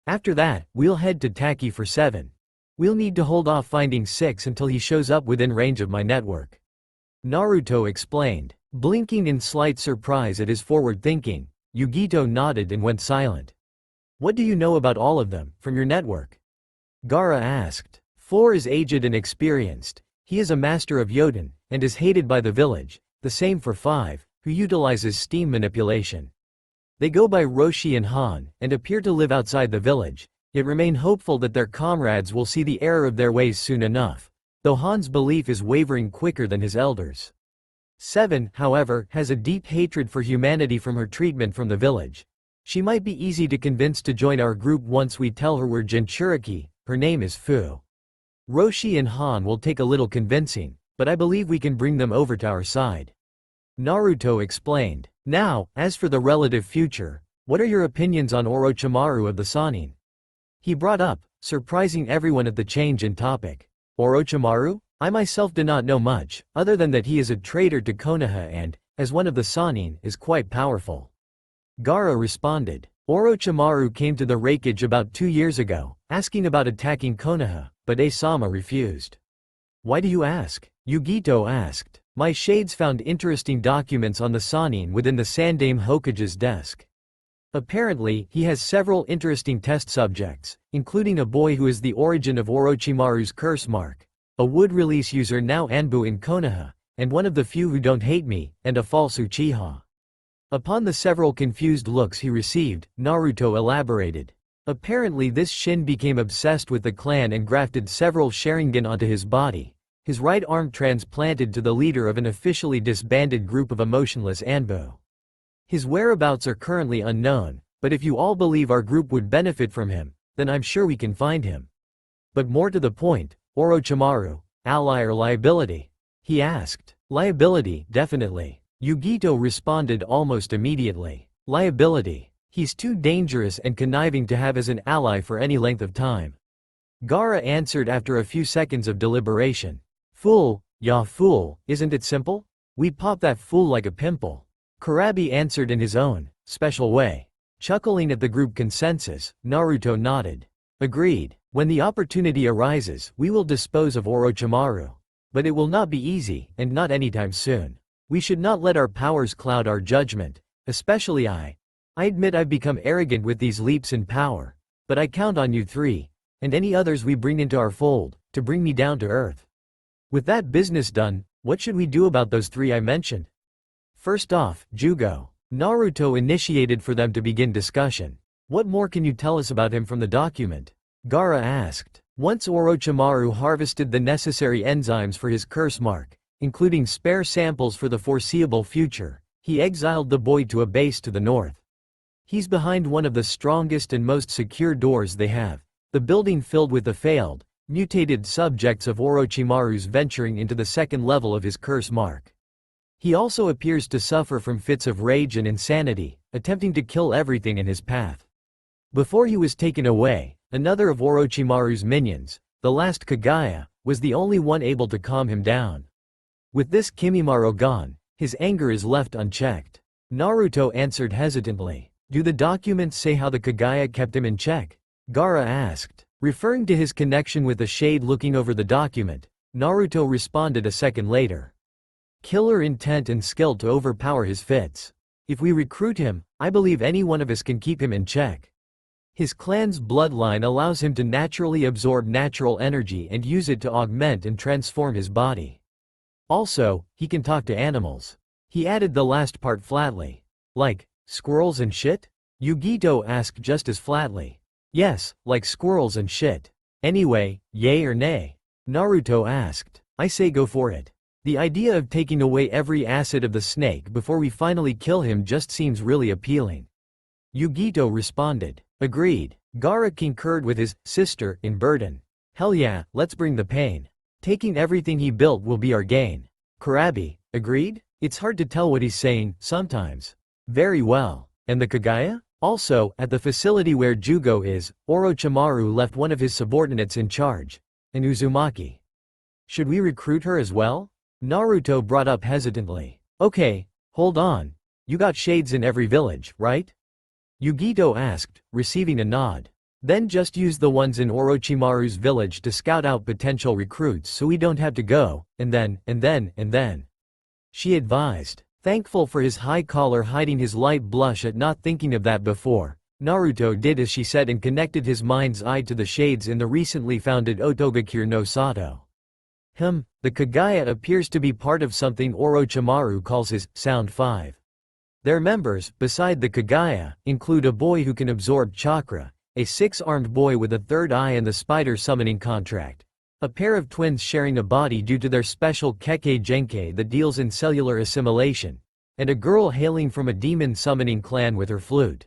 [SPEAKER 1] After that, we'll head to Taki for 7. We'll need to hold off finding 6 until he shows up within range of my network. Naruto explained. Blinking in slight surprise at his forward thinking, Yugito nodded and went silent. What do you know about all of them, from your network? Gaara asked. 4 is aged and experienced. He is a master of Yoden, and is hated by the village. The same for 5, who utilizes steam manipulation. They go by Roshi and Han, and appear to live outside the village, yet remain hopeful that their comrades will see the error of their ways soon enough, though Han's belief is wavering quicker than his elders. 7, however, has a deep hatred for humanity from her treatment from the village. She might be easy to convince to join our group once we tell her we're Jinchuriki. Her name is Fu. Roshi and Han will take a little convincing, but I believe we can bring them over to our side. Naruto explained. Now, as for the relative future, what are your opinions on Orochimaru of the Sannin? He brought up, surprising everyone at the change in topic. Orochimaru? I myself do not know much, other than that he is a traitor to Konoha and, as one of the Sannin, is quite powerful. Gaara responded. Orochimaru came to the Raikage about 2 years ago, asking about attacking Konoha, but Asama refused. Why do you ask? Yugito asked. My shades found interesting documents on the Sannin within the Sandaime Hokage's desk. Apparently, he has several interesting test subjects, including a boy who is the origin of Orochimaru's curse mark, a wood release user now Anbu in Konoha, and one of the few who don't hate me, and a false Uchiha. Upon the several confused looks he received, Naruto elaborated. Apparently this Shin became obsessed with the clan and grafted several Sharingan onto his body, his right arm transplanted to the leader of an officially disbanded group of emotionless Anbu. His whereabouts are currently unknown, but if you all believe our group would benefit from him, then I'm sure we can find him. But more to the point, Orochimaru, ally or liability? He asked. Liability, definitely. Yugito responded almost immediately. Liability. He's too dangerous and conniving to have as an ally for any length of time. Gaara answered after a few seconds of deliberation. Fool, ya fool, isn't it simple? We pop that fool like a pimple. Kurabi answered in his own, special way. Chuckling at the group consensus, Naruto nodded. Agreed. When the opportunity arises, we will dispose of Orochimaru. But it will not be easy, and not anytime soon. We should not let our powers cloud our judgment, especially I. I admit I've become arrogant with these leaps in power, but I count on you 3, and any others we bring into our fold, to bring me down to earth. With that business done, what should we do about those 3 I mentioned? First off, Jugo. Naruto initiated for them to begin discussion. What more can you tell us about him from the document? Gaara asked. Once Orochimaru harvested the necessary enzymes for his curse mark, including spare samples for the foreseeable future, he exiled the boy to a base to the north. He's behind one of the strongest and most secure doors they have, the building filled with the failed, mutated subjects of Orochimaru's venturing into the second level of his curse mark. He also appears to suffer from fits of rage and insanity, attempting to kill everything in his path. Before he was taken away, another of Orochimaru's minions, the last Kagaya, was the only one able to calm him down. With this Kimimaro gone, his anger is left unchecked. Naruto answered hesitantly. Do the documents say how the Kagaya kept him in check? Gaara asked. Referring to his connection with the shade looking over the document, Naruto responded a second later. Killer intent and skill to overpower his fits. If we recruit him, I believe any one of us can keep him in check. His clan's bloodline allows him to naturally absorb natural energy and use it to augment and transform his body. Also, he can talk to animals. He added the last part flatly. Like, squirrels and shit? Yugito asked just as flatly. Yes, like squirrels and shit. Anyway, yay or nay? Naruto asked. I say go for it. The idea of taking away every acid of the snake before we finally kill him just seems really appealing. Yugito responded. Agreed. Gaara concurred with his sister in burden. Hell yeah, let's bring the pain. Taking everything he built will be our gain. Kurabi, agreed? It's hard to tell what he's saying, sometimes. Very well. And the Kagaya? Also, at the facility where Jugo is, Orochimaru left one of his subordinates in charge, an Uzumaki. Should we recruit her as well? Naruto brought up hesitantly. Okay, hold on. You got shades in every village, right? Yugito asked, receiving a nod. Then just use the ones in Orochimaru's village to scout out potential recruits so we don't have to go, and then. She advised. Thankful for his high collar hiding his light blush at not thinking of that before, Naruto did as she said and connected his mind's eye to the shades in the recently founded Otogakure no Sato. The Kagaya appears to be part of something Orochimaru calls his Sound 5. Their members, beside the Kagaya, include a boy who can absorb chakra, a six-armed boy with a third eye and the spider summoning contract, a pair of twins sharing a body due to their special Kekkei Genkai that deals in cellular assimilation, and a girl hailing from a demon summoning clan with her flute.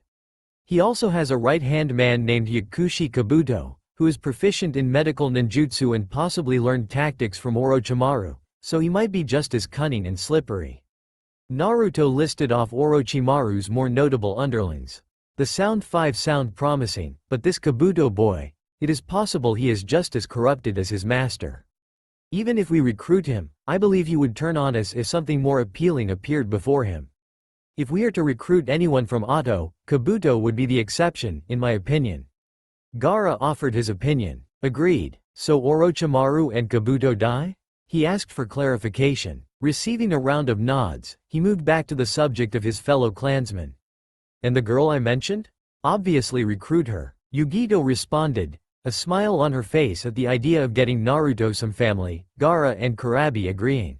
[SPEAKER 1] He also has a right-hand man named Yakushi Kabuto, who is proficient in medical ninjutsu and possibly learned tactics from Orochimaru, so he might be just as cunning and slippery. Naruto listed off Orochimaru's more notable underlings. The Sound 5 sound promising, but this Kabuto boy, it is possible he is just as corrupted as his master. Even if we recruit him, I believe he would turn on us if something more appealing appeared before him. If we are to recruit anyone from Otto, Kabuto would be the exception, in my opinion. Gaara offered his opinion. Agreed. So Orochimaru and Kabuto die? He asked for clarification. Receiving a round of nods, he moved back to the subject of his fellow clansmen. And the girl I mentioned? Obviously recruit her. Yugito responded, a smile on her face at the idea of getting Naruto some family, Gaara and Kurabi agreeing.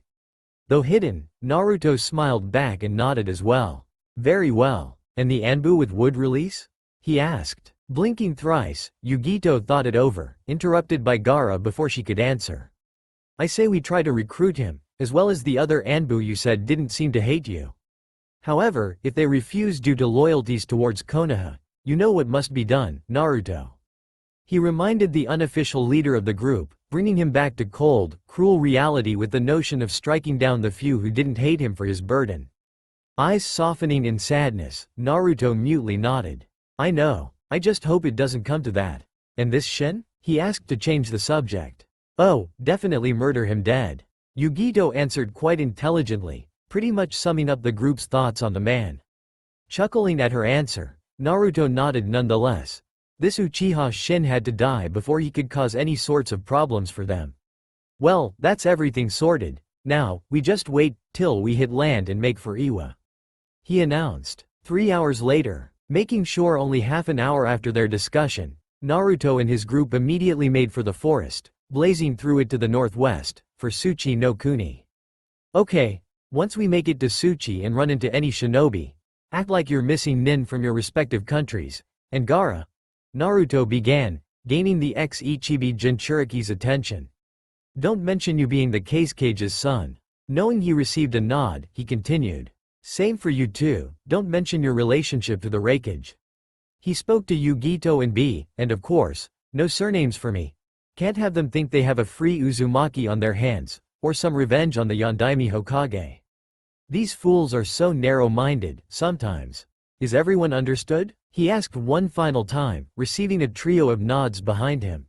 [SPEAKER 1] Though hidden, Naruto smiled back and nodded as well. Very well. And the Anbu with wood release? He asked. Blinking thrice, Yugito thought it over, interrupted by Gaara before she could answer. I say we try to recruit him, as well as the other Anbu you said didn't seem to hate you. However, if they refuse due to loyalties towards Konoha, you know what must be done, Naruto. He reminded the unofficial leader of the group, bringing him back to cold, cruel reality with the notion of striking down the few who didn't hate him for his burden. Eyes softening in sadness, Naruto mutely nodded. I know. I just hope it doesn't come to that. And this Shin? He asked to change the subject. Oh, definitely murder him dead. Yugito answered quite intelligently, pretty much summing up the group's thoughts on the man. Chuckling at her answer, Naruto nodded nonetheless. This Uchiha Shin had to die before he could cause any sorts of problems for them. Well, that's everything sorted. Now, we just wait till we hit land and make for Iwa. He announced. 3 hours later, making sure only half an hour after their discussion, Naruto and his group immediately made for the forest, blazing through it to the northwest, for Tsuchi no Kuni. Okay, once we make it to Tsuchi and run into any shinobi, act like you're missing nin from your respective countries, and Gaara. Naruto began, gaining the ex-Ichibi Jinchuriki's attention. Don't mention you being the Kasuke's son. Knowing he received a nod, he continued. Same for you too, don't mention your relationship to the Raikage. He spoke to Yugito and B, and of course, no surnames for me. Can't have them think they have a free Uzumaki on their hands, or some revenge on the Yondaime Hokage. These fools are so narrow-minded, sometimes. Is everyone understood? He asked one final time, receiving a trio of nods behind him.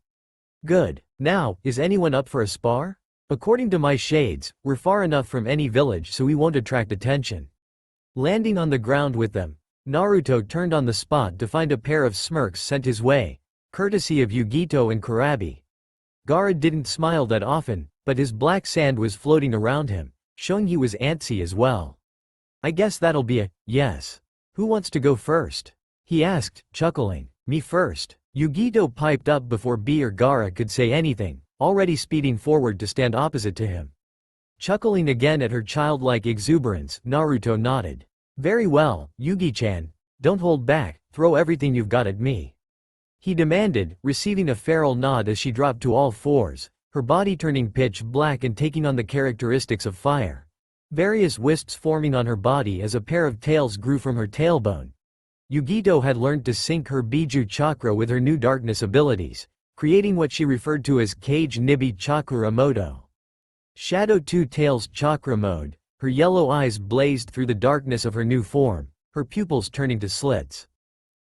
[SPEAKER 1] Good. Now, is anyone up for a spar? According to my shades, we're far enough from any village so we won't attract attention. Landing on the ground with them, Naruto turned on the spot to find a pair of smirks sent his way, courtesy of Yugito and Kurabi. Gaara didn't smile that often, but his black sand was floating around him, showing he was antsy as well. I guess that'll be a yes. Who wants to go first? He asked, chuckling. Me first. Yugito piped up before B or Gaara could say anything, already speeding forward to stand opposite to him. Chuckling again at her childlike exuberance, Naruto nodded. Very well, Yugi-chan, don't hold back, throw everything you've got at me. He demanded, receiving a feral nod as she dropped to all fours, her body turning pitch black and taking on the characteristics of fire. Various wisps forming on her body as a pair of tails grew from her tailbone. Yugito had learned to sync her Biju chakra with her new darkness abilities, creating what she referred to as Kage Nibi Chakra Moto. Shadow 2 Tails Chakra Mode, her yellow eyes blazed through the darkness of her new form, her pupils turning to slits.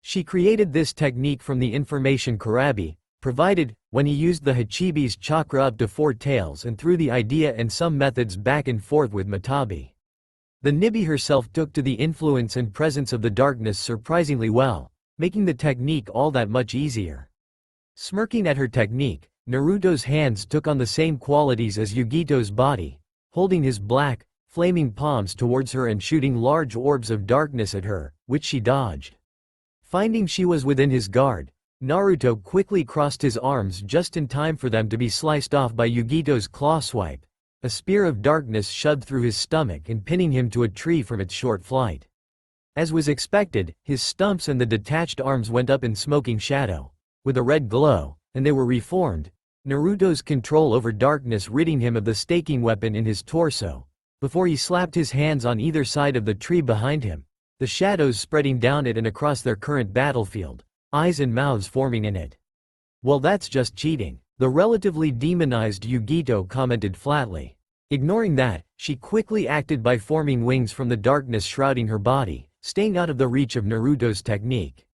[SPEAKER 1] She created this technique from the information Kurabi provided, when he used the Hachibi's chakra up to 4 tails and threw the idea and some methods back and forth with Matabi. The Nibi herself took to the influence and presence of the darkness surprisingly well, making the technique all that much easier. Smirking at her technique, Naruto's hands took on the same qualities as Yugito's body, holding his black, flaming palms towards her and shooting large orbs of darkness at her, which she dodged. Finding she was within his guard, Naruto quickly crossed his arms just in time for them to be sliced off by Yugito's claw swipe. A spear of darkness shoved through his stomach and pinning him to a tree from its short flight. As was expected, his stumps and the detached arms went up in smoking shadow, with a red glow, and they were reformed, Naruto's control over darkness ridding him of the staking weapon in his torso. Before he slapped his hands on either side of the tree behind him, the shadows spreading down it and across their current battlefield, eyes and mouths forming in it. "Well, that's just cheating," the relatively demonized Yugito commented flatly. Ignoring that, she quickly acted by forming wings from the darkness shrouding her body, staying out of the reach of Naruto's technique.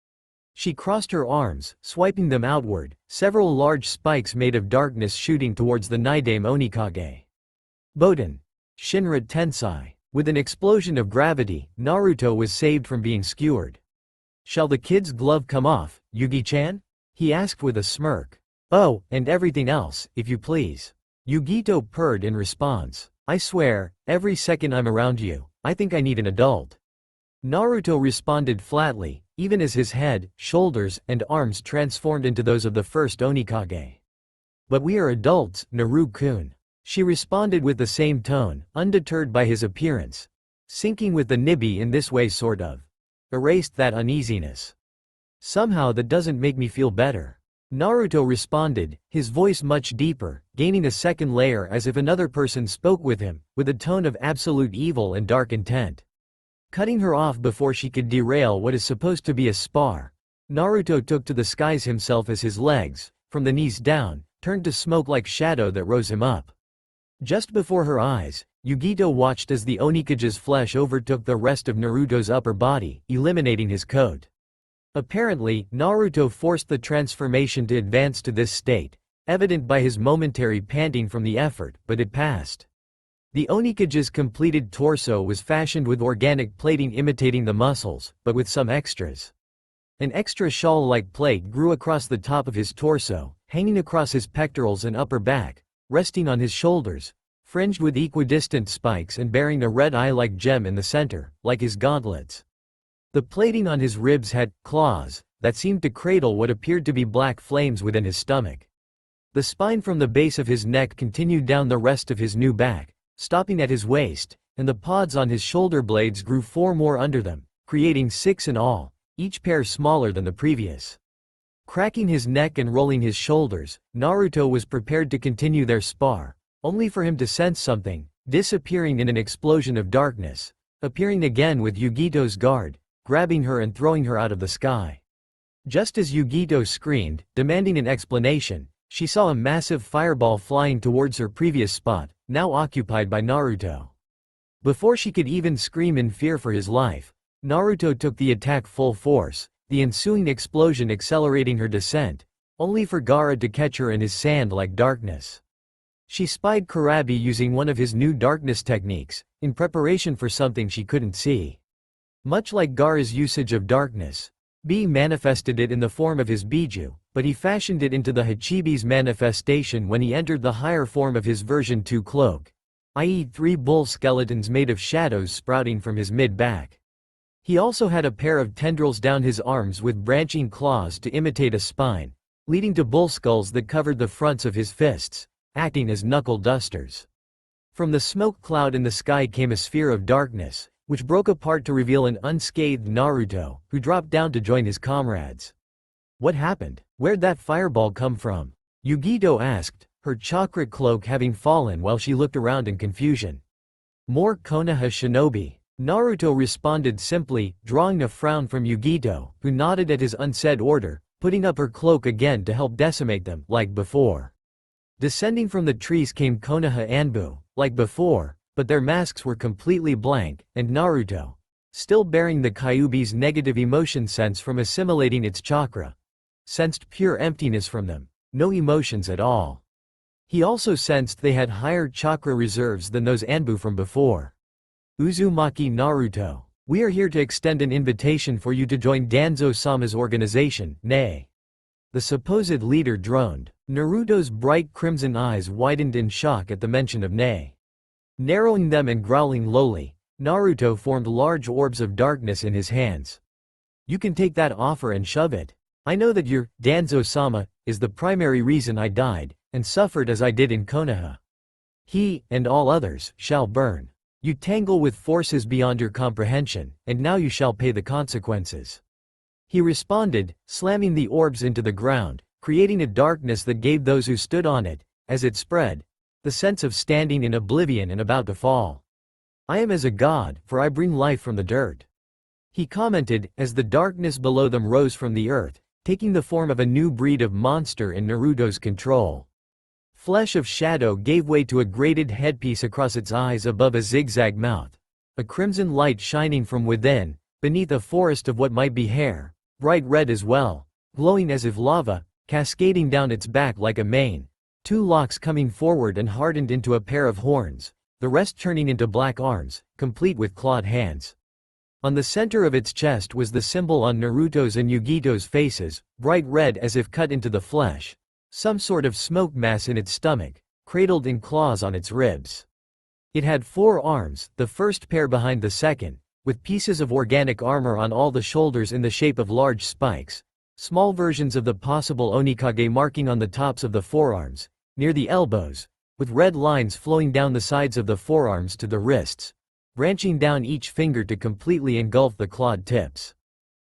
[SPEAKER 1] She crossed her arms, swiping them outward, several large spikes made of darkness shooting towards the Nidaime Onikage. Boden. Shinra Tensei. With an explosion of gravity, Naruto was saved from being skewered. "Shall the kid's glove come off, Yugi-chan?" he asked with a smirk. "Oh, and everything else, if you please," Yugito purred in response. "I swear, every second I'm around you, I think I need an adult." Naruto responded flatly, even as his head, shoulders, and arms transformed into those of the first Onikage. "But we are adults, Naru-kun," she responded with the same tone, undeterred by his appearance. Sinking with the Nibi in this way sort of erased that uneasiness. "Somehow that doesn't make me feel better," Naruto responded, his voice much deeper, gaining a second layer as if another person spoke with him, with a tone of absolute evil and dark intent. Cutting her off before she could derail what is supposed to be a spar, Naruto took to the skies himself as his legs, from the knees down, turned to smoke like shadow that rose him up. Just before her eyes, Yugito watched as the Onikage's flesh overtook the rest of Naruto's upper body, eliminating his coat. Apparently, Naruto forced the transformation to advance to this state, evident by his momentary panting from the effort, but it passed. The Onikage's completed torso was fashioned with organic plating imitating the muscles, but with some extras. An extra shawl-like plate grew across the top of his torso, hanging across his pectorals and upper back, resting on his shoulders, fringed with equidistant spikes and bearing a red eye-like gem in the center, like his gauntlets. The plating on his ribs had claws that seemed to cradle what appeared to be black flames within his stomach. The spine from the base of his neck continued down the rest of his new back, stopping at his waist, and the pods on his shoulder blades grew 4 more under them, creating 6 in all, each pair smaller than the previous. Cracking his neck and rolling his shoulders, Naruto was prepared to continue their spar, only for him to sense something, disappearing in an explosion of darkness, appearing again with Yugito's guard, grabbing her and throwing her out of the sky. Just as Yugito screamed, demanding an explanation, she saw a massive fireball flying towards her previous spot, now occupied by Naruto. Before she could even scream in fear for his life, Naruto took the attack full force, the ensuing explosion accelerating her descent, only for Gaara to catch her in his sand-like darkness. She spied Kurabi using one of his new darkness techniques, in preparation for something she couldn't see. Much like Gaara's usage of darkness, B manifested it in the form of his Biju, but he fashioned it into the Hachibi's manifestation when he entered the higher form of his version 2 cloak, i.e. 3 bull skeletons made of shadows sprouting from his mid-back. He also had a pair of tendrils down his arms with branching claws to imitate a spine, leading to bull skulls that covered the fronts of his fists, acting as knuckle dusters. From the smoke cloud in the sky came a sphere of darkness, which broke apart to reveal an unscathed Naruto, who dropped down to join his comrades. "What happened? Where'd that fireball come from?" Yugito asked, her chakra cloak having fallen while she looked around in confusion. "More Konoha shinobi," Naruto responded simply, drawing a frown from Yugito, who nodded at his unsaid order, putting up her cloak again to help decimate them, like before. Descending from the trees came Konoha Anbu, like before, but their masks were completely blank, and Naruto, still bearing the Kyuubi's negative emotion sense from assimilating its chakra, sensed pure emptiness from them, no emotions at all. He also sensed they had higher chakra reserves than those Anbu from before. "Uzumaki Naruto, we are here to extend an invitation for you to join Danzo-sama's organization, nay." The supposed leader droned. Naruto's bright crimson eyes widened in shock at the mention of nay. Narrowing them and growling lowly, Naruto formed large orbs of darkness in his hands. You can take that offer and shove it. I know that your Danzo-sama is the primary reason I died, and suffered as I did in Konoha. He, and all others, shall burn. You tangle with forces beyond your comprehension, and now you shall pay the consequences. He responded, slamming the orbs into the ground, creating a darkness that gave those who stood on it, as it spread, the sense of standing in oblivion and about to fall. I am as a god, for I bring life from the dirt. He commented, as the darkness below them rose from the earth, taking the form of a new breed of monster in Naruto's control. Flesh of shadow gave way to a grated headpiece across its eyes above a zigzag mouth. A crimson light shining from within, beneath a forest of what might be hair, bright red as well, glowing as if lava, cascading down its back like a mane. 2 locks coming forward and hardened into a pair of horns, the rest turning into black arms, complete with clawed hands. On the center of its chest was the symbol on Naruto's and Yugito's faces, bright red as if cut into the flesh. Some sort of smoke mass in its stomach, cradled in claws on its ribs. It had 4 arms, the first pair behind the second, with pieces of organic armor on all the shoulders in the shape of large spikes, small versions of the possible Onikage marking on the tops of the forearms, near the elbows, with red lines flowing down the sides of the forearms to the wrists, branching down each finger to completely engulf the clawed tips.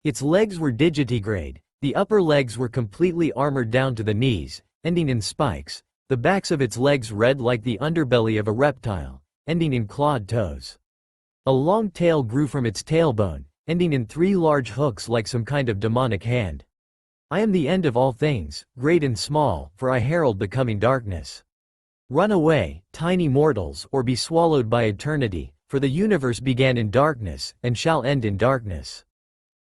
[SPEAKER 1] Its legs were digitigrade. The upper legs were completely armored down to the knees, ending in spikes, the backs of its legs red like the underbelly of a reptile, ending in clawed toes. A long tail grew from its tailbone, ending in 3 large hooks like some kind of demonic hand. I am the end of all things, great and small, for I herald the coming darkness. Run away, tiny mortals, or be swallowed by eternity, for the universe began in darkness, and shall end in darkness.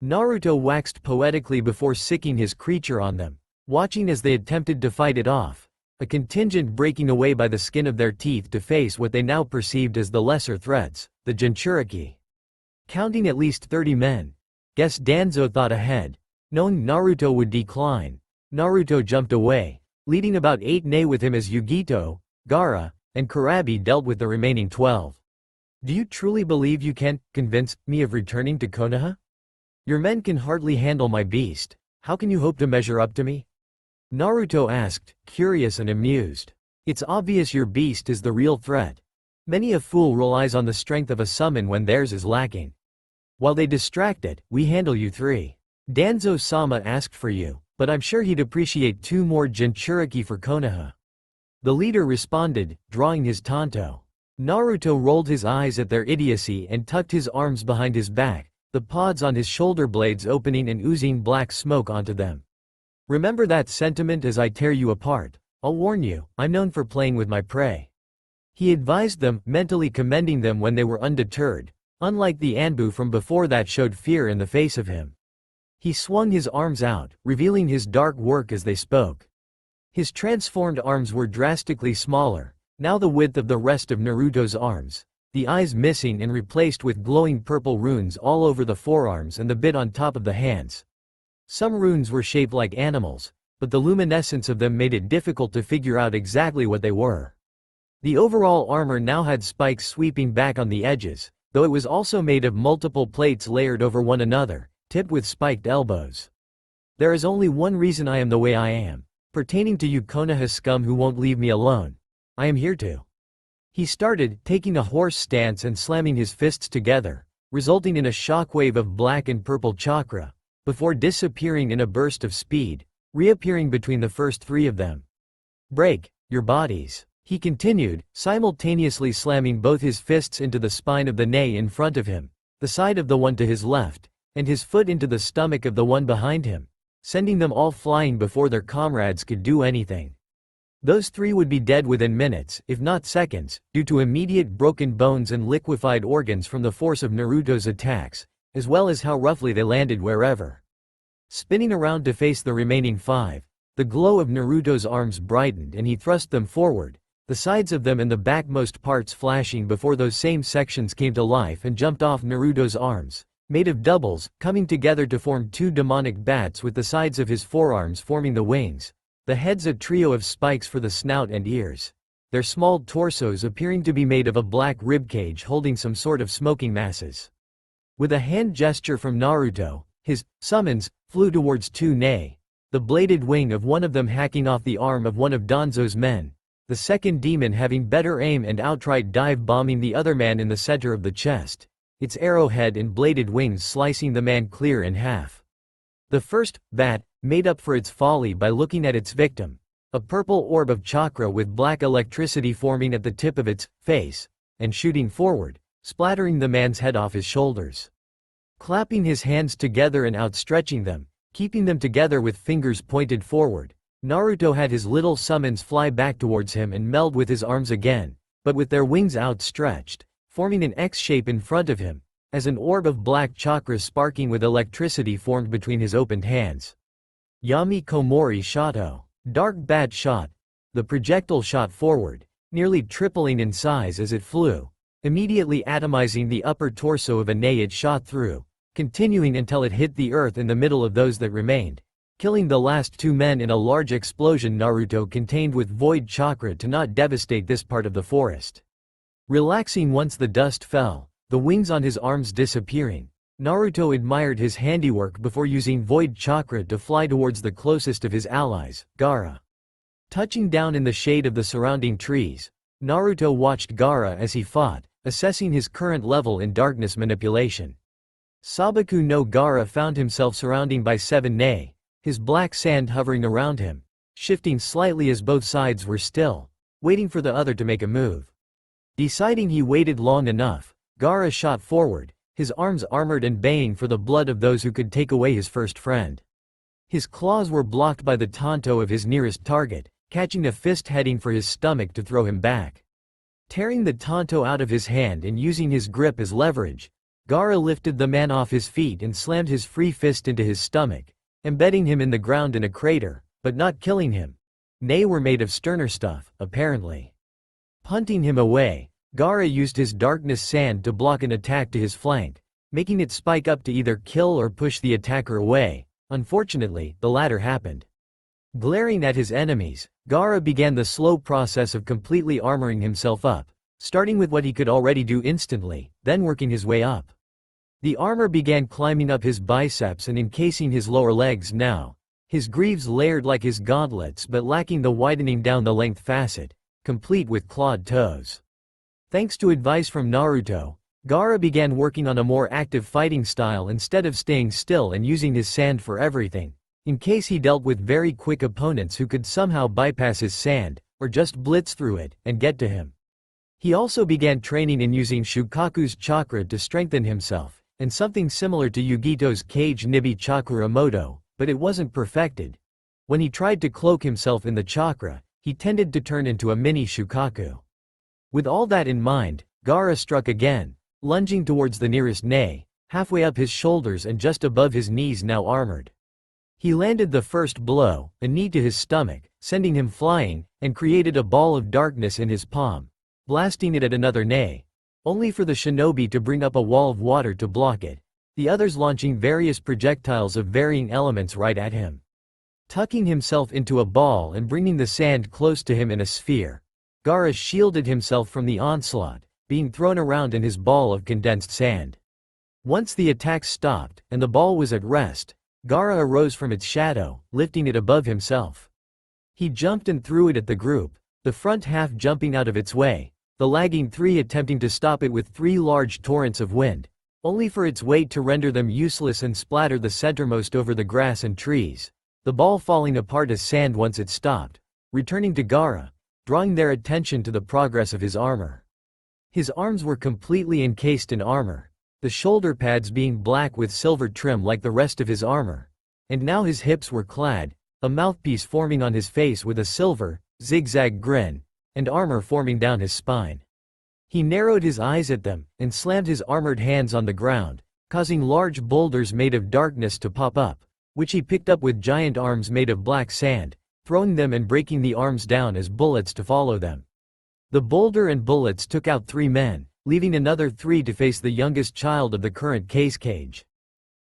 [SPEAKER 1] Naruto waxed poetically before sicking his creature on them, watching as they attempted to fight it off, a contingent breaking away by the skin of their teeth to face what they now perceived as the lesser threats, the Jinchuriki. Counting at least 30 men. Guess Danzo thought ahead. Knowing Naruto would decline, Naruto jumped away, leading about 8 ne with him as Yugito, Gaara, and Kurabi dealt with the remaining 12. Do you truly believe you can convince me of returning to Konoha? Your men can hardly handle my beast, how can you hope to measure up to me? Naruto asked, curious and amused. It's obvious your beast is the real threat. Many a fool relies on the strength of a summon when theirs is lacking. While they distract it, we handle you 3. Danzo-sama asked for you, but I'm sure he'd appreciate 2 more Jinchuriki for Konoha. The leader responded, drawing his tanto. Naruto rolled his eyes at their idiocy and tucked his arms behind his back, the pods on his shoulder blades opening and oozing black smoke onto them. Remember that sentiment as I tear you apart. I'll warn you, I'm known for playing with my prey. He advised them, mentally commending them when they were undeterred, unlike the Anbu from before that showed fear in the face of him. He swung his arms out, revealing his dark work as they spoke. His transformed arms were drastically smaller, now the width of the rest of Naruto's arms, the eyes missing and replaced with glowing purple runes all over the forearms and the bit on top of the hands. Some runes were shaped like animals, but the luminescence of them made it difficult to figure out exactly what they were. The overall armor now had spikes sweeping back on the edges, though it was also made of multiple plates layered over one another, tipped with spiked elbows. There is only one reason I am the way I am, pertaining to you Konoha scum who won't leave me alone. I am here to. He started, taking a horse stance and slamming his fists together, resulting in a shockwave of black and purple chakra, before disappearing in a burst of speed, reappearing between the first 3 of them. Break your bodies, he continued, simultaneously slamming both his fists into the spine of the ne in front of him, the side of the one to his left, and his foot into the stomach of the one behind him, sending them all flying before their comrades could do anything. Those 3 would be dead within minutes, if not seconds, due to immediate broken bones and liquefied organs from the force of Naruto's attacks, as well as how roughly they landed wherever. Spinning around to face the remaining 5, the glow of Naruto's arms brightened and he thrust them forward, the sides of them and the backmost parts flashing before those same sections came to life and jumped off Naruto's arms, made of doubles, coming together to form 2 demonic bats with the sides of his forearms forming the wings. The heads a trio of spikes for the snout and ears. their small torsos appearing to be made of a black ribcage holding some sort of smoking masses. With a hand gesture from Naruto, his summons flew towards two Ne, the bladed wing of one of them hacking off the arm of one of Danzo's men, the second demon having better aim and outright dive bombing the other man in the center of the chest, its arrowhead and bladed wings slicing the man clear in half. The first bat made up for its folly by looking at its victim, a purple orb of chakra with black electricity forming at the tip of its face, and shooting forward, splattering the man's head off his shoulders. Clapping his hands together and outstretching them, keeping them together with fingers pointed forward, Naruto had his little summons fly back towards him and meld with his arms again, but with their wings outstretched, forming an X shape in front of him, as an orb of black chakra sparking with electricity formed between his opened hands. Yami Komori Shato. Dark bat shot. The projectile shot forward, nearly tripling in size as it flew, immediately atomizing the upper torso of a Ne it shot through, continuing until it hit the earth in the middle of those that remained, killing the last two men in a large explosion Naruto contained with void chakra to not devastate this part of the forest. Relaxing once the dust fell, the wings on his arms disappearing, Naruto admired his handiwork before using void chakra to fly towards the closest of his allies, Gaara. Touching down in the shade of the surrounding trees, Naruto watched Gaara as he fought, assessing his current level in darkness manipulation. Sabaku no Gaara found himself surrounding by 7 Ne, his black sand hovering around him, shifting slightly as both sides were still, waiting for the other to make a move. Deciding he waited long enough, Gaara shot forward, his arms armored and baying for the blood of those who could take away his first friend. His claws were blocked by the tanto of his nearest target, catching a fist heading for his stomach to throw him back. Tearing the tanto out of his hand and using his grip as leverage, Gaara lifted the man off his feet and slammed his free fist into his stomach, embedding him in the ground in a crater, but not killing him. Ne were made of sterner stuff, apparently. Punting him away, Gaara used his darkness sand to block an attack to his flank, making it spike up to either kill or push the attacker away. Unfortunately, the latter happened. Glaring at his enemies, Gaara began the slow process of completely armoring himself up, starting with what he could already do instantly, then working his way up. The armor began climbing up his biceps and encasing his lower legs now, his greaves layered like his gauntlets but lacking the widening down the length facet, complete with clawed toes. Thanks to advice from Naruto, Gaara began working on a more active fighting style instead of staying still and using his sand for everything, in case he dealt with very quick opponents who could somehow bypass his sand, or just blitz through it, and get to him. He also began training in using Shukaku's chakra to strengthen himself, and something similar to Yugito's Kage Nibi Chakra Moto, but it wasn't perfected. When he tried to cloak himself in the chakra, he tended to turn into a mini Shukaku. With all that in mind, Gaara struck again, lunging towards the nearest Ne, halfway up his shoulders and just above his knees now armored. He landed the first blow, a knee to his stomach, sending him flying, and created a ball of darkness in his palm, blasting it at another Ne, only for the shinobi to bring up a wall of water to block it, the others launching various projectiles of varying elements right at him. Tucking himself into a ball and bringing the sand close to him in a sphere, Gaara shielded himself from the onslaught, being thrown around in his ball of condensed sand. Once the attack stopped, and the ball was at rest, Gaara arose from its shadow, lifting it above himself. He jumped and threw it at the group, the front half jumping out of its way, the lagging three attempting to stop it with 3 large torrents of wind, only for its weight to render them useless and splatter the centermost over the grass and trees, the ball falling apart as sand once it stopped, returning to Gaara, drawing their attention to the progress of his armor. His arms were completely encased in armor, the shoulder pads being black with silver trim like the rest of his armor, and now his hips were clad, a mouthpiece forming on his face with a silver, zigzag grin, and armor forming down his spine. He narrowed his eyes at them, and slammed his armored hands on the ground, causing large boulders made of darkness to pop up, which he picked up with giant arms made of black sand, throwing them and breaking the arms down as bullets to follow them. The boulder and bullets took out 3 men, leaving another 3 to face the youngest child of the current cage.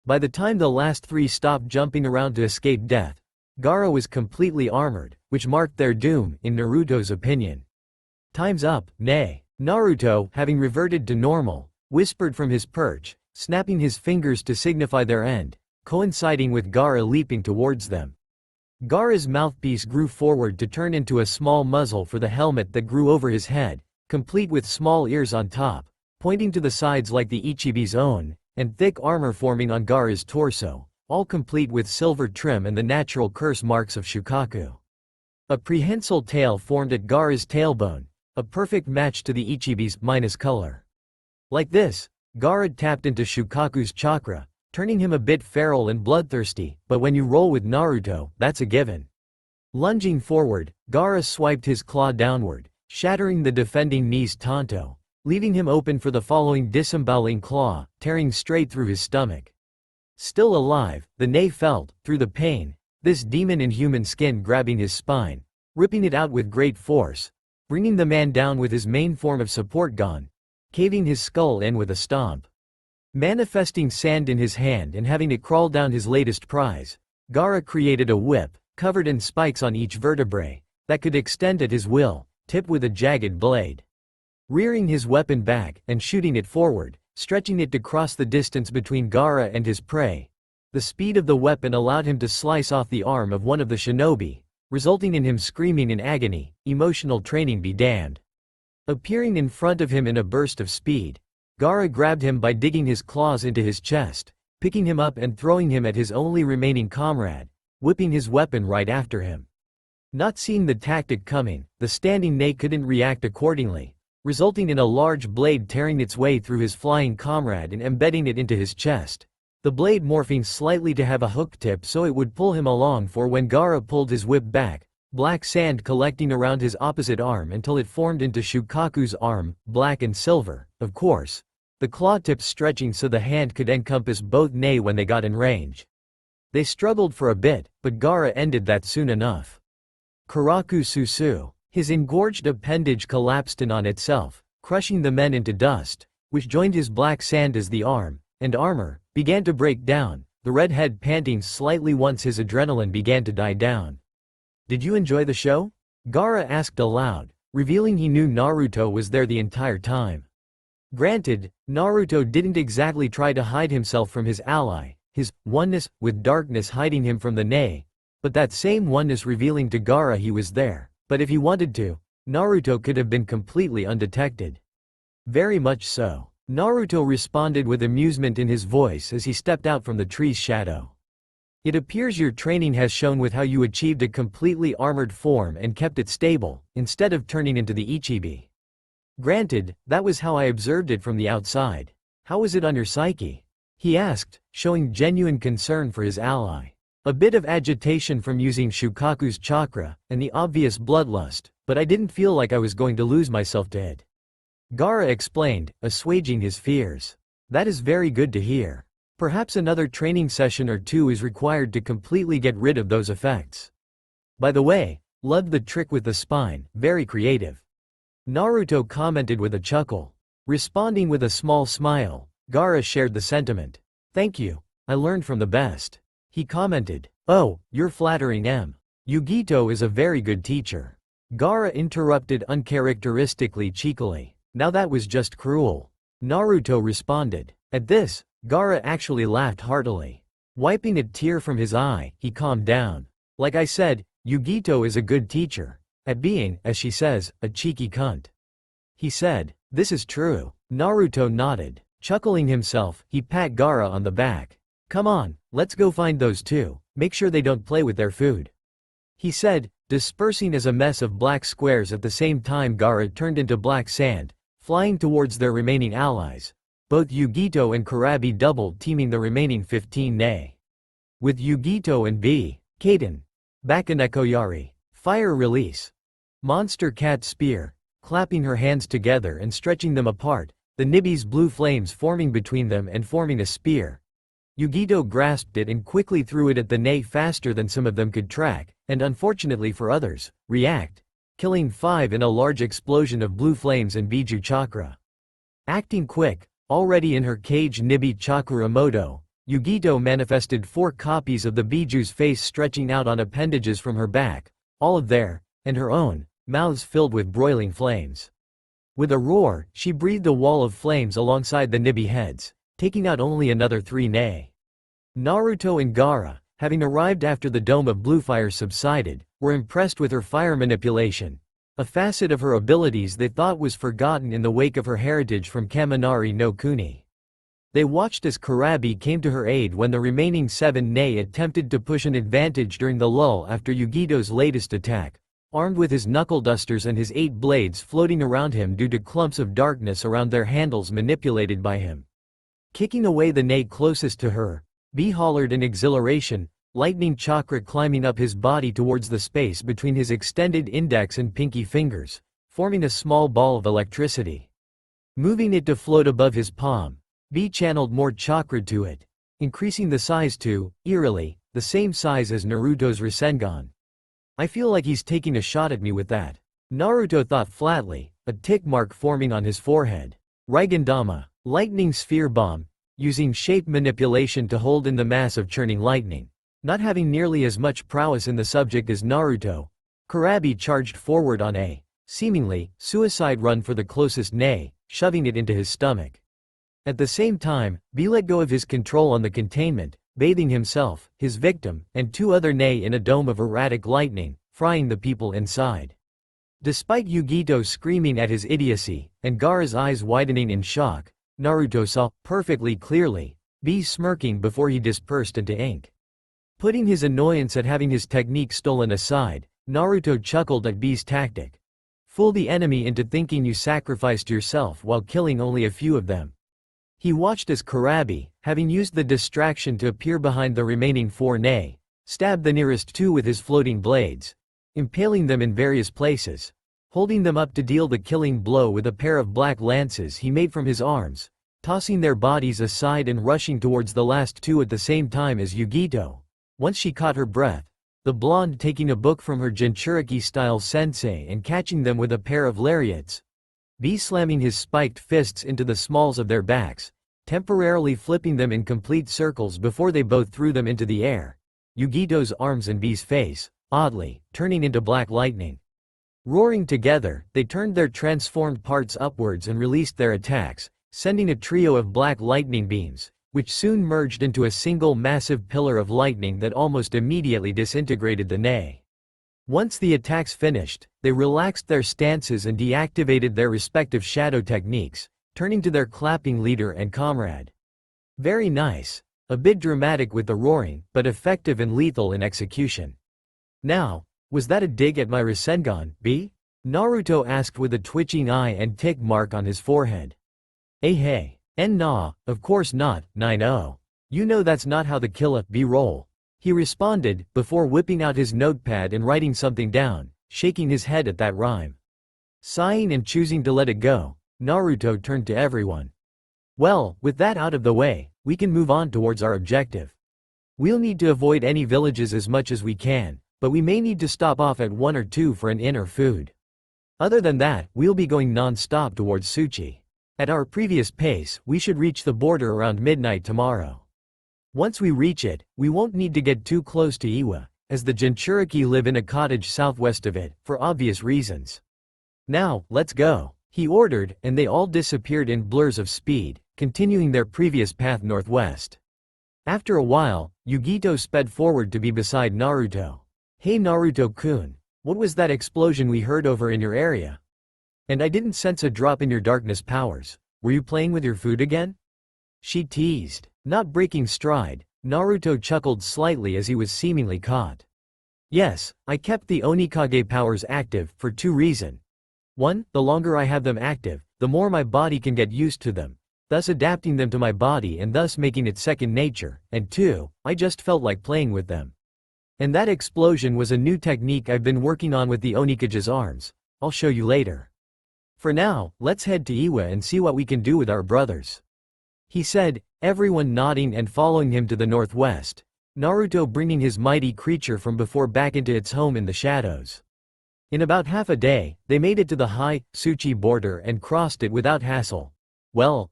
[SPEAKER 1] By the time the last 3 stopped jumping around to escape death, Gaara was completely armored, which marked their doom, in Naruto's opinion. Time's up, nay. Naruto, having reverted to normal, whispered from his perch, snapping his fingers to signify their end, coinciding with Gaara leaping towards them. Gaara's mouthpiece grew forward to turn into a small muzzle for the helmet that grew over his head, complete with small ears on top, pointing to the sides like the Ichibi's own, and thick armor forming on Gaara's torso, all complete with silver trim and the natural curse marks of Shukaku. A prehensile tail formed at Gaara's tailbone, a perfect match to the Ichibi's minus color. Like this, Gaara tapped into Shukaku's chakra, turning him a bit feral and bloodthirsty, but when you roll with Naruto, that's a given. Lunging forward, Gaara swiped his claw downward, shattering the defending Ni's Tanto, leaving him open for the following disemboweling claw, tearing straight through his stomach. Still alive, the Ne felt, through the pain, this demon in human skin grabbing his spine, ripping it out with great force, bringing the man down with his main form of support gone, caving his skull in with a stomp. Manifesting sand in his hand and having it crawl down his latest prize, Gaara created a whip, covered in spikes on each vertebrae, that could extend at his will, tipped with a jagged blade. Rearing his weapon back and shooting it forward, stretching it to cross the distance between Gaara and his prey. The speed of the weapon allowed him to slice off the arm of one of the shinobi, resulting in him screaming in agony, emotional training be damned. Appearing in front of him in a burst of speed, Gaara grabbed him by digging his claws into his chest, picking him up and throwing him at his only remaining comrade, whipping his weapon right after him. Not seeing the tactic coming, the standing Ne couldn't react accordingly, resulting in a large blade tearing its way through his flying comrade and embedding it into his chest. The blade morphing slightly to have a hook tip so it would pull him along, for when Gaara pulled his whip back, black sand collecting around his opposite arm until it formed into Shukaku's arm, black and silver, of course, the claw tips stretching so the hand could encompass both Ne when they got in range. They struggled for a bit, but Gaara ended that soon enough. Karaku Susu. His engorged appendage collapsed in on itself, crushing the men into dust, which joined his black sand as the arm and armor began to break down, the red head panting slightly once his adrenaline began to die down. "Did you enjoy the show?" Gaara asked aloud, revealing he knew Naruto was there the entire time. Granted, Naruto didn't exactly try to hide himself from his ally, his oneness with darkness hiding him from the Ne, but that same oneness revealing to Gaara he was there. But if he wanted to, Naruto could have been completely undetected. Very much so. Naruto responded with amusement in his voice as he stepped out from the tree's shadow. "It appears your training has shown with how you achieved a completely armored form and kept it stable, instead of turning into the Ichibi. Granted, that was how I observed it from the outside. How was it on your psyche?" he asked, showing genuine concern for his ally. A bit of agitation from using Shukaku's chakra, and the obvious bloodlust, but I didn't feel like I was going to lose myself to it. Gaara explained, assuaging his fears. That is very good to hear. Perhaps another training session or two is required to completely get rid of those effects. By the way, loved the trick with the spine, very creative. Naruto commented with a chuckle. Responding with a small smile, Gaara shared the sentiment. "Thank you, I learned from the best." He commented, "Oh, you're flattering M. Yugito is a very good teacher." Gaara interrupted uncharacteristically cheekily. "Now that was just cruel." Naruto responded. At this, Gaara actually laughed heartily. Wiping a tear from his eye, he calmed down. "Like I said, Yugito is a good teacher. At being, as she says, a cheeky cunt." He said, "This is true." Naruto nodded. Chuckling himself, he pat Gaara on the back. "Come on, let's go find those two, make sure they don't play with their food," he said, dispersing as a mess of black squares. At the same time Gaara turned into black sand, flying towards their remaining allies, both Yugito and Kurabi double-teaming the remaining 15 Ne. With Yugito and Kaden. Bakanekoyari. Fire release. Monster cat spear. Clapping her hands together and stretching them apart, the Nibi's blue flames forming between them and forming a spear. Yugito grasped it and quickly threw it at the Ne faster than some of them could track, and unfortunately for others, react, killing 5 in a large explosion of blue flames and Biju chakra. Acting quick, already in her cage Nibi Chakura Moto, Yugito manifested 4 copies of the Biju's face stretching out on appendages from her back, all of their, and her own, mouths filled with broiling flames. With a roar, she breathed a wall of flames alongside the Nibi heads, taking out only another 3 nei. Naruto and Gaara, having arrived after the dome of blue fire subsided, were impressed with her fire manipulation, a facet of her abilities they thought was forgotten in the wake of her heritage from Kaminari no Kuni. They watched as Kyuubi came to her aid when the remaining 7 nei attempted to push an advantage during the lull after Yugito's latest attack, armed with his knuckle dusters and his 8 blades floating around him due to clumps of darkness around their handles manipulated by him. Kicking away the nei closest to her, B hollered in exhilaration, lightning chakra climbing up his body towards the space between his extended index and pinky fingers, forming a small ball of electricity. Moving it to float above his palm, B channeled more chakra to it, increasing the size to, eerily, the same size as Naruto's Rasengan. I feel like he's taking a shot at me with that. Naruto thought flatly, a tick mark forming on his forehead. Raigandama, lightning sphere bomb, using shape manipulation to hold in the mass of churning lightning. Not having nearly as much prowess in the subject as Naruto, Kyuubi charged forward on a, seemingly, suicide run for the closest nei, shoving it into his stomach. At the same time, B let go of his control on the containment, bathing himself, his victim, and 2 other nei in a dome of erratic lightning, frying the people inside. Despite Yugito screaming at his idiocy, and Gaara's eyes widening in shock, Naruto saw, perfectly clearly, B smirking before he dispersed into ink. Putting his annoyance at having his technique stolen aside, Naruto chuckled at B's tactic. Fool the enemy into thinking you sacrificed yourself while killing only a few of them. He watched as Kyuubi, having used the distraction to appear behind the remaining 4 nei, stabbed the nearest 2 with his floating blades, impaling them in various places, holding them up to deal the killing blow with a pair of black lances he made from his arms, tossing their bodies aside and rushing towards the last 2 at the same time as Yugito. Once she caught her breath, the blonde taking a book from her Jinchuriki-style sensei and catching them with a pair of lariats, B slamming his spiked fists into the smalls of their backs, temporarily flipping them in complete circles before they both threw them into the air, Yugito's arms and B's face, oddly, turning into black lightning. Roaring together, they turned their transformed parts upwards and released their attacks, sending a trio of black lightning beams, which soon merged into a single massive pillar of lightning that almost immediately disintegrated the nei. Once the attacks finished, they relaxed their stances and deactivated their respective shadow techniques, turning to their clapping leader and comrade. Very nice. A bit dramatic with the roaring, but effective and lethal in execution. Now, was that a dig at my Rasengan, B? Naruto asked with a twitching eye and tick mark on his forehead. Hey. Nah, of course not, 9-0. You know that's not how the killa B roll. He responded, before whipping out his notepad and writing something down, shaking his head at that rhyme. Sighing and choosing to let it go, Naruto turned to everyone. Well, with that out of the way, we can move on towards our objective. We'll need to avoid any villages as much as we can, but we may need to stop off at 1 or 2 for an inn or food. Other than that, we'll be going non-stop towards Tsuchi. At our previous pace, we should reach the border around midnight tomorrow. Once we reach it, we won't need to get too close to Iwa, as the Jinchuriki live in a cottage southwest of it, for obvious reasons. Now, let's go, he ordered, and they all disappeared in blurs of speed, continuing their previous path northwest. After a while, Yugito sped forward to be beside Naruto. Hey Naruto-kun, what was that explosion we heard over in your area? And I didn't sense a drop in your darkness powers. Were you playing with your food again? She teased. Not breaking stride, Naruto chuckled slightly as he was seemingly caught. Yes, I kept the Onikage powers active for 2 reasons. 1, the longer I have them active, the more my body can get used to them, thus adapting them to my body and thus making it second nature, and 2, I just felt like playing with them. And that explosion was a new technique I've been working on with the Onikage's arms. I'll show you later. For now, let's head to Iwa and see what we can do with our brothers. He said, everyone nodding and following him to the northwest, Naruto bringing his mighty creature from before back into its home in the shadows. In about half a day, they made it to the high, Tsuchi border and crossed it without hassle. Well,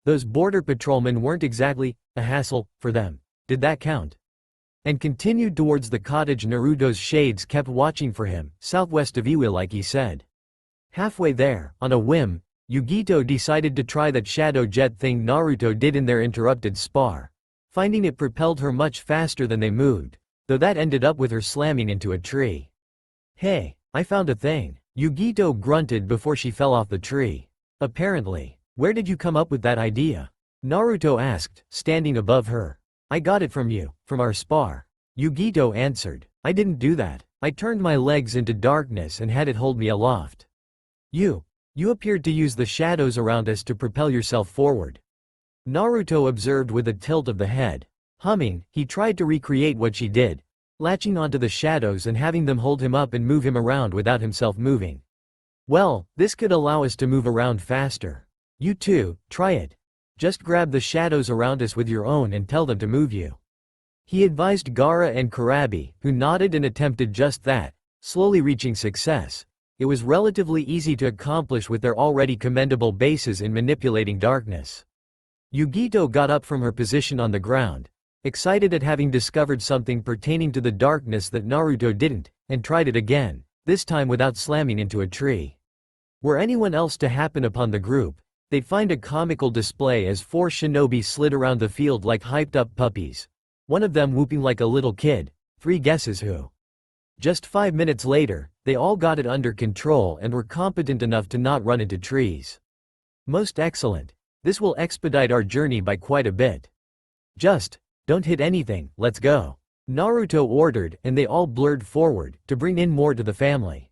[SPEAKER 1] those border patrolmen weren't exactly a hassle for them. Did that count? and continued towards the cottage. Naruto's shades kept watching for him, southwest of Iwa like he said. Halfway there, on a whim, Yugito decided to try that shadow jet thing Naruto did in their interrupted spar, finding it propelled her much faster than they moved, though that ended up with her slamming into a tree. "Hey, I found a thing," Yugito grunted before she fell off the tree. "Apparently. Where did you come up with that idea?" Naruto asked, standing above her. "I got it from you, from our spar." Yugito answered. "I didn't do that. I turned my legs into darkness and had it hold me aloft. You appeared to use the shadows around us to propel yourself forward." Naruto observed with a tilt of the head. Humming, he tried to recreate what she did, latching onto the shadows and having them hold him up and move him around without himself moving. "Well, this could allow us to move around faster. You too, try it. Just grab the shadows around us with your own and tell them to move you," he advised Gaara and Kurabi, who nodded and attempted just that, slowly reaching success. It was relatively easy to accomplish with their already commendable bases in manipulating darkness. Yugito got up from her position on the ground, excited at having discovered something pertaining to the darkness that Naruto didn't, and tried it again, this time without slamming into a tree. Were anyone else to happen upon the group, they'd find a comical display as 4 shinobi slid around the field like hyped-up puppies, one of them whooping like a little kid. 3 guesses who? Just 5 minutes later, they all got it under control and were competent enough to not run into trees. "Most excellent. This will expedite our journey by quite a bit. Just don't hit anything, let's go," Naruto ordered, and they all blurred forward, to bring in more to the family.